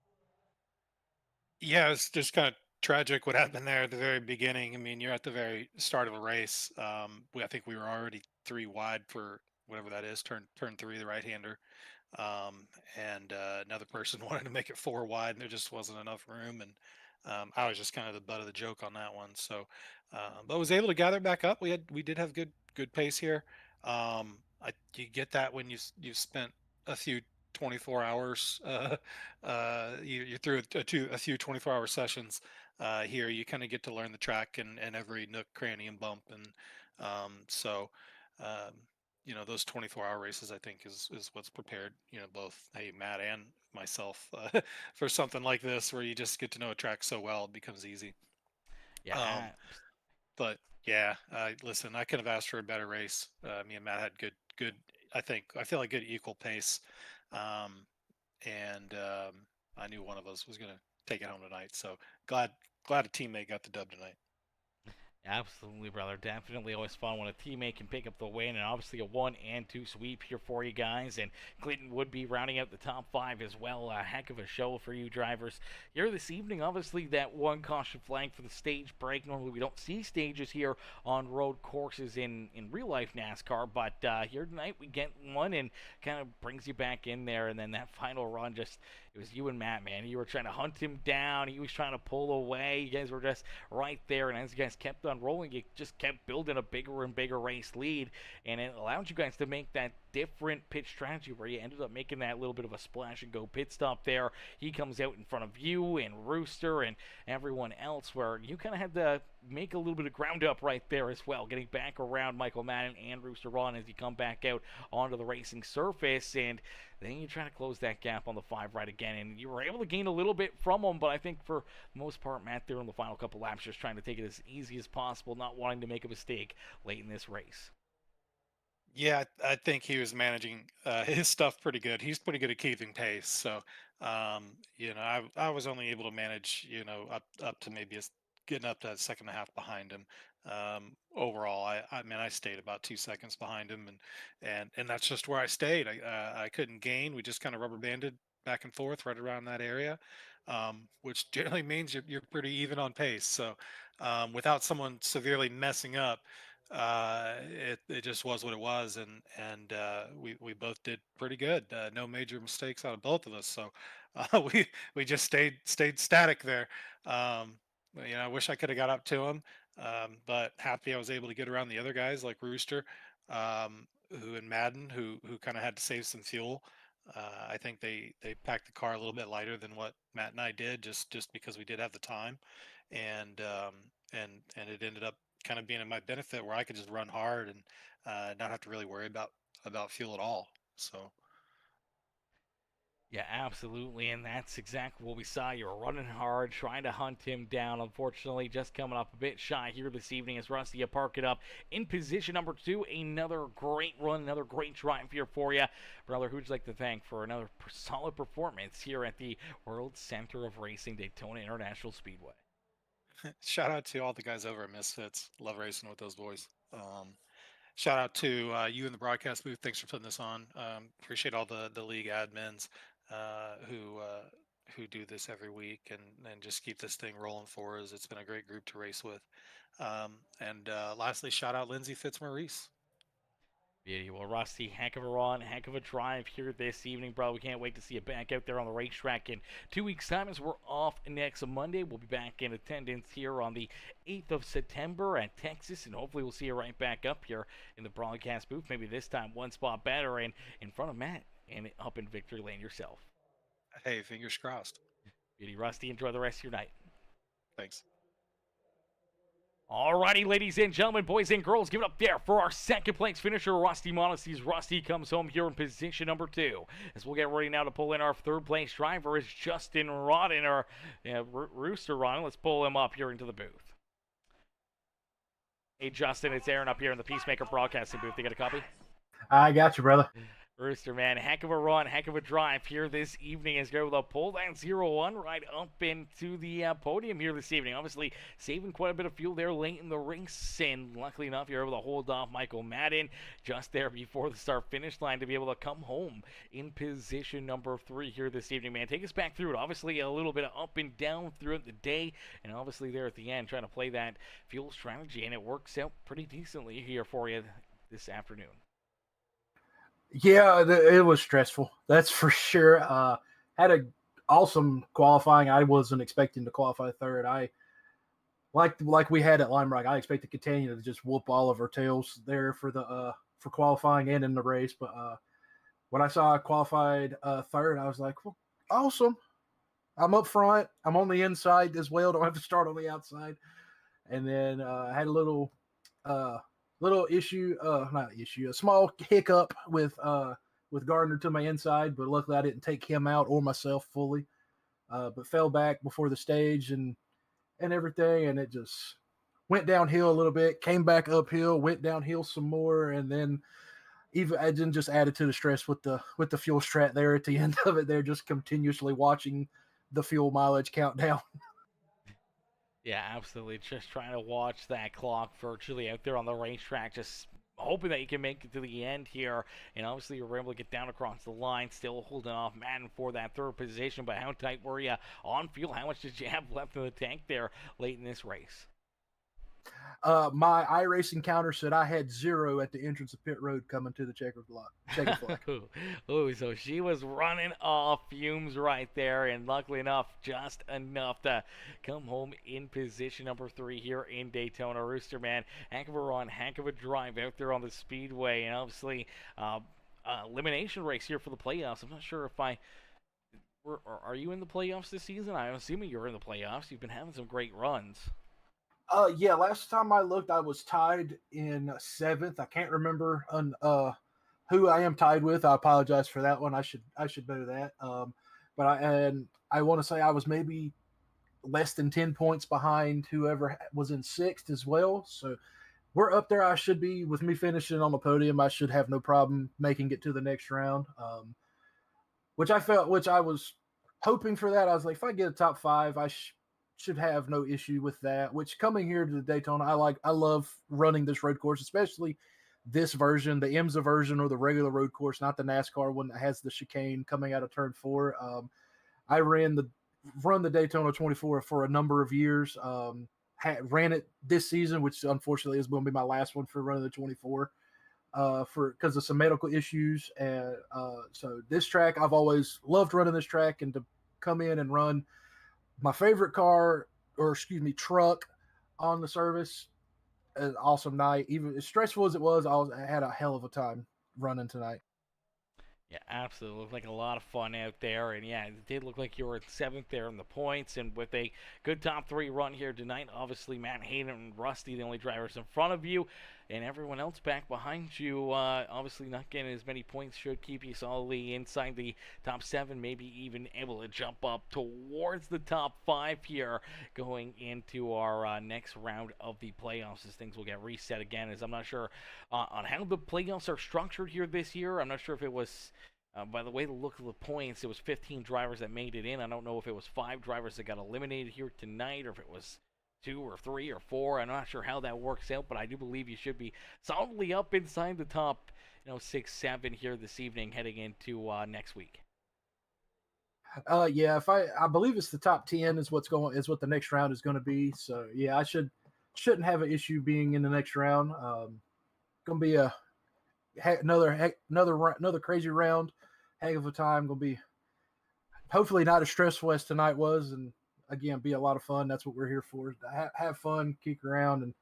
Yeah, it's just kind of tragic what happened there at the very beginning. I mean, you're at the very start of a race. I think we were already 3 wide for whatever that is, turn 3, the right-hander. And another person wanted to make it 4 wide, and there just wasn't enough room. And I was just kind of the butt of the joke on that one. So, but was able to gather back up. We did have good pace here. You get that when you've spent a few 24 hours. You're through a few 24-hour sessions. Here you kind of get to learn the track and every nook, cranny, and bump. And so those 24-hour races, I think, is what's prepared both Matt and myself for something like this, where you just get to know a track so well it becomes easy. Yeah. But yeah, listen, I could have asked for a better race. Me and Matt had good. I feel like good equal pace, and I knew one of us was going to take it home tonight. So glad a teammate got the dub tonight. Absolutely, brother. Definitely always fun when a teammate can pick up the win, and obviously a 1 and 2 sweep here for you guys. And Clinton would be rounding out the top 5 as well. A heck of a show for you drivers here this evening. Obviously, that 1 caution flag for the stage break. Normally, we don't see stages here on road courses in real life NASCAR, but here tonight we get one and kind of brings you back in there. And then that final run, it was you and Matt, man. You were trying to hunt him down. He was trying to pull away. You guys were just right there. And as you guys kept on rolling, you just kept building a bigger and bigger race lead. And it allowed you guys to make that different pit strategy where you ended up making that little bit of a splash and go pit stop there. He comes out in front of you and Rooster and everyone else, where you kind of had to make a little bit of ground up right there as well, getting back around Michael Madden and Rooster Ron as you come back out onto the racing surface. And then you try to close that gap on the 5 right again, and you were able to gain a little bit from them, but I think for the most part, Matt there in the final couple laps just trying to take it as easy as possible, not wanting to make a mistake late in this race. Yeah, I think he was managing his stuff pretty good. He's pretty good at keeping pace. So, I was only able to manage, up to maybe getting up to that second and a half behind him. Overall, I mean, I stayed about 2 seconds behind him, and that's just where I stayed. I couldn't gain. We just kind of rubber banded back and forth right around that area, which generally means you're pretty even on pace. So, without someone severely messing up, it just was what it was, and we both did pretty good. No major mistakes out of both of us, so we just stayed static there. I wish I could have got up to him, but happy I was able to get around the other guys like Rooster, who and Madden, who kind of had to save some fuel. I think they packed the car a little bit lighter than what Matt and I did, just because we did have the time, and it ended up kind of being in my benefit where I could just run hard and not have to really worry about fuel at all. So Yeah, absolutely, and that's exactly what we saw. You were running hard, trying to hunt him down. Unfortunately, just coming up a bit shy here this evening as Rusty, you park it up in position number 2. Another great run, another great drive here for you. Brother, who'd you like to thank for another solid performance here at the World Center of Racing Daytona International Speedway? shout out to all the guys over at Misfits. Love racing with those boys. Shout out to you in the broadcast booth. Thanks for putting this on. Appreciate all the league admins who do this every week and just keep this thing rolling for us. It's been a great group to race with. And lastly, shout out Lindsay Fitzmaurice. Beauty. Well, Rusty, heck of a run, heck of a drive here this evening, bro. We can't wait to see you back out there on the racetrack in 2 weeks' time as we're off next Monday. We'll be back in attendance here on the 8th of September at Texas, and hopefully we'll see you right back up here in the broadcast booth. Maybe this time one spot better and in front of Matt and up in victory lane yourself. Hey, fingers crossed. Beauty, Rusty. Enjoy the rest of your night. Thanks. Alrighty, ladies and gentlemen, boys and girls, give it up there for our second place finisher, Rusty Modesties. Rusty comes home here in position number 2. As we'll get ready now to pull in our third place driver is Justin Rodden, or Rooster Rodden. Let's pull him up here into the booth. Hey, Justin, it's Aaron up here in the Peacemaker Broadcasting booth. You got a copy? I got you, brother. Rooster, man, heck of a run, heck of a drive here this evening as you're able to pull that 0-1 right up into the podium here this evening. Obviously, saving quite a bit of fuel there late in the race, and luckily enough, you're able to hold off Michael Madden just there before the start-finish line to be able to come home in position number 3 here this evening, man. Take us back through it. Obviously, a little bit of up and down throughout the day, and obviously there at the end, trying to play that fuel strategy, and it works out pretty decently here for you this afternoon. Yeah, it was stressful. That's for sure. Had a awesome qualifying. I wasn't expecting to qualify third. I like we had at Lime Rock. I expect to continue to just whoop all of our tails there for qualifying and in the race. But when I saw I qualified third, I was like, well, awesome. I'm up front. I'm on the inside as well. Don't have to start on the outside. And then I had a little issue, not issue, a small hiccup with Gardner to my inside, but luckily I didn't take him out or myself fully. But fell back before the stage and everything, and it just went downhill a little bit, came back uphill, went downhill some more, and then even I didn't just added to the stress with the fuel strat there at the end of it. They're just continuously watching the fuel mileage countdown. Yeah, absolutely. Just trying to watch that clock virtually out there on the racetrack, just hoping that you can make it to the end here. And obviously, you were able to get down across the line, still holding off Madden for that third position. But how tight were you on fuel? How much did you have left in the tank there late in this race? My iRacing counter said I had 0 at the entrance of pit road coming to the checkered flag. Oh, so she was running off fumes right there, and luckily enough, just enough to come home in position number 3 here in Daytona. Rooster, man, heck of a run, heck of a drive out there on the speedway, and obviously, elimination race here for the playoffs. I'm not sure if are you in the playoffs this season? I'm assuming you're in the playoffs. You've been having some great runs. Yeah, last time I looked, I was tied in 7th. I can't remember who I am tied with. I apologize for that one. I should know that. But I want to say I was maybe less than 10 points behind whoever was in 6th as well. So we're up there. I should be, with me finishing on the podium, I should have no problem making it to the next round. Which I was hoping for that. I was like, if I get a top 5, I should have no issue with that. Which, coming here to the Daytona, I love running this road course, especially this version, the IMSA version or the regular road course, not the NASCAR one that has the chicane coming out of turn 4. I run the Daytona 24 for a number of years. Ran it this season, which unfortunately is going to be my last one for running the 24 because of some medical issues. And so this track, I've always loved running this track, and to come in and run my favorite truck on the service, an awesome night. Even as stressful as it was, I had a hell of a time running tonight. Yeah, absolutely. Looked like a lot of fun out there. And yeah, it did look like you were in 7th there in the points. And with a good top 3 run here tonight, obviously Matt Hayden and Rusty, the only drivers in front of you. And everyone else back behind you, obviously not getting as many points, should keep you solidly inside the top 7, maybe even able to jump up towards the top 5 here going into our next round of the playoffs, as things will get reset again. As I'm not sure on how the playoffs are structured here this year. I'm not sure if it was, by the way, the look of the points, it was 15 drivers that made it in. I don't know if it was 5 drivers that got eliminated here tonight, or if it was 2 or 3 or 4. I'm not sure how that works out, but I do believe you should be solidly up inside the top, 6, 7 here this evening, heading into next week. Yeah, if I believe it's the top 10 is what the next round is going to be. So yeah, I shouldn't have an issue being in the next round. Going to be another crazy round, heck of a time. Going to be hopefully not as stressful as tonight was, and again, be a lot of fun. That's what we're here for. Have fun, kick around, and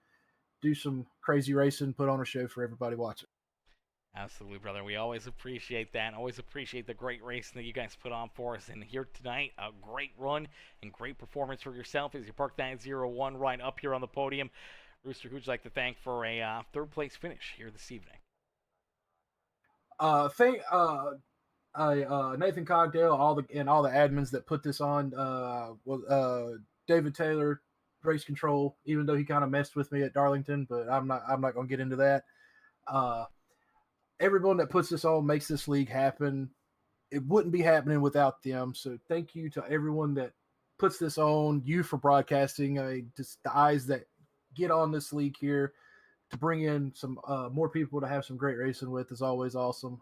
do some crazy racing, put on a show for everybody watching. Absolutely, brother. We always appreciate that. Always appreciate the great racing that you guys put on for us. And here tonight, a great run and great performance for yourself as you park that 0-1 right up here on the podium. Rooster, who would you like to thank for a third-place finish here this evening? Nathan Cogdale, all the admins that put this on, David Taylor, race control, even though he kind of messed with me at Darlington, but I'm not going to get into that. Everyone that puts this on makes this league happen. It wouldn't be happening without them. So thank you to everyone that puts this on, you for broadcasting, just the eyes that get on this league here to bring in some more people to have some great racing with is always awesome.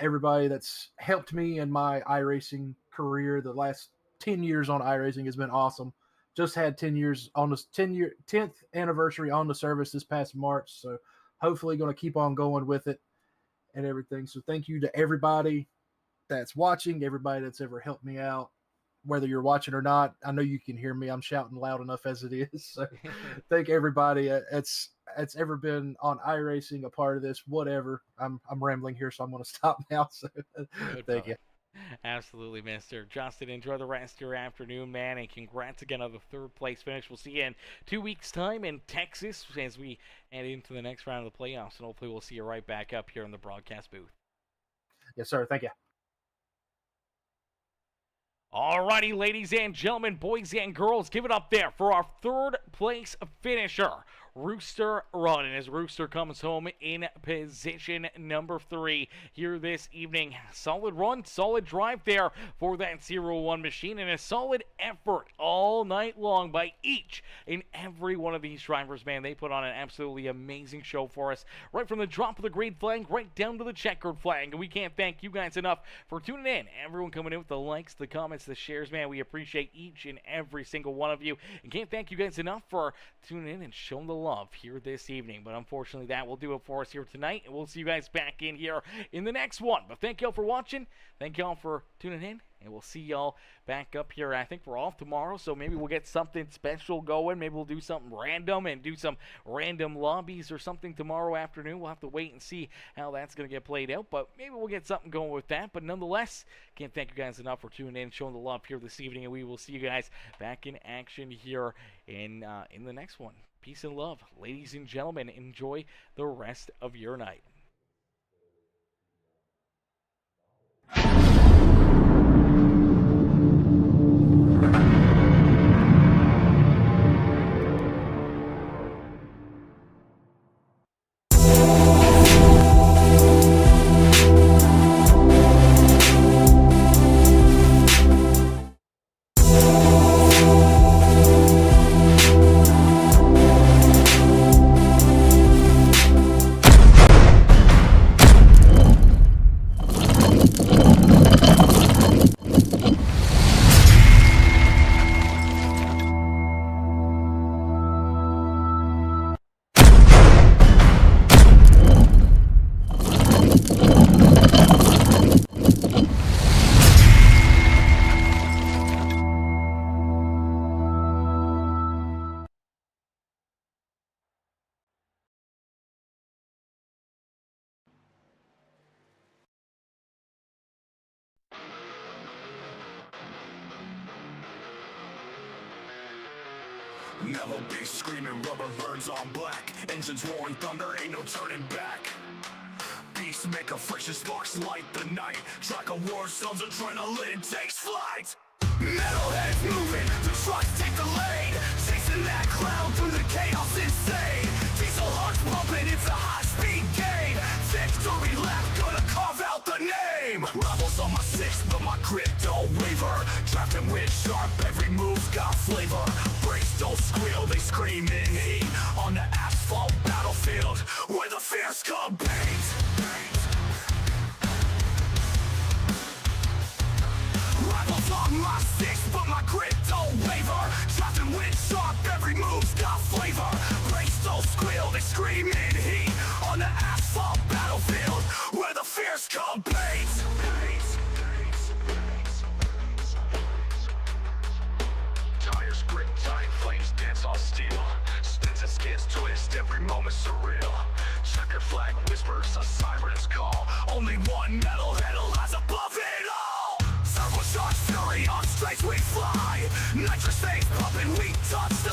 Everybody that's helped me in my iRacing career, the last 10 years on iRacing has been awesome. Just had 10 years on this 10th anniversary on the service this past March. So hopefully going to keep on going with it and everything. So thank you to everybody that's watching, everybody that's ever helped me out, whether you're watching or not. I know you can hear me. I'm shouting loud enough as it is. So thank everybody that's ever been on iRacing, a part of this, whatever. I'm rambling here, so I'm going to stop now. So thank you. Absolutely, mister. Justin, enjoy the rest of your afternoon, man, and congrats again on the third-place finish. We'll see you in 2 weeks' time in Texas as we head into the next round of the playoffs, and hopefully we'll see you right back up here in the broadcast booth. Yes, sir. Thank you. Alrighty, ladies and gentlemen, boys and girls, give it up there for our third-place finisher, Rooster Run. And as Rooster comes home in position number 3 here this evening. Solid run, solid drive there for that 0-1 machine, and a solid effort all night long by each and every one of these drivers, man. They put on an absolutely amazing show for us, right from the drop of the green flag right down to the checkered flag. And we can't thank you guys enough for tuning in. Everyone coming in with the likes, the comments, the shares, man. We appreciate each and every single one of you, and can't thank you guys enough for tuning in and showing the love here this evening. But unfortunately, that will do it for us here tonight, and we'll see you guys back in here in the next one. But thank y'all for watching, thank y'all for tuning in, and we'll see y'all back up here. I think we're off tomorrow, so maybe we'll get something special going. Maybe we'll do something random and do some random lobbies or something tomorrow afternoon. We'll have to wait and see how that's going to get played out, but maybe we'll get something going with that. But nonetheless, can't thank you guys enough for tuning in, showing the love here this evening, and we will see you guys back in action here in the next one. Peace and love. Ladies and gentlemen, enjoy the rest of your night. Mellow bass screaming, rubber burns on black. Engines roaring thunder, ain't no turning back. Beast make a friction, sparks light the night. Track of war sounds, adrenaline takes flight. Metalheads moving, the trucks take the lead. Chasing that cloud through the chaos insane. Diesel hearts pumping, it's a high-speed game. Victory lap, gonna carve out the name. Rivals on my six, but my grip don't waver. Drafting with sharp, every move's got flavor. Brakes don't squeal, they scream in heat. On the asphalt battlefield, where the fierce come paint. Rivals on my six, but my grip don't waver. Drafting with sharp, every move's got flavor. Brakes don't squeal, they scream in heat. On the asphalt battlefield, where the fierce come paint. Tires grip tight, flames dance on steel. Spins and skids twist, every moment surreal. Checker flag whispers, a siren's call. Only one metalhead lies above it all. Turbocharged fury on straights we fly. Nitrous things pumping, we touch